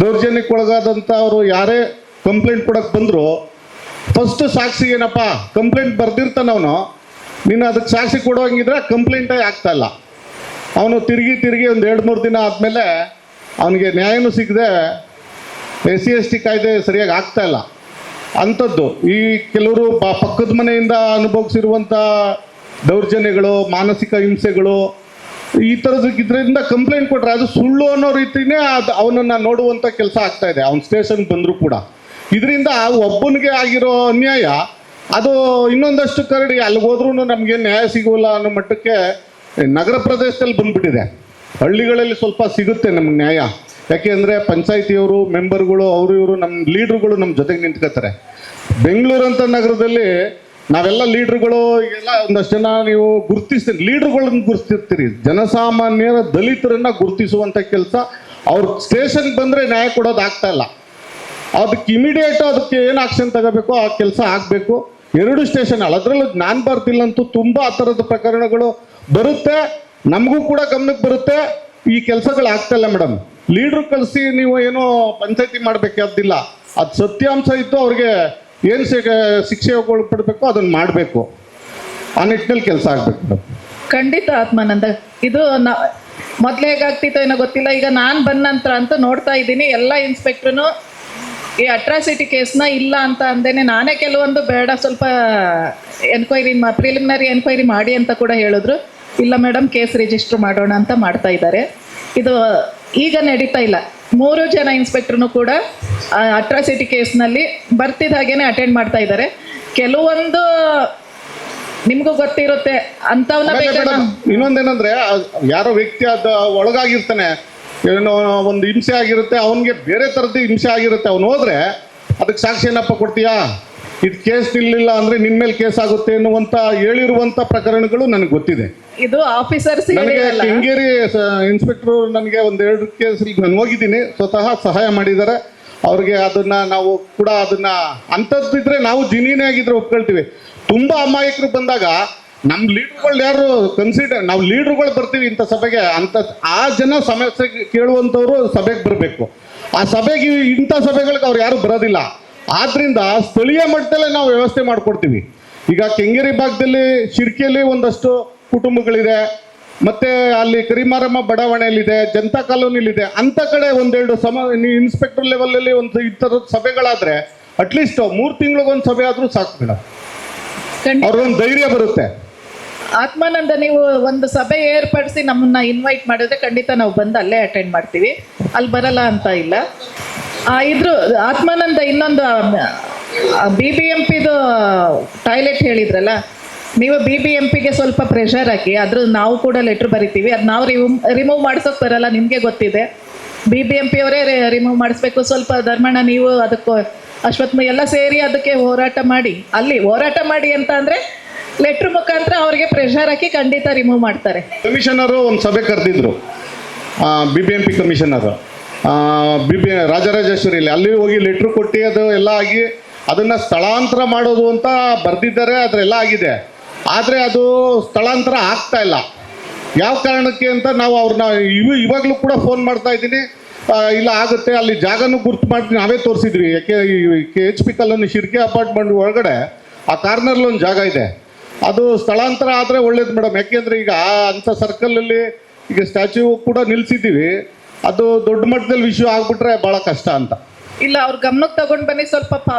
ದೌರ್ಜನ್ಯಕ್ಕೊಳಗಾದಂಥವ್ರು ಯಾರೇ ಕಂಪ್ಲೇಂಟ್ ಕೊಡೋಕ್ಕೆ ಬಂದರೂ ಫಸ್ಟ್ ಸಾಕ್ಷಿ ಏನಪ್ಪ, ಕಂಪ್ಲೇಂಟ್ ಬರ್ದಿರ್ತಾನವನು, ನೀನು ಅದಕ್ಕೆ ಸಾಕ್ಷಿ ಕೊಡೋಂಗಿದ್ರೆ ಕಂಪ್ಲೇಂಟೇ ಆಗ್ತಾಯಿಲ್ಲ. ಅವನು ತಿರುಗಿ ಒಂದು 2-3 ದಿನ ಆದಮೇಲೆ ಅವನಿಗೆ ನ್ಯಾಯನೂ ಸಿಗದೆ SC ST ಕಾಯ್ದೆ ಸರಿಯಾಗಿ ಆಗ್ತಾಯಿಲ್ಲ ಅಂಥದ್ದು. ಈ ಕೆಲವರು ಪಕ್ಕದ ಮನೆಯಿಂದ ಅನುಭವಿಸಿರುವಂಥ ದೌರ್ಜನ್ಯಗಳು, ಮಾನಸಿಕ ಹಿಂಸೆಗಳು, ಈ ಥರದ್ದು ಇದರಿಂದ ಕಂಪ್ಲೇಂಟ್ ಕೊಟ್ಟರೆ ಅದು ಸುಳ್ಳು ಅನ್ನೋ ರೀತಿಯೇ ಅವನನ್ನು ನೋಡುವಂಥ ಕೆಲಸ ಆಗ್ತಾಯಿದೆ. ಅವ್ನು ಸ್ಟೇಷನ್ಗೆ ಬಂದರೂ ಕೂಡ ಇದರಿಂದ ಒಬ್ಬನಿಗೆ ಆಗಿರೋ ಅನ್ಯಾಯ ಅದು ಇನ್ನೊಂದಷ್ಟು ಕರಡಿ ಅಲ್ಲಿಗೆ ಹೋದ್ರೂ ನಮಗೆ ನ್ಯಾಯ ಸಿಗೋಲ್ಲ ಅನ್ನೋ ಮಟ್ಟಕ್ಕೆ ನಗರ ಪ್ರದೇಶದಲ್ಲಿ ಬಂದ್ಬಿಟ್ಟಿದೆ. ಹಳ್ಳಿಗಳಲ್ಲಿ ಸ್ವಲ್ಪ ಸಿಗುತ್ತೆ ನಮ್ಗೆ ನ್ಯಾಯ. ಯಾಕೆಂದರೆ ಪಂಚಾಯಿತಿಯವರು, ಮೆಂಬರ್ಗಳು, ಇವರು ನಮ್ಮ ಲೀಡ್ರುಗಳು ನಮ್ಮ ಜೊತೆಗೆ ನಿಂತ್ಕೋತಾರೆ. ಬೆಂಗಳೂರಂಥ ನಗರದಲ್ಲಿ ನಾವೆಲ್ಲ ಲೀಡ್ರುಗಳು ಎಲ್ಲ ಒಂದಷ್ಟು ಜನ ನೀವು ಲೀಡ್ರುಗಳನ್ನ ಗುರುತಿಸ್ತೀರಿ. ಜನಸಾಮಾನ್ಯರ ದಲಿತರನ್ನು ಗುರುತಿಸುವಂಥ ಕೆಲಸ ಅವ್ರ ಸ್ಟೇಷನ್ಗೆ ಬಂದರೆ ನ್ಯಾಯ ಕೊಡೋದು ಆಗ್ತಾಯಿಲ್ಲ. ಅದಕ್ಕೆ ಇಮಿಡಿಯೇಟು ಅದಕ್ಕೆ ಏನು ಆಕ್ಷನ್ ತಗೋಬೇಕು ಆ ಕೆಲಸ ಆಗಬೇಕು. 2 ಸ್ಟೇಷನ್ ಅದರಲ್ಲೂ ನಾನು ಬರ್ತಿಲ್ಲಂತೂ ತುಂಬ ಆ ಥರದ ಪ್ರಕರಣಗಳು ಬರುತ್ತೆ, ನಮಗೂ ಕೂಡ ಗಮನಕ್ಕೆ ಬರುತ್ತೆ. ಈ ಕೆಲಸಗಳು ಆಗ್ತಾಯಿಲ್ಲ ಮೇಡಮ್. ಲೀಡ್ರು ಕಳಿಸಿ ನೀವು ಏನೋ ಪಂಚಾಯತಿ ಮಾಡಬೇಕಾದಿಲ್ಲ. ಅದು ಸತ್ಯಾಂಶ ಇತ್ತು, ಅವ್ರಿಗೆ ಏನು ಶಿಕ್ಷೆ ಒಳಪಡಬೇಕು ಅದನ್ನು ಮಾಡಬೇಕು. ಆ ನಿಟ್ಟಿನಲ್ಲಿ ಕೆಲಸ ಆಗಬೇಕು ಮೇಡಮ್. ಖಂಡಿತ ಆತ್ಮಾನಂದ. ಇದು ಮೊದಲು ಹೇಗಾಗ್ತಿತ್ತೋ ಏನೋ ಗೊತ್ತಿಲ್ಲ. ಈಗ ನಾನು ಬಂದ ನಂತರ ಅಂತೂ ನೋಡ್ತಾ ಇದ್ದೀನಿ ಎಲ್ಲ ಇನ್ಸ್ಪೆಕ್ಟ್ರೂ ಈ ಅಟ್ರಾಸಿಟಿ ಕೇಸ್ನ ಇಲ್ಲ ಅಂತ ಅಂದೇನೆ ನಾನೇ ಕೆಲವೊಂದು ಬೇಡ ಸ್ವಲ್ಪ ಪ್ರಿಲಿಮಿನರಿ ಎನ್ಕ್ವೈರಿ ಮಾಡಿ ಅಂತ ಕೂಡ ಹೇಳಿದ್ರು. ಇಲ್ಲ ಮೇಡಮ್ ಕೇಸ್ ರಿಜಿಸ್ಟರ್ ಮಾಡೋಣ ಅಂತ ಮಾಡ್ತಾ ಇದ್ದಾರೆ. ಇದು ಈಗ ನಡೀತಾ ಇಲ್ಲ. 3 ಜನ ಇನ್ಸ್ಪೆಕ್ಟ್ರೂ ಕೂಡ ಅಟ್ರಾಸಿಟಿ ಕೇಸ್ನಲ್ಲಿ ಬರ್ತಿದ್ದ ಹಾಗೇನೆ ಅಟೆಂಡ್ ಮಾಡ್ತಾ ಇದ್ದಾರೆ. ಕೆಲವೊಂದು ನಿಮಗೂ ಗೊತ್ತಿರುತ್ತೆ ಅಂಥವನ್ನ. ಇನ್ನೊಂದೇನಂದ್ರೆ ಯಾರೋ ವ್ಯಕ್ತಿ ಅದು ಒಳಗಾಗಿರ್ತಾನೆ, ಏನೋ ಒಂದು ಹಿಂಸೆ ಆಗಿರುತ್ತೆ, ಅವನಿಗೆ ಬೇರೆ ಥರದ್ದು ಹಿಂಸೆ ಆಗಿರುತ್ತೆ. ಅವನು ಹೋದ್ರೆ ಅದಕ್ಕೆ ಸಾಕ್ಷಿ ಏನಪ್ಪ ಕೊಡ್ತೀಯಾ, ಇದು ಕೇಸ್ ನಿಲ್ಲಿಲ್ಲ ಅಂದರೆ ನಿನ್ನ ಮೇಲೆ ಕೇಸ್ ಆಗುತ್ತೆ ಎನ್ನುವಂಥ ಹೇಳಿರುವಂಥ ಪ್ರಕರಣಗಳು ನನಗೆ ಗೊತ್ತಿದೆ. ಇದು ಆಫೀಸರ್ಸ್ ನನಗೆ ಕೆಂಗೇರಿ ಇನ್ಸ್ಪೆಕ್ಟ್ರು ನನಗೆ 1-2 ಕೇಸಲ್ಲಿ ನಾನು ಹೋಗಿದ್ದೀನಿ, ಸ್ವತಃ ಸಹಾಯ ಮಾಡಿದ್ದಾರೆ ಅವ್ರಿಗೆ. ಅದನ್ನು ನಾವು ಕೂಡ ಅಂಥದ್ದಿದ್ರೆ ನಾವು ಜಿನಿನೇ ಆಗಿದ್ರೆ ಒಪ್ಕೊಳ್ತೀವಿ. ತುಂಬ ಅಮಾಯಕರು ಬಂದಾಗ ನಮ್ಮ ಲೀಡ್ರುಗಳು ಯಾರು ನಾವು ಲೀಡ್ರುಗಳು ಬರ್ತೀವಿ ಇಂಥ ಸಭೆಗೆ, ಆ ಜನ ಸಮಸ್ಯೆ ಕೇಳುವಂಥವ್ರು ಸಭೆಗೆ ಬರಬೇಕು. ಆ ಸಭೆಗೆ ಇಂಥ ಸಭೆಗಳಿಗೆ ಅವ್ರು ಯಾರು ಬರೋದಿಲ್ಲ. ಆದ್ದರಿಂದ ಸ್ಥಳೀಯ ಮಟ್ಟದಲ್ಲೇ ನಾವು ವ್ಯವಸ್ಥೆ ಮಾಡಿಕೊಡ್ತೀವಿ. ಈಗ ಕೆಂಗೇರಿ ಭಾಗದಲ್ಲಿ ಶಿರ್ಕಿಯಲ್ಲಿ ಒಂದಷ್ಟು ಕುಟುಂಬಗಳಿದೆ, ಮತ್ತು ಅಲ್ಲಿ ಕರಿಮಾರಮ್ಮ ಬಡಾವಣೆಯಲ್ಲಿದೆ, ಜನತಾ ಕಾಲೋನಿಲಿದೆ. ಅಂಥ ಕಡೆ 1-2 ಇನ್ಸ್ಪೆಕ್ಟರ್ ಲೆವೆಲಲ್ಲಿ ಈ ಥರದ ಸಭೆಗಳಾದರೆ ಅಟ್ಲೀಸ್ಟ್ 3 ತಿಂಗಳಿಗೊಂದು ಸಭೆ ಆದರೂ ಸಾಕು ಮೇಡಮ್. ಅವ್ರಿಗೊಂದು ಧೈರ್ಯ ಬರುತ್ತೆ. ಆತ್ಮಾನಂದ, ನೀವು ಒಂದು ಸಭೆ ಏರ್ಪಡಿಸಿ ನಮ್ಮನ್ನ ಇನ್ವೈಟ್ ಮಾಡಿದ್ರೆ ಖಂಡಿತ ನಾವು ಬಂದು ಅಲ್ಲೇ ಅಟೆಂಡ್ ಮಾಡ್ತೀವಿ. ಅಲ್ಲಿ ಬರಲ್ಲ ಅಂತ ಇಲ್ಲ. ಇದ್ರ ಆತ್ಮಾನಂದ ಇನ್ನೊಂದು BBMPದು ಟಾಯ್ಲೆಟ್ ಹೇಳಿದ್ರಲ್ಲ, ನೀವು BBMPಗೆ ಸ್ವಲ್ಪ ಪ್ರೆಷರ್ ಹಾಕಿ. ನಾವು ಕೂಡ ಲೆಟ್ರ್ ಬರಿತೀವಿ. ಅದು ನಾವು ರಿಮೂವ್ ಮಾಡ್ಸೋಕೆ ಬರಲ್ಲ, ನಿಮಗೆ ಗೊತ್ತಿದೆ. BBMP ಅವರೇ ರಿಮೂವ್ ಮಾಡಿಸ್ಬೇಕು. ಸ್ವಲ್ಪ ಧರ್ಮಣ್ಣ ನೀವು ಅದಕ್ಕೆ ಅಶ್ವತ್ಥ ಎಲ್ಲ ಸೇರಿ ಅದಕ್ಕೆ ಹೋರಾಟ ಮಾಡಿ. ಅಲ್ಲಿ ಹೋರಾಟ ಮಾಡಿ ಅಂತ ಅಂದರೆ ಲೆಟ್ರ್ ಮುಖಾಂತರ ಅವ್ರಿಗೆ ಪ್ರೆಷರ್ ಹಾಕಿ ಖಂಡಿತ ರಿಮೂವ್ ಮಾಡ್ತಾರೆ. ಕಮಿಷನರು ಒಂದು ಸಭೆ ಕರೆದಿದ್ರು, BBMP ಕಮಿಷನರು. BB ರಾಜರಾಜೇಶ್ವರಿಯಲ್ಲಿ ಅಲ್ಲಿ ಹೋಗಿ ಲೆಟ್ರ್ ಕೊಟ್ಟು ಅದು ಎಲ್ಲ ಆಗಿ ಅದನ್ನು ಸ್ಥಳಾಂತರ ಮಾಡೋದು ಅಂತ ಬರೆದಿದ್ದಾರೆ, ಅದರೆಲ್ಲ ಆಗಿದೆ. ಆದರೆ ಅದು ಸ್ಥಳಾಂತರ ಆಗ್ತಾ ಇಲ್ಲ. ಯಾವ ಕಾರಣಕ್ಕೆ ಅಂತ ನಾವು ಅವ್ರನ್ನ ಇವಾಗಲೂ ಕೂಡ ಫೋನ್ ಮಾಡ್ತಾ ಇದ್ದೀನಿ, ಇಲ್ಲ ಆಗುತ್ತೆ, ಅಲ್ಲಿ ಜಾಗನೂ ಗುರ್ತು ಮಾಡಿ ನಾವೇ ತೋರಿಸಿದ್ವಿ. ಯಾಕೆ KHP ಕಾಲೋನಿ ಶಿರ್ಕೆ ಅಪಾರ್ಟ್ಮೆಂಟ್ ಒಳಗಡೆ ಆ ಕಾರ್ನರ್ಲಿ ಒಂದು ಜಾಗ ಇದೆ, ಅದು ಸ್ಥಳಾಂತರ ಆದರೆ ಒಳ್ಳೇದು ಮೇಡಮ್. ಯಾಕೆಂದರೆ ಈಗ ಅಂಥ ಸರ್ಕಲಲ್ಲಿ ಈಗ ಸ್ಟ್ಯಾಚ್ಯೂ ಕೂಡ ನಿಲ್ಲಿಸಿದ್ದೀವಿ, ಅದು ದೊಡ್ಡ ಮಟ್ಟದಲ್ಲಿ ವಿಷಯ ಆಗ್ಬಿಟ್ರೆ ಭಾಳ ಕಷ್ಟ ಅಂತ. ಇಲ್ಲ, ಅವ್ರ ಗಮನಕ್ಕೆ ತಗೊಂಡು ಬನ್ನಿ. ಸ್ವಲ್ಪ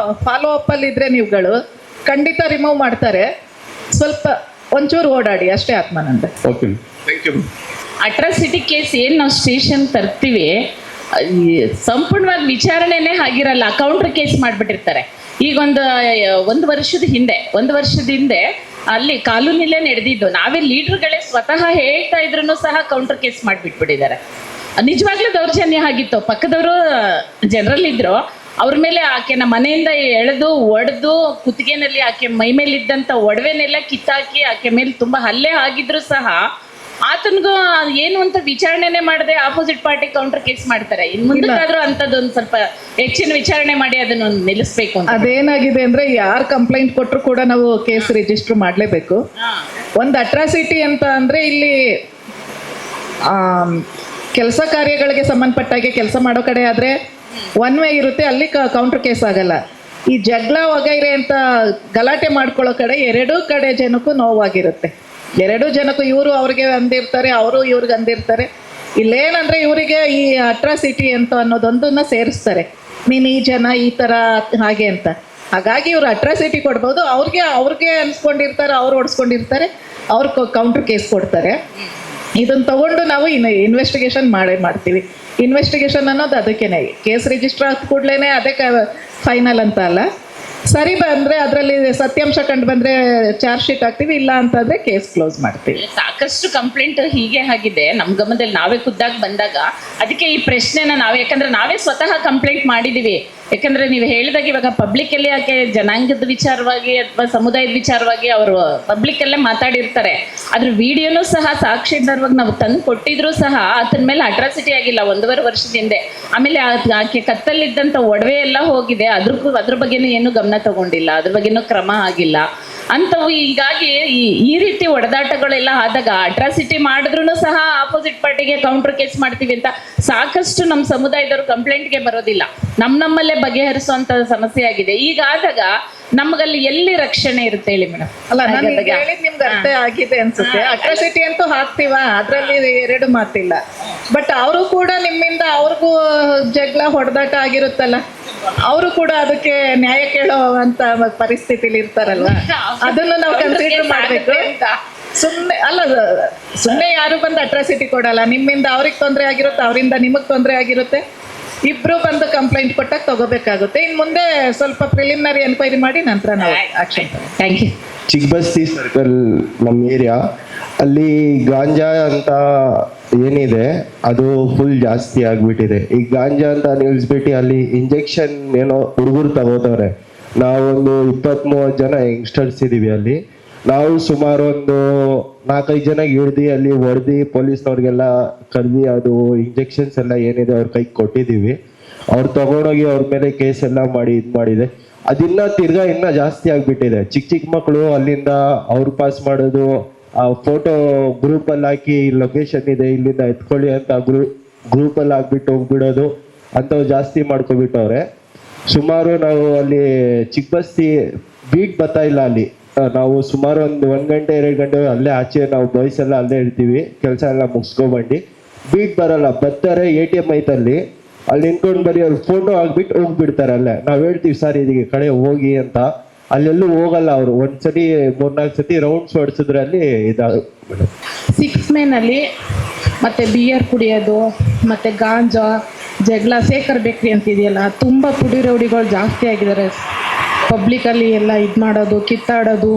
ಫಾಲೋ ಅಪ್ ಅಲ್ಲಿ ಇದ್ರೆ ನೀವುಗಳು ಖಂಡಿತ ರಿಮೂವ್ ಮಾಡ್ತಾರೆ. ಸ್ವಲ್ಪ ಒಂಚೂರು ಓಡಾಡಿ ಅಷ್ಟೇ Atmananda. Okay, thank you. Atrocity case ಏನು ನಾವು ಸ್ಟೇಷನ್ ತರ್ತೀವಿ, ಸಂಪೂರ್ಣವಾಗಿ ವಿಚಾರಣೆನೇ ಆಗಿರಲ್ಲ, ಕೌಂಟರ್ ಕೇಸ್ ಮಾಡಿಬಿಟ್ಟಿರ್ತಾರೆ. ಈಗ ಒಂದು ವರ್ಷದ ಹಿಂದೆ ಅಲ್ಲಿ ಕಾಲೋನಿಲೇ ನಡೆದಿದ್ದು, ನಾವೇ ಲೀಡರ್ಗಳೇ ಸ್ವತಃ ಹೇಳ್ತಾ ಇದ್ರು ಸಹ ಕೌಂಟರ್ ಕೇಸ್ ಮಾಡಿಬಿಟ್ಬಿಟ್ಟಿದ್ದಾರೆ. ನಿಜವಾಗ್ಲೂ ದೌರ್ಜನ್ಯ ಆಗಿತ್ತು. ಪಕ್ಕದವರು ಜನರಲ್ ಇದ್ರು, ಅವ್ರ ಮೇಲೆ ಆಕೆನ ಮನೆಯಿಂದ ಎಳೆದು ಒಡೆದು ಕುತ್ತಿಗೆನಲ್ಲಿ ಆಕೆ ಮೈ ಮೇಲಿದ್ದಂಥ ಒಡವೆನೆಲ್ಲ ಕಿತ್ತಾಕಿ ಆಕೆ ಮೇಲೆ ತುಂಬ ಹಲ್ಲೆ ಆಗಿದ್ರು ಸಹ ಆತನಿಗೂ ಏನು ಅಂತ ವಿಚಾರಣೆನೇ ಮಾಡದೆ ಆಪೋಸಿಟ್ ಪಾರ್ಟಿ ಕೌಂಟರ್ ಕೇಸ್ ಮಾಡ್ತಾರೆ. ಇನ್ನು ಮುಂದಕ್ಕಾದ್ರೂ ಅಂಥದ್ದು ಒಂದು ಸ್ವಲ್ಪ ಹೆಚ್ಚಿನ ವಿಚಾರಣೆ ಮಾಡಿ ಅದನ್ನು ನಿಲ್ಲಿಸ್ಬೇಕು ಅಂತ. ಅದೇನಾಗಿದೆ ಅಂದ್ರೆ ಯಾರು ಕಂಪ್ಲೇಂಟ್ ಕೊಟ್ಟರು ಕೂಡ ನಾವು ಕೇಸ್ ರಿಜಿಸ್ಟರ್ ಮಾಡಲೇಬೇಕು. ಒಂದು ಅಟ್ರಾಸಿಟಿ ಅಂತ ಅಂದ್ರೆ ಇಲ್ಲಿ ಕೆಲಸ ಕಾರ್ಯಗಳಿಗೆ ಸಂಬಂಧಪಟ್ಟಾಗೆ ಕೆಲಸ ಮಾಡೋ ಕಡೆ ಆದರೆ ಒನ್ ವೇ ಇರುತ್ತೆ, ಅಲ್ಲಿ ಕೌಂಟರ್ ಕೇಸ್ ಆಗಲ್ಲ. ಈ ಜಗಳ ವಗೈರೆ ಅಂತ ಗಲಾಟೆ ಮಾಡ್ಕೊಳ್ಳೋ ಕಡೆ ಎರಡೂ ಕಡೆ ಜನಕ್ಕೂ ನೋವಾಗಿರುತ್ತೆ. ಎರಡೂ ಜನಕ್ಕೂ ಇವರು ಅವ್ರಿಗೆ ಅಂದಿರ್ತಾರೆ, ಅವರು ಇವ್ರಿಗೆ ಅಂದಿರ್ತಾರೆ. ಇಲ್ಲೇನಂದರೆ ಇವರಿಗೆ ಈ ಅಟ್ರಾಸಿಟಿ ಅಂತ ಅನ್ನೋದೊಂದನ್ನು ಸೇರಿಸ್ತಾರೆ, ನೀನು ಈ ಜನ ಈ ಥರ ಹಾಗೆ ಅಂತ. ಹಾಗಾಗಿ ಇವರು ಅಟ್ರಾಸಿಟಿ ಕೊಡ್ಬೋದು, ಅವ್ರಿಗೆ ಅನ್ಸ್ಕೊಂಡಿರ್ತಾರೆ, ಅವ್ರು ಓಡಿಸ್ಕೊಂಡಿರ್ತಾರೆ, ಅವ್ರು ಕೌಂಟರ್ ಕೇಸ್ ಕೊಡ್ತಾರೆ. ಇದನ್ನು ತಗೊಂಡು ನಾವು ಇನ್ವೆಸ್ಟಿಗೇಷನ್ ಮಾಡ್ತೀವಿ. ಇನ್ವೆಸ್ಟಿಗೇಷನ್ ಅನ್ನೋದು ಅದಕ್ಕೇನೆ, ಕೇಸ್ ರಿಜಿಸ್ಟರ್ ಆದ ಕೂಡಲೇ ಅದೇ ಫೈನಲ್ ಅಂತ ಅಲ್ಲ. ಸರಿ ಬಂದರೆ ಅದರಲ್ಲಿ ಸತ್ಯಾಂಶ ಕಂಡು ಬಂದರೆ ಚಾರ್ಜ್ ಶೀಟ್ ಹಾಕ್ತೀವಿ, ಇಲ್ಲ ಅಂತಂದರೆ ಕೇಸ್ ಕ್ಲೋಸ್ ಮಾಡ್ತೀವಿ. ಸಾಕಷ್ಟು ಕಂಪ್ಲೇಂಟ್ ಹೀಗೆ ಆಗಿದೆ ನಮ್ಮ ಗಮನದಲ್ಲಿ, ನಾವೇ ಖುದ್ದಾಗಿ ಬಂದಾಗ. ಅದಕ್ಕೆ ಈ ಪ್ರಶ್ನೆನ ಯಾಕಂದ್ರೆ ನಾವೇ ಸ್ವತಃ ಕಂಪ್ಲೇಂಟ್ ಮಾಡಿದ್ದೀವಿ. ಯಾಕಂದ್ರೆ ನೀವು ಹೇಳಿದಾಗ ಇವಾಗ ಪಬ್ಲಿಕ್ಕಲ್ಲಿ ಯಾಕೆ ಜನಾಂಗದ ವಿಚಾರವಾಗಿ ಅಥವಾ ಸಮುದಾಯದ ವಿಚಾರವಾಗಿ ಅವರು ಪಬ್ಲಿಕ್ಕಲ್ಲೇ ಮಾತಾಡಿರ್ತಾರೆ. ಅದ್ರ ವಿಡಿಯೋನೂ ಸಹ ಸಾಕ್ಷಿದಾರವಾಗಿ ನಾವು ತಂದು ಕೊಟ್ಟಿದ್ರು ಸಹ ಆತನ ಮೇಲೆ ಅಟ್ರಾಸಿಟಿ ಆಗಿಲ್ಲ 1.5 ವರ್ಷದ ಹಿಂದೆ. ಆಮೇಲೆ ಆಕೆ ಕತ್ತಲ್ಲಿದ್ದಂಥ ಒಡವೆ ಎಲ್ಲ ಹೋಗಿದೆ, ಅದ್ರ ಬಗ್ಗೆನೂ ಏನು ಗಮನ ತಗೊಂಡಿಲ್ಲ, ಅದ್ರ ಬಗ್ಗೆನೂ ಕ್ರಮ ಆಗಿಲ್ಲ ಅಂಥವು. ಹೀಗಾಗಿ ಈ ರೀತಿ ಹೊಡೆದಾಟಗಳೆಲ್ಲ ಆದಾಗ ಅಟ್ರಾಸಿಟಿ ಮಾಡಿದ್ರು ಸಹ ಆಪೋಸಿಟ್ ಪಾರ್ಟಿಗೆ ಕೌಂಟರ್ ಕೇಸ್ ಮಾಡ್ತೀವಿ ಅಂತ ಸಾಕಷ್ಟು ನಮ್ಮ ಸಮುದಾಯದವರು ಕಂಪ್ಲೇಂಟ್ಗೆ ಬರೋದಿಲ್ಲ, ನಮ್ಮಲ್ಲೇ ಬಗೆಹರಿಸುವಂತ ಸಮಸ್ಯೆ ಆಗಿದೆ. ಈಗ ಆದಾಗ ನಮಗಲ್ಲಿ ಎಲ್ಲಿ ರಕ್ಷಣೆ ಇರುತ್ತೆ ಹೇಳಿ ಮೇಡಮ್? ಅಲ್ಲ, ನಾನು ಹೇಳಿದ್ ನಿಮ್ಗೆ ಅರ್ಥ ಆಗಿದೆ ಅನ್ಸುತ್ತೆ. ಅಟ್ರಾಸಿಟಿ ಅಂತೂ ಹಾಕ್ತೀವ, ಅದರಲ್ಲಿ ಎರಡು ಮಾತಿಲ್ಲ. ಬಟ್ ಅವರು ಕೂಡ ನಿಮ್ಮಿಂದ ಅವ್ರಿಗೂ ಜಗಳ ಹೊಡೆದಾಟ ಆಗಿರುತ್ತಲ್ಲ, ಅವರು ಕೂಡ ಅದಕ್ಕೆ ನ್ಯಾಯ ಕೇಳೋವಂತ ಪರಿಸ್ಥಿತಿಲಿ ಇರ್ತಾರಲ್ವಾ, ಅದನ್ನು ನಾವು ಕನ್ಸಿಡರ್ ಮಾಡಬೇಕು. ಸುಮ್ಮನೆ ಯಾರು ಬಂದು ಅಟ್ರಾಸಿಟಿ ಕೊಡಲ್ಲ. ನಿಮ್ಮಿಂದ ಅವ್ರಿಗೆ ತೊಂದರೆ ಆಗಿರುತ್ತೆ, ಅವರಿಂದ ನಿಮಗೆ ತೊಂದರೆ ಆಗಿರುತ್ತೆ, ಇಬ್ರು ಬಂದು ಕಂಪ್ಲೇಂಟ್ ಕೊಟ್ಟಾಗ ತಗೋಬೇಕಾಗುತ್ತೆ. ಇನ್ನು ಮುಂದೆ ಸ್ವಲ್ಪ ಪ್ರಿಲಿಮಿನರಿ ಎನ್ಕ್ವೈರಿ ಮಾಡಿ ನಂತರ ನಾವು action. Thank you. Chikkabasti circle ನಮ್ಮ ಏರಿಯಾ, ಅಲ್ಲಿ ಗಾಂಜಾ ಅಂತ ಏನಿದೆ ಅದು ಫುಲ್ ಜಾಸ್ತಿ ಆಗಿಬಿಟ್ಟಿದೆ. ಈ ಗಾಂಜಾ ಅಂತ ನಿಲ್ಲಿಸ್ಬಿಟ್ಟು ಅಲ್ಲಿ ಇಂಜೆಕ್ಷನ್ ಏನೋ ಹುಡುಗರು ತಗೋತವ್ರೆ. ನಾವೊಂದು 20-30 ಜನ ಯಂಗ್ಸ್ಟರ್ಸ್ ಇದ್ದೀವಿ ಅಲ್ಲಿ. ನಾವು ಸುಮಾರು ಒಂದು 4-5 ಜನ ಹಿಡ್ದು ಅಲ್ಲಿ ಹೊಡೆದು ಪೊಲೀಸ್ನವ್ರಿಗೆಲ್ಲ ಕರೆದು ಅದು ಇಂಜೆಕ್ಷನ್ಸ್ ಎಲ್ಲ ಏನಿದೆ ಅವ್ರ ಕೈಗೆ ಕೊಟ್ಟಿದ್ದೀವಿ. ಅವ್ರು ತಗೊಂಡೋಗಿ ಅವ್ರ ಮೇಲೆ ಕೇಸ್ ಎಲ್ಲ ಮಾಡಿ ಮಾಡಿದೆ. ಅದಿನ್ನ ತಿರ್ಗಾ ಇನ್ನೂ ಜಾಸ್ತಿ ಆಗಿಬಿಟ್ಟಿದೆ. ಚಿಕ್ಕ ಮಕ್ಕಳು ಅಲ್ಲಿಂದ ಅವ್ರು ಪಾಸ್ ಮಾಡೋದು, ಆ ಫೋಟೋ ಗ್ರೂಪಲ್ಲಿ ಹಾಕಿ ಲೊಕೇಶನ್ ಇದೆ ಇಲ್ಲಿಂದ ಎತ್ಕೊಳ್ಳಿ ಅಂತ ಗ್ರೂಪಲ್ಲಿ ಹಾಕ್ಬಿಟ್ಟು ಹೋಗ್ಬಿಡೋದು ಅಂಥವು ಜಾಸ್ತಿ ಮಾಡ್ಕೊಬಿಟ್ಟವ್ರೆ. ಸುಮಾರು ನಾವು ಅಲ್ಲಿ ಚಿಕ್ಕಬಸ್ತಿ ಬೀಟ್ ಬರ್ತಾ ಇಲ್ಲ ಅಲ್ಲಿ. ನಾವು ಸುಮಾರು ಒಂದು 1 ಗಂಟೆ 2 ಗಂಟೆ ಅಲ್ಲೇ ಆಚೆ ನಾವು ಬಾಯ್ಸ್ ಎಲ್ಲ ಅಲ್ಲೇ ಇರ್ತೀವಿ, ಕೆಲಸ ಎಲ್ಲ ಮುಗಿಸ್ಕೊಬಂದು. ಬೀಟ್ ಬರಲ್ಲ, ಬರ್ತಾರೆ ATM ಐತಲ್ಲಿ, ಅಲ್ಲಿ ನಿಂತ್ಕೊಂಡು ಬರೀ ಅವ್ರು ಫೋಟೋ ಹಾಕ್ಬಿಟ್ಟು ಹೋಗ್ಬಿಡ್ತಾರೆ ಅಲ್ಲೇ. ನಾವು ಹೇಳ್ತೀವಿ ಸರ್ ಇದಕ್ಕೆ ಕಡೆ ಹೋಗಿ ಅಂತ, ಅಲ್ಲೆಲ್ಲೂ ಹೋಗಲ್ಲ ಅವರು. ಒಂದ್ಸತಿ 3-4 ಸತಿ ರೌಂಡ್ಸ್ ಹೊಡ್ಸಿದ್ರೆ ಅಲ್ಲಿ ಇದಾಗ್ಬಿಡುತ್ತೆ. 6 ಮೇನಲ್ಲಿ ಮತ್ತೆ ಬಿಯರ್ ಕುಡಿಯೋದು, ಮತ್ತೆ ಗಾಂಜಾ, ಜಗಳ, ಶೇಖರ್ ಬೇಕ್ರಿ ಅಂತಿದೆಯಲ್ಲ, ತುಂಬ ಪುಡಿ ರೌಡಿಗಳು ಜಾಸ್ತಿ ಆಗಿದ್ದಾರೆ. ಪಬ್ಲಿಕಲ್ಲಿ ಎಲ್ಲ ಇದು ಮಾಡೋದು, ಕಿತ್ತಾಡೋದು,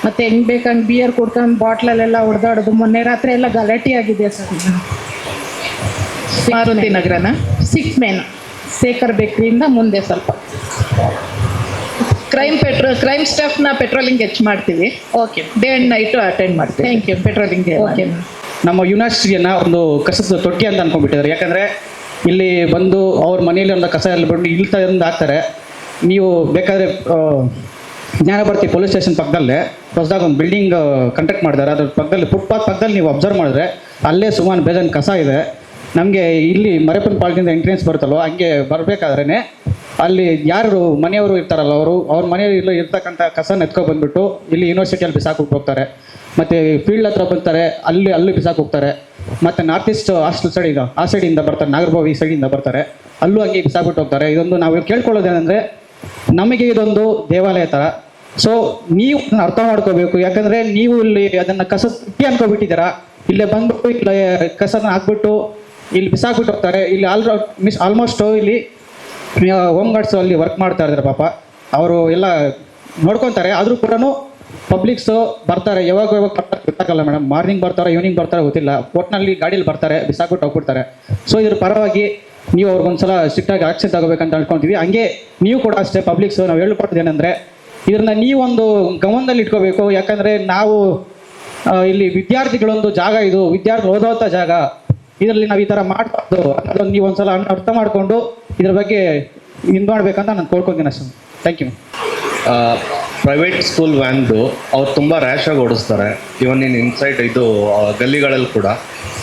ಮತ್ತು ಹೆಂಗೆ ಬೇಕಂಗೆ ಬಿಯರ್ ಕುಡ್ಕೊಂಡು ಬಾಟ್ಲಲ್ಲೆಲ್ಲ ಹೊಡೆದಾಡೋದು. ಮೊನ್ನೆ ರಾತ್ರಿ ಎಲ್ಲ ಗಲಾಟೆ ಆಗಿದೆ ಸರ್. ಮಾರುತಿ ನಗರನ 6 ಮೇನ್ ಶೇಖರ್ ಬೇಕ್ರಿಯಿಂದ ಮುಂದೆ ಸ್ವಲ್ಪ ಕ್ರೈಮ್ ಸ್ಟಾಫ್ನ ಪೆಟ್ರೋಲಿಂಗ್ ಹೆಚ್ಚು ಮಾಡ್ತೀವಿ. Okay, day and night attend ಮಾಡ್ತೀವಿ. Thank you. Patrolling okay. ನಮ್ಮ ಯೂನಿವರ್ಸಿಟಿಯನ್ನು ಒಂದು ಕಸದ ತೊಟ್ಟಿ ಅಂತ ಅನ್ಕೊಂಡ್ಬಿಟ್ಟಿದ್ದಾರೆ. ಯಾಕಂದರೆ ಇಲ್ಲಿ ಬಂದು ಅವ್ರ ಮನೆಯಲ್ಲಿ ಒಂದು ಕಸ ಎಲ್ಲ ಬಂದು ಇಲ್ಲಿ ತಂದು ಹಾಕ್ತಾರೆ. ನೀವು ಬೇಕಾದರೆ ಜ್ಞಾನಭಾರತಿ ಪೊಲೀಸ್ ಸ್ಟೇಷನ್ ಪಕ್ಕದಲ್ಲೇ ಹೊಸದಾಗ ಒಂದು ಬಿಲ್ಡಿಂಗ್ ಕಂಟ್ರಕ್ಟ್ ಮಾಡಿದ್ದಾರೆ. ಅದ್ರ ಪಕ್ಕದಲ್ಲಿ ಫುಟ್ಪಾತ್ ಪಕ್ಕದಲ್ಲಿ ನೀವು ಅಬ್ಸರ್ವ್ ಮಾಡಿದ್ರೆ ಅಲ್ಲೇ ಸುಮಾರು ಬೇಜಾನ್ ಕಸ ಇದೆ. ನಮಗೆ ಇಲ್ಲಿ ಮರೇಪನ್ ಪಾಳ್ಯದಿಂದ ಎಂಟ್ರೆನ್ಸ್ ಬರುತ್ತಲ್ವ, ಹಂಗೆ ಬರಬೇಕಾದ್ರೇ ಅಲ್ಲಿ ಯಾರು ಮನೆಯವರು ಇರ್ತಾರಲ್ಲ ಅವ್ರ ಮನೆಯಲ್ಲಿ ಇರ್ತಕ್ಕಂಥ ಕಸನ ಎತ್ಕೊ ಬಂದ್ಬಿಟ್ಟು ಇಲ್ಲಿ ಯೂನಿವರ್ಸಿಟಿಯಲ್ಲಿ ಬಿಸಾಕಿ ಹೋಗ್ತಾರೆ. ಮತ್ತು ಫೀಲ್ಡ್ ಹತ್ರ ಬರ್ತಾರೆ, ಅಲ್ಲಿ ಬಿಸಾಕಿ ಹೋಗ್ತಾರೆ. ಮತ್ತು ನಾರ್ತ್ ಈಸ್ಟ್ ಹಾಸ್ಟೆಲ್ ಸೈಡ್ ಆ ಸೈಡಿಂದ ಬರ್ತಾರೆ, ನಾಗರಬಾವಿ ಈ ಸೈಡಿಂದ ಬರ್ತಾರೆ, ಅಲ್ಲೂ ಹಂಗೆ ಬಿಸಾಕ್ಬಿಟ್ಟು ಹೋಗ್ತಾರೆ. ಇದೊಂದು ನಾವು ಕೇಳ್ಕೊಳ್ಳೋದೇನೆಂದರೆ, ನಮಗೆ ಇದೊಂದು ದೇವಾಲಯ ಥರ. ಸೊ ನೀವು ಅರ್ಥ ಮಾಡ್ಕೋಬೇಕು. ಯಾಕಂದರೆ ನೀವು ಇಲ್ಲಿ ಅದನ್ನು ಕಸ ತುಟ್ಟಿ ಅನ್ಕೋಬಿಟ್ಟಿದ್ದೀರಾ. ಇಲ್ಲೇ ಬಂದ್ಬಿಟ್ಟು ಇಲ್ಲಿ ಕಸನ ಹಾಕ್ಬಿಟ್ಟು ಇಲ್ಲಿ ಬಿಸಾಕ್ಬಿಟ್ಟು ಹೋಗ್ತಾರೆ. ಇಲ್ಲಿ ಆಲ್ಮೋಸ್ಟ್ ಇಲ್ಲಿ ಹೋಮ್ ಗಾರ್ಡ್ಸು ಅಲ್ಲಿ ವರ್ಕ್ ಮಾಡ್ತಾ ಇದ್ದಾರೆ. ಪಾಪ ಅವರು ಎಲ್ಲ ನೋಡ್ಕೊತಾರೆ. ಆದರೂ ಕೂಡ ಪಬ್ಲಿಕ್ಸು ಬರ್ತಾರೆ, ಯಾವಾಗ ಬರ್ತಾರೆ ಗೊತ್ತಾಗಲ್ಲ ಮೇಡಮ್. ಮಾರ್ನಿಂಗ್ ಬರ್ತಾರೆ, ಈವ್ನಿಂಗ್ ಬರ್ತಾರೆ ಗೊತ್ತಿಲ್ಲ. ಒಟ್ಟಿನಲ್ಲಿ ಗಾಡೀಲಿ ಬರ್ತಾರೆ, ಬಿಸಾಕ್ಬಿಟ್ಟು ಹೋಗ್ಬಿಡ್ತಾರೆ. ಸೊ ಇದ್ರ ಪರವಾಗಿ ನೀವು ಅವ್ರಿಗೊಂದ್ಸಲ ಸ್ಟ್ರಿಕ್ಟಾಗಿ ಆಕ್ಷನ್ ತಗೋಬೇಕಂತ ಅನ್ಕೊತೀವಿ. ಹಂಗೆ ನೀವು ಕೂಡ ಅಷ್ಟೇ ಪಬ್ಲಿಕ್ಸು ನಾವು ಹೇಳ್ಕೊಟ್ಟದೇನೆಂದರೆ, ಇದನ್ನ ನೀವೊಂದು ಗಮನದಲ್ಲಿ ಇಟ್ಕೋಬೇಕು. ಯಾಕಂದರೆ ನಾವು ಇಲ್ಲಿ ವಿದ್ಯಾರ್ಥಿಗಳೊಂದು ಜಾಗ, ಇದು ವಿದ್ಯಾರ್ಥಿ ಓದೋವಂಥ ಜಾಗ, ಇದರಲ್ಲಿ ನಾವು ಈ ಥರ ಮಾಡಬಾರ್ದು ಅನ್ನೋದನ್ನು ನೀವು ಒಂದ್ಸಲ ಅರ್ಥ ಮಾಡಿಕೊಂಡು ಇದ್ರ ಬಗ್ಗೆ ಇದು ಮಾಡಬೇಕಂತ ನಾನು ಕೋಳ್ಕೊತೀನಿ ಅಷ್ಟೇ. Thank you. ಪ್ರೈವೇಟ್ ಸ್ಕೂಲ್ ವ್ಯಾನ್ದು ಅವ್ರು ತುಂಬ ರ್ಯಾಶಾಗಿ ಓಡಿಸ್ತಾರೆ. ಇವನ್ ಇನ್ಸೈಡ್ ಇದು ಗಲ್ಲಿಗಳಲ್ಲಿ ಕೂಡ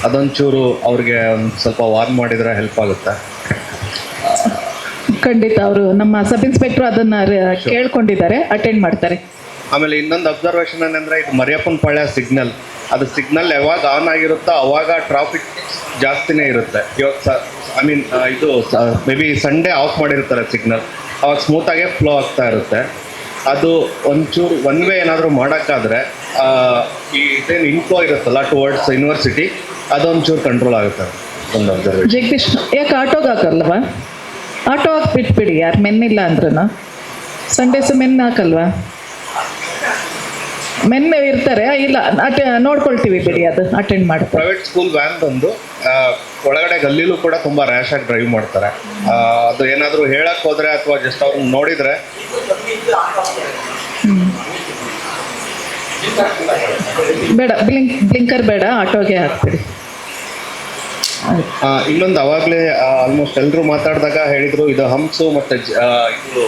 ಅದೊಂಚೂರು ಅವ್ರಿಗೆ ಒಂದು ಸ್ವಲ್ಪ ವಾರ್ನ್ ಮಾಡಿದರೆ ಹೆಲ್ಪ್ ಆಗುತ್ತೆ. ಖಂಡಿತ ಅವರು ನಮ್ಮ ಸಬ್ ಇನ್ಸ್ಪೆಕ್ಟರ್ ಅದನ್ನು ಕೇಳ್ಕೊಂಡಿದ್ದಾರೆ, ಅಟೆಂಡ್ ಮಾಡ್ತಾರೆ. ಆಮೇಲೆ ಇನ್ನೊಂದು ಅಬ್ಸರ್ವೇಷನ್ ಏನಂದರೆ, ಇದು ಮರಿಯಪ್ಪನ ಪಾಳ್ಯ ಸಿಗ್ನಲ್, ಅದು ಸಿಗ್ನಲ್ ಯಾವಾಗ ಆನ್ ಆಗಿರುತ್ತೋ ಅವಾಗ ಟ್ರಾಫಿಕ್ ಜಾಸ್ತಿನೇ ಇರುತ್ತೆ. ಇವಾಗ ಇದು ಮೇ ಬಿ ಸಂಡೇ ಆಫ್ ಮಾಡಿರ್ತಾರೆ ಸಿಗ್ನಲ್, ಅವಾಗ ಸ್ಮೂತಾಗೆ ಫ್ಲೋ ಆಗ್ತಾ ಇರುತ್ತೆ. ಅದು ಒಂಚೂರು ಒನ್ ವೇ ಏನಾದರೂ ಮಾಡೋಕ್ಕಾದ್ರೆ ಈ ಇದೇನು ಇನ್ಫ್ಲೋ ಇರುತ್ತಲ್ಲ ಟುವರ್ಡ್ಸ್ ಯೂನಿವರ್ಸಿಟಿ, ಅದೊಂಚೂರು ಕಂಟ್ರೋಲ್ ಆಗುತ್ತೆ. ಒಂದು ಅಬ್ಸರ್ವೇಷನ್. ಜಗದೀಶ್, ಯಾಕೆ ಆಟೋಗೆ ಹಾಕಲ್ವಾ? ಆಟೋ ಹಾಕಿ ಬಿಟ್ಬಿಡಿ, ಯಾರು ಮೆನ್ನಿಲ್ಲ ಅಂದ್ರೂ. Sundays men ಹಾಕಲ್ವಾ? ಮೆನ್ ಇರ್ತಾರೆ, ಇಲ್ಲ ನೋಡ್ಕೊಳ್ತೀವಿ ಬಿಡಿ, ಅದು ಅಟೆಂಡ್ ಮಾಡ್ತಾರೆ. ಪ್ರೈವೇಟ್ ಸ್ಕೂಲ್ ವ್ಯಾನ್ ಬಂದು ಒಳಗಡೆ ಗಲ್ಲಿಲೂ ಕೂಡ ತುಂಬ ರ್ಯಾಶಾಗಿ ಡ್ರೈವ್ ಮಾಡ್ತಾರೆ. ಅದು ಏನಾದರೂ ಹೇಳಕ್ಕೆ ಹೋದರೆ ಅಥವಾ ಜಸ್ಟ್ ಅವ್ರನ್ನ ನೋಡಿದರೆ ಬೇಡ, ಬ್ಲಿಂಕರ್ ಬೇಡ, ಆಟೋಗೆ ಹಾಕ್ಬಿಡಿ. ಇನ್ನೊಂದು ಅವಾಗಲೇ ಆಲ್ಮೋಸ್ಟ್ ಎಲ್ಲರೂ ಮಾತಾಡಿದಾಗ ಹೇಳಿದ್ರು, ಇದು ಹಂಪ್ಸು ಮತ್ತು ಇದು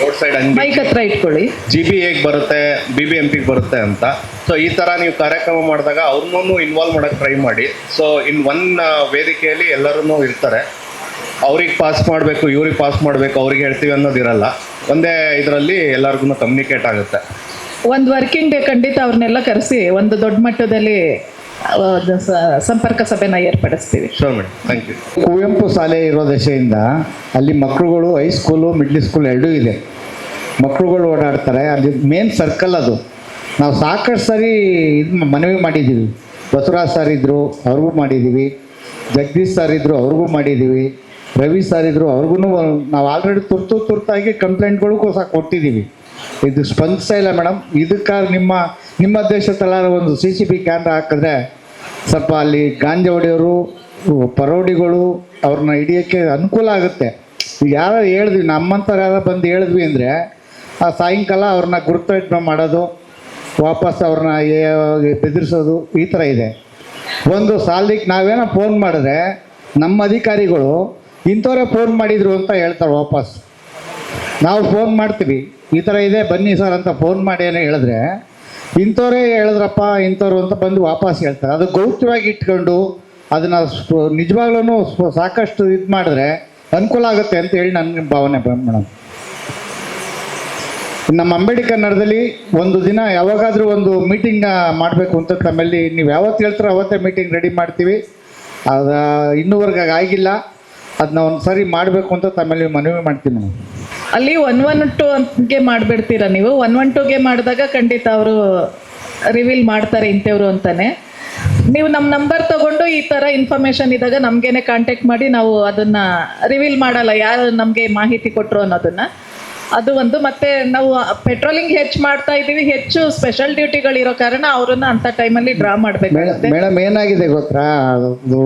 ರೋಡ್ ಸೈಡ್ ಅಂಗಡಿ ಮೈಕ್ ಹತ್ರ ಇಟ್ಕೊಳ್ಳಿ, GBAಗೆ ಬರುತ್ತೆ, BBMPಗೆ ಬರುತ್ತೆ ಅಂತ. ಸೊ ಈ ಥರ ನೀವು ಕಾರ್ಯಕ್ರಮ ಮಾಡಿದಾಗ ಅವ್ರನ್ನೂ ಇನ್ವಾಲ್ವ್ ಮಾಡೋಕ್ಕೆ ಟ್ರೈ ಮಾಡಿ. ಸೊ ಇನ್ ಒನ್ ವೇದಿಕೆಯಲ್ಲಿ ಎಲ್ಲರೂ ಇರ್ತಾರೆ. ಅವ್ರಿಗೆ ಪಾಸ್ ಮಾಡಬೇಕು, ಇವ್ರಿಗೆ ಪಾಸ್ ಮಾಡಬೇಕು, ಅವ್ರಿಗೆ ಹೇಳ್ತೀವಿ ಅನ್ನೋದಿರಲ್ಲ. ಒಂದೇ ಇದರಲ್ಲಿ ಎಲ್ಲರಿಗೂ ಕಮ್ಯುನಿಕೇಟ್ ಆಗುತ್ತೆ. ಒಂದು ವರ್ಕಿಂಗ್ ಡೇ ಖಂಡಿತ ಅವ್ರನ್ನೆಲ್ಲ ಕರೆಸಿ ಒಂದು ದೊಡ್ಡ ಮಟ್ಟದಲ್ಲಿ ಸಂಪರ್ಕ ಸಭೆನ ಏರ್ಪಡಿಸ್ತೀವಿ. Sure madam, thank you. Kuvempu ಶಾಲೆ ಇರೋ ದಶೆಯಿಂದ ಅಲ್ಲಿ ಮಕ್ಕಳುಗಳು ಹೈಸ್ಕೂಲು ಮಿಡ್ಲ್ ಸ್ಕೂಲ್ ಎರಡೂ ಇದೆ. ಮಕ್ಕಳುಗಳು ಓಡಾಡ್ತಾರೆ. ಅಲ್ಲಿ ಮೇನ್ ಸರ್ಕಲ್ ಅದು. ನಾವು ಸಾಕಷ್ಟು ಸಾರಿ ಇದು ಮನವಿ ಮಾಡಿದ್ದೀವಿ. ಬಸವರಾಜ್ ಸರ್ ಇದ್ದರು, ಅವ್ರಿಗೂ ಮಾಡಿದ್ದೀವಿ. ಜಗದೀಶ್ ಸರ್ ಇದ್ದರು, ಅವ್ರಿಗೂ ಮಾಡಿದ್ದೀವಿ. ರವಿ ಸರ್ ಇದ್ದರು, ಅವ್ರಿಗೂ ನಾವು ಆಲ್ರೆಡಿ ತುರ್ತಾಗಿ ಕಂಪ್ಲೇಂಟ್ಗಳಿಗೂ ಸಹ ಕೊಟ್ಟಿದ್ದೀವಿ. ಇದು ಸ್ಪಂದಿಸ್ತಾ ಇಲ್ಲ ಮೇಡಮ್. ಇದಕ್ಕೆ ನಿಮ್ಮ ದೇಶದಲ್ಲ ಒಂದು CCTV ಕ್ಯಾಮ್ರಾ ಹಾಕಿದ್ರೆ ಸ್ವಲ್ಪ ಅಲ್ಲಿ ಗಾಂಜಾ ಹೊಡೆಯೋರು, ಪರೋಡಿಗಳು ಅವ್ರನ್ನ ಹಿಡಿಯೋಕ್ಕೆ ಅನುಕೂಲ ಆಗುತ್ತೆ. ಈಗ ಯಾರು ಹೇಳಿದ್ವಿ, ನಮ್ಮಂಥವ್ರು ಯಾರು ಬಂದು ಹೇಳಿದ್ವಿ ಅಂದರೆ ಆ ಸಾಯಂಕಾಲ ಅವ್ರನ್ನ ಗುರುತು ಮಾಡೋದು, ವಾಪಸ್ ಅವ್ರನ್ನ ಬೆದರಿಸೋದು, ಈ ಥರ ಇದೆ. ಒಂದು ಸಾಲಿಗೆ ನಾವೇನೋ ಫೋನ್ ಮಾಡಿದ್ರೆ ನಮ್ಮ ಅಧಿಕಾರಿಗಳು ಇಂಥವರೇ ಫೋನ್ ಮಾಡಿದರು ಅಂತ ಹೇಳ್ತಾರೆ ವಾಪಸ್. ನಾವು ಫೋನ್ ಮಾಡ್ತೀವಿ, ಈ ಥರ ಇದೆ ಬನ್ನಿ ಸರ್ ಅಂತ ಫೋನ್ ಮಾಡಿ ಏನೋ ಹೇಳಿದ್ರೆ ಇಂಥವರೇ ಹೇಳಿದ್ರಪ್ಪ ಇಂಥವ್ರು ಅಂತ ಬಂದು ವಾಪಸ್ ಹೇಳ್ತಾರೆ. ಅದು ಗೌಪ್ಯವಾಗಿ ಇಟ್ಕೊಂಡು ಅದನ್ನು ನಿಜವಾಗ್ಲೂ ಸಾಕಷ್ಟು ಇದು ಮಾಡಿದ್ರೆ ಅನುಕೂಲ ಆಗುತ್ತೆ ಅಂತ ಹೇಳಿ ನನ್ನ ಭಾವನೆ ಮೇಡಮ್. ನಮ್ಮ ಅಂಬೇಡ್ಕರ್ ನಗರದಲ್ಲಿ ಒಂದು ದಿನ ಯಾವಾಗಾದರೂ ಒಂದು ಮೀಟಿಂಗ್ ಮಾಡಬೇಕು ಅಂತ ತಮ್ಮಲ್ಲಿ ನೀವು ಯಾವತ್ತು ಹೇಳ್ತಾರೋ ಅವತ್ತೇ ಮೀಟಿಂಗ್ ರೆಡಿ ಮಾಡ್ತೀವಿ. ಅದು ಇನ್ನೂವರೆಗೆ ಆಗಿಲ್ಲ. ಅದನ್ನ ಒಂದು ಸಾರಿ ಮಾಡಬೇಕು ಅಂತ ತಮ್ಮಲ್ಲಿ ಮನವಿ ಮಾಡ್ತೀನಿ ಮೇಡಮ್. ಅಲ್ಲಿ 112ಗೆ ಮಾಡಿಬಿಡ್ತೀರಾ ನೀವು? 112ಗೆ ಮಾಡಿದಾಗ ಖಂಡಿತ ಅವರು ರಿವೀಲ್ ಮಾಡ್ತಾರೆ ಇಂಥವ್ರು ಅಂತಾನೆ. ನೀವು ನಮ್ಮ ನಂಬರ್ ತೊಗೊಂಡು ಈ ಥರ ಇನ್ಫಾರ್ಮೇಷನ್ ಇದ್ದಾಗ ನಮಗೇನೆ ಕಾಂಟ್ಯಾಕ್ಟ್ ಮಾಡಿ ನಾವು ಅದನ್ನು ರಿವೀಲ್ ಮಾಡಲ್ಲ ಯಾರು ನಮಗೆ ಮಾಹಿತಿ ಕೊಟ್ಟರು ಅನ್ನೋದನ್ನು. ಅದು ಒಂದು. ಮತ್ತು ನಾವು ಪೆಟ್ರೋಲಿಂಗ್ ಹೆಚ್ಚು ಮಾಡ್ತಾ ಇದ್ದೀವಿ, ಹೆಚ್ಚು ಸ್ಪೆಷಲ್ ಡ್ಯೂಟಿಗಳಿರೋ ಕಾರಣ ಅವ್ರನ್ನ ಅಂಥ ಟೈಮಲ್ಲಿ ಡ್ರಾ ಮಾಡಬೇಕಾಗುತ್ತೆ. ಮೇಡಮ್ ಏನಾಗಿದೆ ಗೊತ್ತಾ,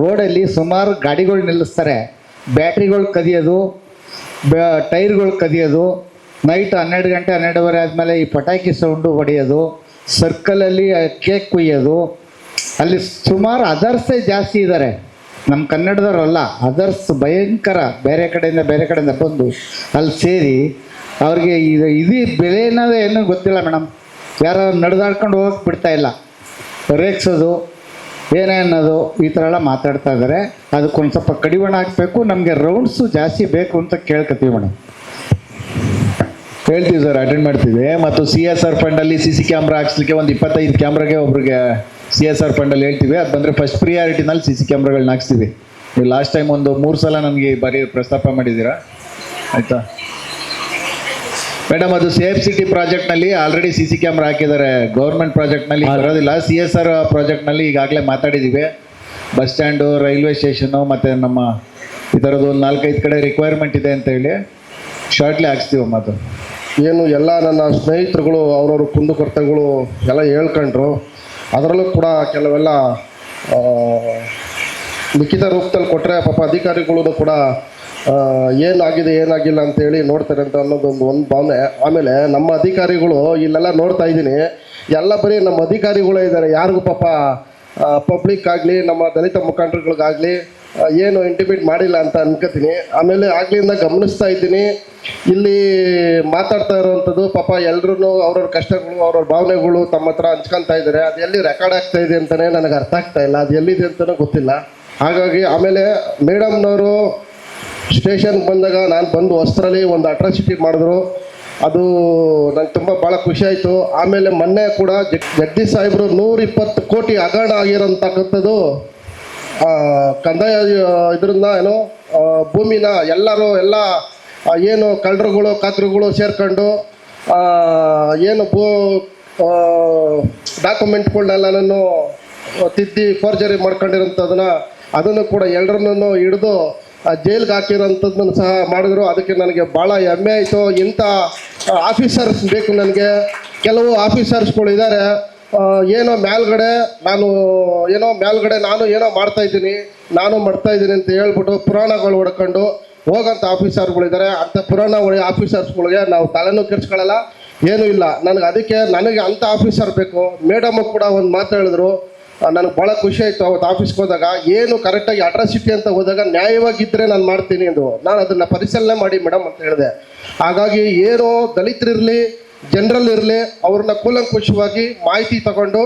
ರೋಡಲ್ಲಿ ಸುಮಾರು ಗಾಡಿಗಳು ನಿಲ್ಲಿಸ್ತಾರೆ, ಬ್ಯಾಟ್ರಿಗಳು ಕದಿಯೋದು, ಟೈರ್ಗಳು ಕದಿಯೋದು, ನೈಟ್ 12 ಗಂಟೆ 12:30 ಆದಮೇಲೆ ಈ ಪಟಾಕಿ ಸೌಂಡು ಹೊಡೆಯೋದು, ಸರ್ಕಲಲ್ಲಿ ಕೇಕ್ ಕುಯ್ಯೋದು, ಅಲ್ಲಿ ಸುಮಾರು ಅದರ್ಸೇ ಜಾಸ್ತಿ ಇದ್ದಾರೆ. ನಮ್ಮ ಕನ್ನಡದವರಲ್ಲ, ಅದರ್ಸ್ ಭಯಂಕರ ಬೇರೆ ಕಡೆಯಿಂದ ಬಂದು ಅಲ್ಲಿ ಸೇರಿ ಅವ್ರಿಗೆ ಇದು ಬೆಲೆ ಅನ್ನೋದು ಏನೂ ಗೊತ್ತಿಲ್ಲ ಮೇಡಮ್. ಯಾರೋ ನಡೆದಾಡ್ಕೊಂಡು ಹೋಗಕ್ಕೆ ಬಿಡ್ತಾ ಇಲ್ಲ, ರೇಗ್ಸೋದು ಏನೇ ಅನ್ನೋದು ಈ ಥರ ಎಲ್ಲ ಮಾತಾಡ್ತಾ ಇದ್ದಾರೆ. ಅದಕ್ಕೊಂದು ಸ್ವಲ್ಪ ಕಡಿವಾಣ ಹಾಕಬೇಕು, ನಮಗೆ ರೌಂಡ್ಸು ಜಾಸ್ತಿ ಬೇಕು ಅಂತ ಕೇಳ್ಕೊತೀವಿ ಮೇಡಮ್. ಹೇಳ್ತೀವಿ ಸರ್, ಅಟೆಂಡ್ ಮಾಡ್ತೀವಿ. ಮತ್ತು CSR ಫಂಡಲ್ಲಿ CC ಕ್ಯಾಮ್ರಾ ಹಾಕ್ಸ್ಲಿಕ್ಕೆ ಒಂದು 25 ಕ್ಯಾಮ್ರಾಗೆ ಒಬ್ರಿಗೆ CSR ಫಂಡಲ್ಲಿ ಹೇಳ್ತೀವಿ. ಅದು ಬಂದರೆ ಫಸ್ಟ್ ಪ್ರಿಯಾರಿಟಿನಲ್ಲಿ CC ಕ್ಯಾಮ್ರಾಗಳನ್ನ ಹಾಕ್ಸ್ತೀವಿ. ನೀವು ಲಾಸ್ಟ್ ಟೈಮ್ ಒಂದು 3 ಸಲ ನನಗೆ ಪ್ರಸ್ತಾಪ ಮಾಡಿದ್ದೀರಾ, ಆಯಿತಾ ಮೇಡಮ್? ಅದು ಸೇಫ್ ಸಿಟಿ ಪ್ರಾಜೆಕ್ಟ್ನಲ್ಲಿ ಆಲ್ರೆಡಿ CC ಕ್ಯಾಮ್ರಾ ಹಾಕಿದ್ದಾರೆ. ಗೌರ್ಮೆಂಟ್ ಪ್ರಾಜೆಕ್ಟ್ನಲ್ಲಿ ಬರೋದಿಲ್ಲ. CSR ಪ್ರಾಜೆಕ್ಟ್ನಲ್ಲಿ ಈಗಾಗಲೇ ಮಾತಾಡಿದ್ದೀವಿ. ಬಸ್ ಸ್ಟ್ಯಾಂಡು, ರೈಲ್ವೆ ಸ್ಟೇಷನು ಮತ್ತು ನಮ್ಮ ಈ ಥರದ್ದು ಒಂದು 4-5 ಕಡೆ ರಿಕ್ವೈರ್ಮೆಂಟ್ ಇದೆ ಅಂತ ಹೇಳಿ ಶಾರ್ಟ್ಲಿ ಹಾಕ್ಸ್ತೀವಿ. ಮಾತು ಏನು ಎಲ್ಲ ನನ್ನ ಸ್ನೇಹಿತರುಗಳು ಅವ್ರವ್ರ ಕುಂದುಕೊರತೆಗಳು ಎಲ್ಲ ಹೇಳ್ಕೊಂಡ್ರು. ಅದರಲ್ಲೂ ಕೂಡ ಕೆಲವೆಲ್ಲ ಲಿಖಿತ ರೂಪದಲ್ಲಿ ಕೊಟ್ಟರೆ ಪಾಪ ಅಧಿಕಾರಿಗಳು ಕೂಡ ಏನಾಗಿಲ್ಲ ಅಂತೇಳಿ ನೋಡ್ತಾರೆ ಅಂತ ಅನ್ನೋದೊಂದು ಭಾವನೆ. ಆಮೇಲೆ ನಮ್ಮ ಅಧಿಕಾರಿಗಳು ಇಲ್ಲೆಲ್ಲ ನೋಡ್ತಾ ಇದ್ದೀನಿ, ಎಲ್ಲ ಬರೀ ನಮ್ಮ ಅಧಿಕಾರಿಗಳೇ ಇದ್ದಾರೆ. ಯಾರಿಗೂ ಪಾಪ ಪಬ್ಲಿಕ್ ಆಗಲಿ ನಮ್ಮ ದಲಿತ ಮುಖಂಡರುಗಳಿಗಾಗಲಿ ಏನು ಇಂಟಿಮೇಟ್ ಮಾಡಿಲ್ಲ ಅಂತ ಅನ್ಕೋತೀನಿ. ಆಮೇಲೆ ಆಗ್ಲಿಂದ ಗಮನಿಸ್ತಾ ಇದ್ದೀನಿ, ಇಲ್ಲಿ ಮಾತಾಡ್ತಾ ಇರೋವಂಥದ್ದು ಪಾಪ ಎಲ್ಲರೂ ಅವ್ರವ್ರ ಕಷ್ಟಗಳು ಅವ್ರವ್ರ ಭಾವನೆಗಳು ತಮ್ಮ ಹತ್ರ ಹಂಚ್ಕೊತಾ ಇದ್ದಾರೆ. ಅದು ಎಲ್ಲಿ ರೆಕಾರ್ಡ್ ಆಗ್ತಾ ಇದೆ ಅಂತಲೇ ನನಗೆ ಅರ್ಥ ಆಗ್ತಾ ಇಲ್ಲ, ಅದು ಎಲ್ಲಿದೆ ಅಂತಲೂ ಗೊತ್ತಿಲ್ಲ. ಹಾಗಾಗಿ ಆಮೇಲೆ ಮೇಡಮ್ನವರು ಸ್ಟೇಷನ್ಗೆ ಬಂದಾಗ ನಾನು ಬಂದು ಹೊಸರಲ್ಲಿ ಒಂದು ಅಟ್ರಾಸಿಟಿ ಮಾಡಿದ್ರು, ಅದು ನಂಗೆ ತುಂಬ ಭಾಳ ಖುಷಿ ಆಯಿತು. ಆಮೇಲೆ ಮೊನ್ನೆ ಕೂಡ ಜಗದೀಶ್ ಸಾಹೇಬರು 120 ಕೋಟಿ ಹಗರಣ ಆಗಿರೋಂತಕ್ಕಂಥದ್ದು ಕಂದಾಯ ಇದರಿಂದ ಏನೋ ಭೂಮಿನ ಎಲ್ಲರೂ ಎಲ್ಲ ಏನು ಕಳ್ಳರುಗಳು ಕಾತರುಗಳು ಸೇರ್ಕೊಂಡು ಏನು ಡಾಕ್ಯುಮೆಂಟ್ಗಳನ್ನೆಲ್ಲನೂ ತಿದ್ದಿ ಫೋರ್ಜರಿ ಮಾಡ್ಕೊಂಡಿರೋಂಥದ್ದನ್ನು ಅದನ್ನು ಕೂಡ ಎಲ್ಲರನ್ನೂ ಹಿಡಿದು ಜೈಲ್ಗೆ ಹಾಕಿರೋಂಥದ್ದನ್ನು ಸಹ ಮಾಡಿದ್ರು. ಅದಕ್ಕೆ ನನಗೆ ಭಾಳ ಹೆಮ್ಮೆ ಆಯಿತು. ಇಂಥ ಆಫೀಸರ್ಸ್ ಬೇಕು ನನಗೆ. ಕೆಲವು ಆಫೀಸರ್ಸ್ಗಳು ಇದ್ದಾರೆ, ಏನೋ ಮೇಲ್ಗಡೆ ನಾನು ಏನೋ ಮಾಡ್ತಾಯಿದ್ದೀನಿ ಅಂತ ಹೇಳ್ಬಿಟ್ಟು ಪುರಾಣಗಳು ಹೊಡ್ಕೊಂಡು ಹೋಗೋಂಥ ಆಫೀಸರ್ಗಳಿದ್ದಾರೆ. ಅಂಥ ಪುರಾಣ ಆಫೀಸರ್ಸ್ಗಳಿಗೆ ನಾವು ತಲೆನೂ ಕೆಡ್ಸ್ಕೊಳ್ಳಲ್ಲ, ಏನೂ ಇಲ್ಲ. ನನಗೆ ಅಂಥ ಆಫೀಸರ್ ಬೇಕು. ಮೇಡಮ್ ಕೂಡ ಒಂದು ಮಾತು ಹೇಳಿದ್ರು, ನನಗೆ ಭಾಳ ಖುಷಿ ಆಯಿತು. ಅವತ್ತು ಆಫೀಸ್ಗೆ ಹೋದಾಗ ಏನು ಕರೆಕ್ಟಾಗಿ ಅಟ್ರಾಸಿಟಿ ಅಂತ ಹೋದಾಗ ನ್ಯಾಯವಾಗಿದ್ದರೆ ನಾನು ಮಾಡ್ತೀನಿ ಎಂದು ನಾನು ಅದನ್ನು ಪರಿಶೀಲನೆ ಮಾಡಿ ಮೇಡಮ್ ಅಂತ ಹೇಳಿದೆ. ಹಾಗಾಗಿ ಏನೋ ದಲಿತರಿರಲಿ ಜನರಲ್ ಇರಲಿ ಅವ್ರನ್ನ ಕೂಲಂಕುಷವಾಗಿ ಮಾಹಿತಿ ತಗೊಂಡು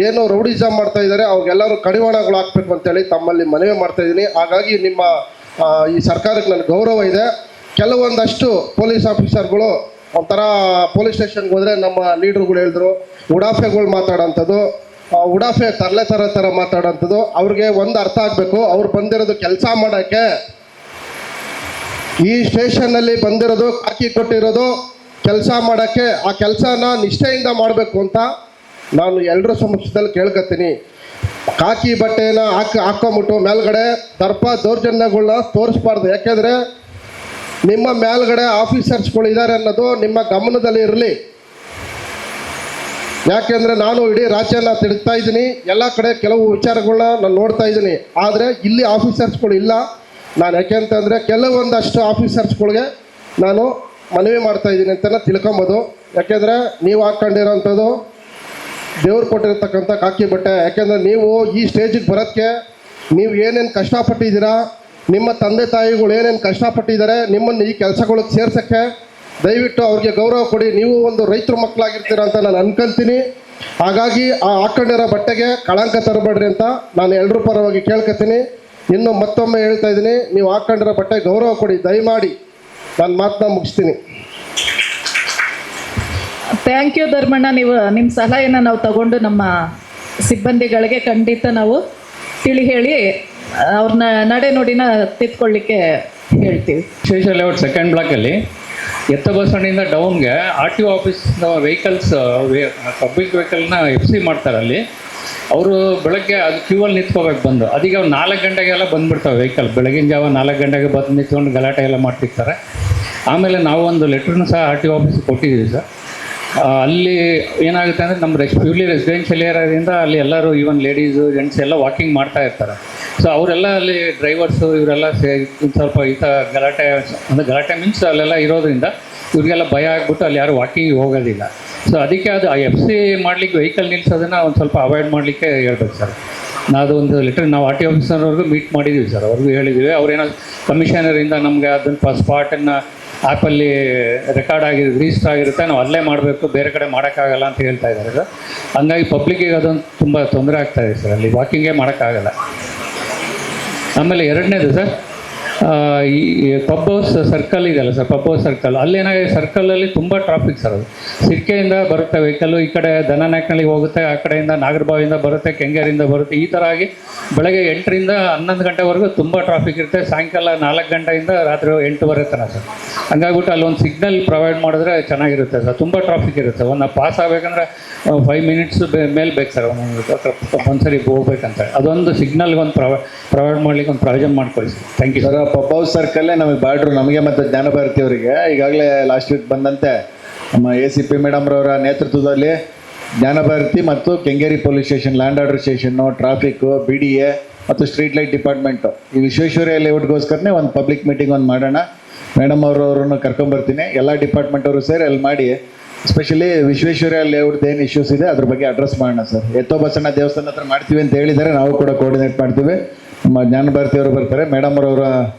ಏನೋ ರೌಡಿಸಮ್ ಮಾಡ್ತಾ ಇದ್ದಾರೆ ಅವ್ರಿಗೆಲ್ಲರೂ ಕಡಿವಾಣಗಳು ಹಾಕ್ಬೇಕು ಅಂತೇಳಿ ತಮ್ಮಲ್ಲಿ ಮನವಿ ಮಾಡ್ತಾ ಇದ್ದೀನಿ. ಹಾಗಾಗಿ ನಿಮ್ಮ ಈ ಸರ್ಕಾರಕ್ಕೆ ನನಗೆ ಗೌರವ ಇದೆ. ಕೆಲವೊಂದಷ್ಟು ಪೊಲೀಸ್ ಆಫೀಸರ್ಗಳು ಒಂಥರ ಪೊಲೀಸ್ ಸ್ಟೇಷನ್ಗೆ ಹೋದರೆ ನಮ್ಮ ಲೀಡ್ರುಗಳು ಹೇಳಿದ್ರು ಉಡಾಫೆಗಳು ಮಾತಾಡೋಂಥದ್ದು, ಉಡಾಫೆ ಥರ ಮಾತಾಡೋಂಥದ್ದು. ಅವ್ರಿಗೆ ಒಂದು ಅರ್ಥ ಆಗಬೇಕು, ಅವ್ರು ಬಂದಿರೋದು ಕೆಲಸ ಮಾಡೋಕ್ಕೆ, ಈ ಸ್ಟೇಷನ್ನಲ್ಲಿ ಬಂದಿರೋದು ಕಾಕಿ ಕೊಟ್ಟಿರೋದು ಕೆಲಸ ಮಾಡೋಕ್ಕೆ. ಆ ಕೆಲಸನ ನಿಷ್ಠೆಯಿಂದ ಮಾಡಬೇಕು ಅಂತ ನಾನು ಎಲ್ಲರ ಸಮಕ್ಷದಲ್ಲಿ ಕೇಳ್ಕೊತೀನಿ. ಕಾಕಿ ಬಟ್ಟೆನ ಹಾಕೊಂಬಿಟ್ಟು ಮೇಲ್ಗಡೆ ದರ್ಪ ದೌರ್ಜನ್ಯಗಳನ್ನ ತೋರಿಸ್ಬಾರ್ದು. ಯಾಕೆಂದರೆ ನಿಮ್ಮ ಮೇಲ್ಗಡೆ ಆಫೀಸರ್ಸ್ಗಳು ಇದ್ದಾರೆ ಅನ್ನೋದು ನಿಮ್ಮ ಗಮನದಲ್ಲಿ ಇರಲಿ. ಯಾಕೆಂದರೆ ನಾನು ಇಡೀ ರಾಜ್ಯನ ತಿರುಗ್ತಾ ಇದ್ದೀನಿ, ಎಲ್ಲ ಕಡೆ ಕೆಲವು ವಿಚಾರಗಳನ್ನ ನಾನು ನೋಡ್ತಾ ಇದ್ದೀನಿ. ಆದರೆ ಇಲ್ಲಿ ಆಫೀಸರ್ಸ್ಗಳು ಇಲ್ಲ. ನಾನು ಯಾಕೆಂತಂದರೆ ಕೆಲವೊಂದಷ್ಟು ಆಫೀಸರ್ಸ್ಗಳಿಗೆ ನಾನು ಮನವಿ ಮಾಡ್ತಾ ಇದ್ದೀನಿ ಅಂತ ತಿಳ್ಕೊಬೋದು. ಯಾಕೆಂದರೆ ನೀವು ಹಾಕ್ಕೊಂಡಿರೋಂಥದ್ದು ದೇವ್ರು ಕೊಟ್ಟಿರ್ತಕ್ಕಂಥ ಕಾಕಿ ಬಟ್ಟೆ. ಯಾಕೆಂದರೆ ನೀವು ಈ ಸ್ಟೇಜಿಗೆ ಬರೋಕ್ಕೆ ನೀವು ಏನೇನು ಕಷ್ಟಪಟ್ಟಿದ್ದೀರಾ, ನಿಮ್ಮ ತಂದೆ ತಾಯಿಗಳು ಏನೇನು ಕಷ್ಟಪಟ್ಟಿದ್ದಾರೆ ನಿಮ್ಮನ್ನು ಈ ಕೆಲಸಗಳಿಗೆ ಸೇರ್ಸೋಕ್ಕೆ, ದಯವಿಟ್ಟು ಅವ್ರಿಗೆ ಗೌರವ ಕೊಡಿ. ನೀವು ಒಂದು ರೈತರ ಮಕ್ಕಳಾಗಿರ್ತೀರ ಅಂತ ನಾನು ಅನ್ಕೊಂತೀನಿ. ಹಾಗಾಗಿ ಆ ಹಾಕ್ಕೊಂಡಿರೋ ಬಟ್ಟೆಗೆ ಕಳಂಕ ತರಬೇಡ್ರಿ ಅಂತ ನಾನು ಎಲ್ಲರ ಪರವಾಗಿ ಕೇಳ್ಕೊತೀನಿ. ಇನ್ನು ಮತ್ತೊಮ್ಮೆ ಹೇಳ್ತಾ ಇದ್ದೀನಿ, ನೀವು ಹಾಕ್ಕೊಂಡಿರೋ ಬಟ್ಟೆ ಗೌರವ ಕೊಡಿ ದಯಮಾಡಿ. ನಾನು ಮಾತನ್ನ ಮುಗಿಸ್ತೀನಿ. Thank you Dharmanna. ನೀವು ನಿಮ್ಮ ಸಲಹೆಯನ್ನು ನಾವು ತಗೊಂಡು ನಮ್ಮ ಸಿಬ್ಬಂದಿಗಳಿಗೆ ಖಂಡಿತ ನಾವು ತಿಳಿ ಹೇಳಿ ಅವ್ರನ್ನ ನಡೆ ನುಡಿನ ತಿದ್ಕೊಳ್ಳಿಕ್ಕೆ ಹೇಳ್ತೀವಿ. ವಿಶೇಷ ಲೇಔಟ್ ಸೆಕೆಂಡ್ ಬ್ಲಾಕಲ್ಲಿ ಎತ್ತ ಬಸ್ ಸ್ಟ್ಯಾಂಡಿಂದ ಡೌನ್ಗೆ RTO ಆಫೀಸ್ ವೆಹಿಕಲ್ಸ್ ಪಬ್ಲಿಕ್ ವೆಹಿಕಲ್ನ FC ಮಾಡ್ತಾರೆ. ಅಲ್ಲಿ ಅವರು ಬೆಳಗ್ಗೆ ಅದು ಕ್ಯೂವಲ್ಲಿ ನಿಂತ್ಕೋಬೇಕು ಬಂದು. ಅದೀಗ 4 ಗಂಟೆಗೆಲ್ಲ ಬಂದುಬಿಡ್ತಾವೆ ವೆಹಿಕಲ್. ಬೆಳಗಿನ ಜಾವ 4 ಗಂಟೆಗೆ ಬಂದು ನಿಂತ್ಕೊಂಡು ಗಲಾಟೆ ಎಲ್ಲ ಮಾಡ್ತಿರ್ತಾರೆ. ಆಮೇಲೆ ನಾವು ಒಂದು ಲೆಟ್ರನ್ನ ಸಹ RTO ಆಫೀಸಿಗೆ ಕೊಟ್ಟಿದ್ದೀವಿ ಸರ್. ಅಲ್ಲಿ ಏನಾಗುತ್ತೆ ಅಂದರೆ ನಮ್ಮ ಪ್ಯೂರ್ಲಿ ರೆಸಿಡೆನ್ಷಿಯಲ್ ಏರಿಯಾದಿಂದ ಅಲ್ಲಿ ಎಲ್ಲರೂ ಈವನ್ ಲೇಡೀಸು ಜೆಂಟ್ಸ್ ಎಲ್ಲ ವಾಕಿಂಗ್ ಮಾಡ್ತಾ ಇರ್ತಾರೆ. ಸೊ ಅವರೆಲ್ಲ ಅಲ್ಲಿ ಡ್ರೈವರ್ಸು ಇವರೆಲ್ಲ ಸ್ವಲ್ಪ ಗಲಾಟೆ ಅಂದರೆ ಗಲಾಟೆ ಮೀನ್ಸ್ ಅಲ್ಲೆಲ್ಲ ಇರೋದ್ರಿಂದ ಇವ್ರಿಗೆಲ್ಲ ಭಯ ಆಗಿಬಿಟ್ಟು ಅಲ್ಲಿ ಯಾರು ವಾಕಿಂಗ್ ಹೋಗೋದಿಲ್ಲ. ಸೊ ಅದಕ್ಕೆ ಅದು FC ಮಾಡಲಿಕ್ಕೆ ವೆಹಿಕಲ್ ನಿಲ್ಲಿಸೋದನ್ನು ಒಂದು ಸ್ವಲ್ಪ ಅವಾಯ್ಡ್ ಮಾಡಲಿಕ್ಕೆ ಹೇಳ್ಬೇಕು ಸರ್. ನಾವು ಒಂದು ಲೆಟರ್ ನಾವು ಆರ್ ಟಿ ಆಫೀಸರ್ವರೆಗೂ ಮೀಟ್ ಮಾಡಿದ್ದೀವಿ ಸರ್, ಅವ್ರಿಗೂ ಹೇಳಿದ್ದೀವಿ. ಅವ್ರೇನೋ ಕಮಿಷನರಿಂದ ನಮಗೆ ಅದನ್ನು ಸ್ಪಾಟನ್ನು ಆ್ಯಪಲ್ಲಿ ರೆಕಾರ್ಡ್ ರಿಜಿಸ್ಟರ್ ಆಗಿರುತ್ತೆ, ನಾವು ಅಲ್ಲೇ ಮಾಡಬೇಕು, ಬೇರೆ ಕಡೆ ಮಾಡೋಕ್ಕಾಗಲ್ಲ ಅಂತ ಹೇಳ್ತಾ ಇದ್ದಾರೆ ಸರ್. ಹಂಗಾಗಿ ಪಬ್ಲಿಕ್ಕಿಗೆ ಅದೊಂದು ತುಂಬ ತೊಂದರೆ ಆಗ್ತಾಯಿದೆ ಸರ್, ಅಲ್ಲಿ ವಾಕಿಂಗೇ ಮಾಡೋಕ್ಕಾಗಲ್ಲ. ಆಮೇಲೆ ಎರಡನೇದು ಸರ್, ಈ ಪಬ್ ಹೌಸ್ ಸರ್ಕಲ್ ಇದೆಯಲ್ಲ ಸರ್, ಪಬ್ ಹೌಸ್ ಸರ್ಕಲ್ ಅಲ್ಲೇನಾಗಿದೆ, ಸರ್ಕಲಲ್ಲಿ ತುಂಬ ಟ್ರಾಫಿಕ್ ಸರ್. ಅದು ಸಿರ್ಕೆಯಿಂದ ಬರುತ್ತೆ ವೆಹಿಕಲ್ಲು, ಈ ಕಡೆ ದನನಾಯಕನಹಳ್ಳಿಗೆ ಹೋಗುತ್ತೆ, ಆ ಕಡೆಯಿಂದ ನಾಗರಬಾವಿಯಿಂದ ಬರುತ್ತೆ, ಕೆಂಗೇರಿಯಿಂದ ಬರುತ್ತೆ. ಈ ಥರ ಆಗಿ ಬೆಳಗ್ಗೆ 8ರಿಂದ 11 ಗಂಟೆವರೆಗೂ ತುಂಬ ಟ್ರಾಫಿಕ್ ಇರುತ್ತೆ. ಸಾಯಂಕಾಲ 4 ಗಂಟೆಯಿಂದ ರಾತ್ರಿ 8 ತನಕ ಸರ್. ಹಂಗಾಗ್ಬಿಟ್ಟು ಅಲ್ಲೊಂದು ಸಿಗ್ನಲ್ ಪ್ರೊವೈಡ್ ಮಾಡಿದ್ರೆ ಚೆನ್ನಾಗಿರುತ್ತೆ ಸರ್. ತುಂಬ ಟ್ರಾಫಿಕ್ ಇರುತ್ತೆ, ಒಂದು ಪಾಸ್ ಆಗಬೇಕಂದ್ರೆ 5 ಮಿನಿಟ್ಸ್ ಮೇಲೆ ಬೇಕು ಸರ್, ಒಂದ್ಸರಿ ಹೋಗ್ಬೇಕಂತ. ಅದೊಂದು ಸಿಗ್ನಲ್ಗೆ ಒಂದು ಪ್ರೊವೈಡ್ ಮಾಡ್ಲಿಕ್ಕೆ ಒಂದು ಪ್ರಾವಿಷನ್ ಮಾಡ್ಕೊಳ್ಳಿ sir. Thank you sir. Pub house ಸರ್ಕಲ್ಲೇ ನಮಗೆ ಬಾರ್ಡ್ರು, ನಮಗೆ ಮತ್ತು ಜ್ಞಾನಭಾರತಿ ಅವರಿಗೆ ಈಗಾಗಲೇ ಲಾಸ್ಟ್ ವೀಕ್ ಬಂದಂತೆ ನಮ್ಮ ACP ಮೇಡಮ್ರವರ ನೇತೃತ್ವದಲ್ಲಿ ಜ್ಞಾನಭಾರತಿ ಮತ್ತು Kengeri police station, land order station, traffic, BDA ಮತ್ತು ಸ್ಟ್ರೀಟ್ ಲೈಟ್ ಡಿಪಾರ್ಟ್ಮೆಂಟು, ಈ ವಿಶ್ವೇಶ್ವರಯ್ಯ ಲೇಔಟ್ಗೋಸ್ಕರನೇ ಒಂದು ಪಬ್ಲಿಕ್ ಮೀಟಿಂಗ್ ಒಂದು ಮಾಡೋಣ. ಮೇಡಮ್ ಅವರನ್ನು ಕರ್ಕೊಂಬರ್ತೀನಿ, ಎಲ್ಲ ಡಿಪಾರ್ಟ್ಮೆಂಟ್ ಅವರು ಸೇರಿ ಅಲ್ಲಿ ಮಾಡಿ, ಎಸ್ಪೆಷಲಿ ವಿಶ್ವೇಶ್ವರಯ್ಯ ಲೇಔಟ್ದು ಏನು ಇಶ್ಯೂಸ್ ಇದೆ ಅದ್ರ ಬಗ್ಗೆ ಅಡ್ರೆಸ್ ಮಾಡೋಣ ಸರ್. ಎತ್ತೋ ಬಸಣ್ಣ ದೇವಸ್ಥಾನ ಹತ್ರ ಮಾಡ್ತೀವಿ ಅಂತ ಹೇಳಿದ್ದಾರೆ, ನಾವು ಕೂಡ ಕೋಆರ್ಡಿನೇಟ್ ಮಾಡ್ತೀವಿ. ನಮ್ಮ ಜ್ಞಾನಭಾರತಿ ಅವರು ಬರ್ತಾರೆ, ಮೇಡಮ್ ಅವರ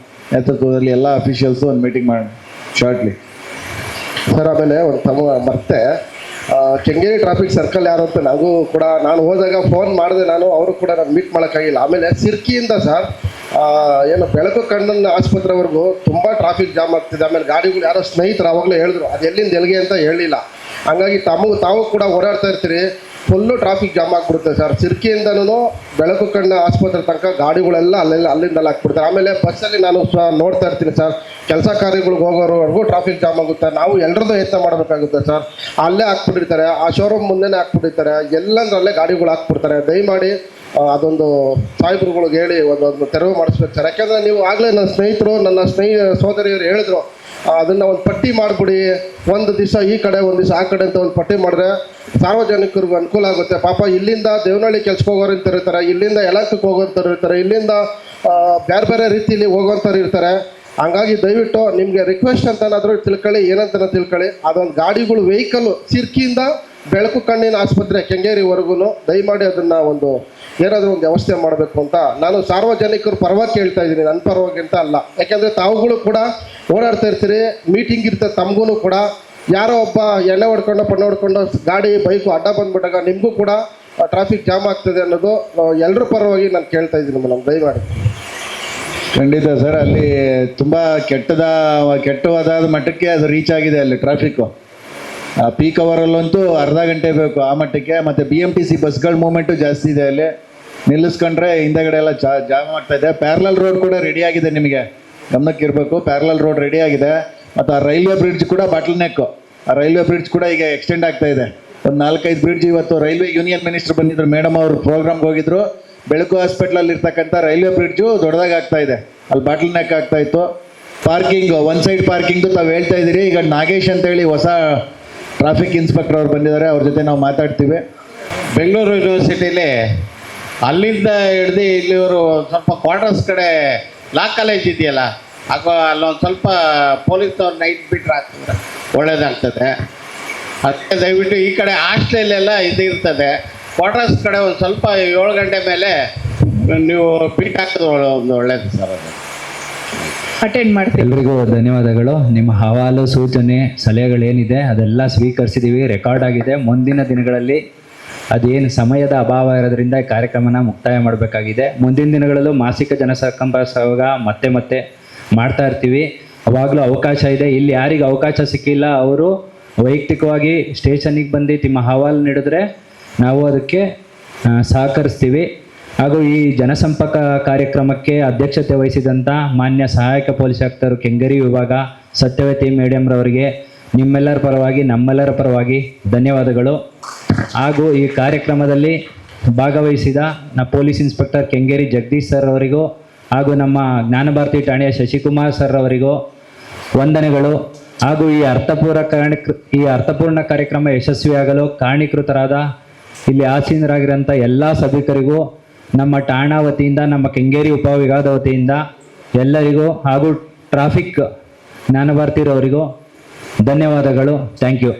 ನೇತೃತ್ವದಲ್ಲಿ ಎಲ್ಲ ಅಫಿಷಿಯಲ್ಸು ಒಂದು ಮೀಟಿಂಗ್ ಮಾಡೋಣ ಶಾರ್ಟ್ಲಿ ಸರ್. ಆಮೇಲೆ ಒಂದು ಮತ್ತೆ ಕೆಂಗೇರಿ ಟ್ರಾಫಿಕ್ ಸರ್ಕಲ್ ಯಾರು ಅಂತ ನಾನು ಹೋದಾಗ ಫೋನ್ ಮಾಡಿದೆ, ಅವರು ಕೂಡ ನಾನು ಮೀಟ್ ಮಾಡೋಕ್ಕಾಗಿಲ್ಲ. ಆಮೇಲೆ ಸಿರ್ಕಿಯಿಂದ ಸರ್ ಏನು ಬೆಳಕು ಕಣ್ಣನ ಆಸ್ಪತ್ರೆವರೆಗೂ ತುಂಬ ಟ್ರಾಫಿಕ್ ಜಾಮ್ ಆಗ್ತಿದೆ. ಆಮೇಲೆ ಗಾಡಿಗಳು ಯಾರೋ ಸ್ನೇಹಿತರು ಆವಾಗಲೇ ಹೇಳಿದ್ರು, ಅದು ಎಲ್ಲಿಂದ ಎಲ್ಲಿಗೆ ಅಂತ ಹೇಳಿಲ್ಲ. ಹಂಗಾಗಿ ತಾವು ಕೂಡ ಓಡಾಡ್ತಾ ಇರ್ತೀರಿ, ಫುಲ್ಲು ಟ್ರಾಫಿಕ್ ಜಾಮ್ ಆಗಿಬಿಡುತ್ತೆ ಸರ್. ಸಿರ್ಕಿಯಿಂದನೂ ಬೆಳಕು ಕಣ್ಣ ಆಸ್ಪತ್ರೆ ತನಕ ಗಾಡಿಗಳೆಲ್ಲ ಅಲ್ಲಿಂದಲ್ಲ ಹಾಕ್ಬಿಡ್ತಾರೆ. ಆಮೇಲೆ ಬಸ್ಸಲ್ಲಿ ನಾನು ನೋಡ್ತಾ ಇರ್ತೀನಿ ಸರ್, ಕೆಲಸ ಕಾರ್ಯಗಳಿಗೆ ಹೋಗೋರವರೆಗೂ ಟ್ರಾಫಿಕ್ ಜಾಮ್ ಆಗುತ್ತೆ. ನಾವು ಎಲ್ಲರದ್ದು ಯತ್ನ ಮಾಡಬೇಕಾಗುತ್ತೆ ಸರ್. ಅಲ್ಲೇ ಹಾಕ್ಬಿಟ್ಟಿರ್ತಾರೆ, ಆ ಶೋರೂಮ್ ಮುಂದೆನೇ ಹಾಕ್ಬಿಟ್ಟಿರ್ತಾರೆ, ಎಲ್ಲಂದ್ರಲ್ಲೇ ಗಾಡಿಗಳು ಹಾಕ್ಬಿಡ್ತಾರೆ. ದಯಮಾಡಿ ಅದೊಂದು ಸಾಹೇಬ್ರುಗಳಿಗೆ ಹೇಳಿ ಒಂದು ತೆರವು ಮಾಡಿಸ್ಬೇಕು ಸರ್. ಯಾಕೆಂದರೆ ನೀವು ಆಗಲೇ ನನ್ನ ಸೋದರಿಯರು ಹೇಳಿದ್ರು, ಅದನ್ನು ಒಂದು ಪಟ್ಟಿ ಮಾಡಿಬಿಡಿ, ಒಂದು ದಿವಸ ಈ ಕಡೆ ಒಂದು ದಿವಸ ಆ ಕಡೆ ಅಂತ ಒಂದು ಪಟ್ಟಿ ಮಾಡಿದ್ರೆ ಸಾರ್ವಜನಿಕರಿಗೂ ಅನುಕೂಲ ಆಗುತ್ತೆ. ಪಾಪ ಇಲ್ಲಿಂದ ದೇವನಹಳ್ಳಿ ಕೆಲ್ಸಕ್ಕೆ ಹೋಗೋರಂತ ಇರ್ತಾರೆ, ಇಲ್ಲಿಂದ ಯಲಹಂಕಕ್ಕೆ ಹೋಗೋಂಥವ್ರು ಇರ್ತಾರೆ, ಇಲ್ಲಿಂದ ಬೇರೆ ಬೇರೆ ರೀತಿಯಲ್ಲಿ ಹೋಗೋಂಥವ್ರು ಇರ್ತಾರೆ. ಹಂಗಾಗಿ ದಯವಿಟ್ಟು ನಿಮಗೆ ರಿಕ್ವೆಸ್ಟ್ ಅಂತನಾದರೂ ತಿಳ್ಕೊಳ್ಳಿ, ಏನಂತ ತಿಳ್ಕೊಳ್ಳಿ, ಅದೊಂದು ಗಾಡಿಗಳು ವೆಹಿಕಲ್ಲು ಸಿರ್ಕಿಯಿಂದ ಬೆಳಕು ಕಣ್ಣಿನ ಆಸ್ಪತ್ರೆ ಕೆಂಗೇರಿವರೆಗೂ ದಯಮಾಡಿ ಅದನ್ನು ಏನಾದರೂ ಒಂದು ವ್ಯವಸ್ಥೆ ಮಾಡಬೇಕು ಅಂತ ನಾನು ಸಾರ್ವಜನಿಕರ ಪರವಾಗಿ ಕೇಳ್ತಾ ಇದ್ದೀನಿ, ನನ್ನ ಪರವಾಗಿ ಅಂತ ಅಲ್ಲ. ಯಾಕೆಂದರೆ ತಾವುಗಳು ಕೂಡ ಓಡಾಡ್ತಾ ಇರ್ತೀರಿ, ಮೀಟಿಂಗ್ ಇರ್ತದೆ, ತಮಗೂ ಕೂಡ ಯಾರೋ ಒಬ್ಬ ಎಣ್ಣೆ ಹೊಡ್ಕೊಂಡು ಪಣ್ಣ ಹೊಡ್ಕೊಂಡು ಗಾಡಿ ಬೈಕು ಅಡ್ಡ ಬಂದ್ಬಿಟ್ಟಾಗ ನಿಮಗೂ ಕೂಡ ಟ್ರಾಫಿಕ್ ಜಾಮ್ ಆಗ್ತದೆ ಅನ್ನೋದು ಎಲ್ಲರ ಪರವಾಗಿ ನಾನು ಕೇಳ್ತಾ ಇದ್ದೀನಿ ಮೇಡಮ್, ದಯಮಾಡಿ. ಖಂಡಿತ ಸರ್, ಅಲ್ಲಿ ತುಂಬ ಕೆಟ್ಟವಾದ ಮಟ್ಟಕ್ಕೆ ಅದು ರೀಚ್ ಆಗಿದೆ ಅಲ್ಲಿ ಟ್ರಾಫಿಕ್ಕು. ಪೀಕ್ ಅವರಲ್ಲಂತೂ ಅರ್ಧ ಗಂಟೆ ಬೇಕು ಆ ಮಟ್ಟಕ್ಕೆ. ಮತ್ತು BMTC ಬಸ್ಗಳ ಮೂವ್ಮೆಂಟು ಜಾಸ್ತಿ ಇದೆ, ಅಲ್ಲಿ ನಿಲ್ಲಿಸ್ಕೊಂಡ್ರೆ ಹಿಂದೆಗಡೆ ಎಲ್ಲ ಜಾಮ್ ಆಗ್ತಾ ಇದೆ. ಪ್ಯಾರಲಲ್ ರೋಡ್ ಕೂಡ ರೆಡಿ ಆಗಿದೆ, ನಿಮಗೆ ಗಮನಕ್ಕೆ ಇರಬೇಕು, ಪ್ಯಾರಲಲ್ ರೋಡ್ ರೆಡಿ ಆಗಿದೆ. ಮತ್ತು ಆ ರೈಲ್ವೆ ಬ್ರಿಡ್ಜ್ ಕೂಡ ಬಾಟಲ್ ನೆಕ್ಕು, ಆ ರೈಲ್ವೆ ಬ್ರಿಡ್ಜ್ ಕೂಡ ಈಗ ಎಕ್ಸ್ಟೆಂಡ್ ಆಗ್ತಾ ಇದೆ. ಒಂದು 4-5 ಬ್ರಿಡ್ಜ್ ಇವತ್ತು ರೈಲ್ವೆ ಯೂನಿಯನ್ ಮಿನಿಸ್ಟರ್ ಬಂದಿದ್ರು, ಮೇಡಮ್ ಅವರು ಪ್ರೋಗ್ರಾಮ್ಗೆ ಹೋಗಿದ್ರು. ಬೆಳಕು ಹಾಸ್ಪಿಟ್ಲಲ್ಲಿ ಇರ್ತಕ್ಕಂಥ ರೈಲ್ವೆ ಬ್ರಿಡ್ಜು ದೊಡ್ಡದಾಗಿ ಆಗ್ತಾ ಇದೆ, ಅಲ್ಲಿ ಬಾಟಲ್ ನೆಕ್ ಆಗ್ತಾ ಇತ್ತು. ಪಾರ್ಕಿಂಗ್ ಒನ್ ಸೈಡ್ ಪಾರ್ಕಿಂಗ್ದು ತಾವು ಹೇಳ್ತಾ ಇದ್ದೀರಿ. ಈಗ ನಾಗೇಶ್ ಅಂತೇಳಿ ಹೊಸ ಟ್ರಾಫಿಕ್ ಇನ್ಸ್ಪೆಕ್ಟರ್ ಅವ್ರು ಬಂದಿದ್ದಾರೆ, ಅವ್ರ ಜೊತೆ ನಾವು ಮಾತಾಡ್ತೀವಿ. ಬೆಂಗಳೂರು ಯೂನಿವರ್ಸಿಟಿಲಿ ಅಲ್ಲಿಂದ ಹಿಡ್ದು ಇಲ್ಲಿವರು ಸ್ವಲ್ಪ ಕ್ವಾರ್ಟರ್ಸ್ ಕಡೆ ಲಾ ಕಾಲೇಜ್ ಇದೆಯಲ್ಲ, ಅಲ್ಲೊಂದು ಸ್ವಲ್ಪ ಪೊಲೀಸ್ನವ್ರು ನೈಟ್ ಬಿಟ್ರೆ ಆಗ್ತದೆ, ಒಳ್ಳೇದಾಗ್ತದೆ. ಅದಕ್ಕೆ ದಯವಿಟ್ಟು ಈ ಕಡೆ ಹಾಸ್ಟೆಲೆಲ್ಲ ಇದು ಇರ್ತದೆ, ಕ್ವಾರ್ಟರ್ಸ್ ಕಡೆ ಒಂದು ಸ್ವಲ್ಪ 7 ಗಂಟೆ ಮೇಲೆ ನೀವು ಬೀಟ್ ಹಾಕೋದು ಒಂದು ಒಳ್ಳೇದು ಸರ್. ಅದು ಅಟೆಂಡ್ ಮಾಡ್ತೀವಿ. ಎಲ್ರಿಗೂ ಧನ್ಯವಾದಗಳು. ನಿಮ್ಮ ಹವಾಲು, ಸೂಚನೆ, ಸಲಹೆಗಳೇನಿದೆ ಅದೆಲ್ಲ ಸ್ವೀಕರಿಸಿದ್ದೀವಿ, ರೆಕಾರ್ಡ್ ಆಗಿದೆ. ಮುಂದಿನ ದಿನಗಳಲ್ಲಿ ಅದೇನು ಸಮಯದ ಅಭಾವ ಇರೋದ್ರಿಂದ ಈ ಕಾರ್ಯಕ್ರಮನ ಮುಕ್ತಾಯ ಮಾಡಬೇಕಾಗಿದೆ. ಮುಂದಿನ ದಿನಗಳಲ್ಲೂ ಮಾಸಿಕ ಜನಸಂಪರ್ಕ ಮತ್ತೆ ಮಾಡ್ತಾ ಇರ್ತೀವಿ, ಅವಾಗಲೂ ಅವಕಾಶ ಇದೆ. ಇಲ್ಲಿ ಯಾರಿಗೆ ಅವಕಾಶ ಸಿಕ್ಕಿಲ್ಲ ಅವರು ವೈಯಕ್ತಿಕವಾಗಿ ಸ್ಟೇಷನ್ನಿಗೆ ಬಂದು ನಿಮ್ಮ ಹವಾಲು ನೀಡಿದ್ರೆ ನಾವು ಅದಕ್ಕೆ ಸಹಕರಿಸ್ತೀವಿ. ಹಾಗೂ ಈ ಜನಸಂಪರ್ಕ ಕಾರ್ಯಕ್ರಮಕ್ಕೆ ಅಧ್ಯಕ್ಷತೆ ವಹಿಸಿದಂಥ ಮಾನ್ಯ ಸಹಾಯಕ ಪೊಲೀಸ್ ಆಯುಕ್ತರು ಕೆಂಗೇರಿ ವಿಭಾಗ ಸತ್ಯವತಿ ಮೇಡಮ್ರವರಿಗೆ ನಿಮ್ಮೆಲ್ಲರ ಪರವಾಗಿ ನಮ್ಮೆಲ್ಲರ ಪರವಾಗಿ ಧನ್ಯವಾದಗಳು. ಹಾಗೂ ಈ ಕಾರ್ಯಕ್ರಮದಲ್ಲಿ ಭಾಗವಹಿಸಿದ police inspector Kengeri Jagadish sir ಅವರಿಗೂ ಹಾಗೂ ನಮ್ಮ ಜ್ಞಾನಭಾರತಿ ಠಾಣೆಯ ಶಶಿಕುಮಾರ್ ಸರ್ ಅವರಿಗೂ ವಂದನೆಗಳು. ಹಾಗೂ ಈ ಅರ್ಥಪೂರ್ಣ ಕಾರ್ಯಕ್ರಮ ಯಶಸ್ವಿಯಾಗಲು ಕಾರಣೀಕೃತರಾದ ಇಲ್ಲಿ ಆಸೀನರಾಗಿರೋಂಥ ಎಲ್ಲ ಸಭಿಕರಿಗೂ ನಮ್ಮ ಠಾಣಾ ವತಿಯಿಂದ, ನಮ್ಮ ಕೆಂಗೇರಿ ಉಪವಿಭಾಗದ ವತಿಯಿಂದ ಎಲ್ಲರಿಗೂ ಹಾಗೂ ಟ್ರಾಫಿಕ್ ಜ್ಞಾನಭಾರತಿರವರಿಗೂ ಧನ್ಯವಾದಗಳು. Thank you.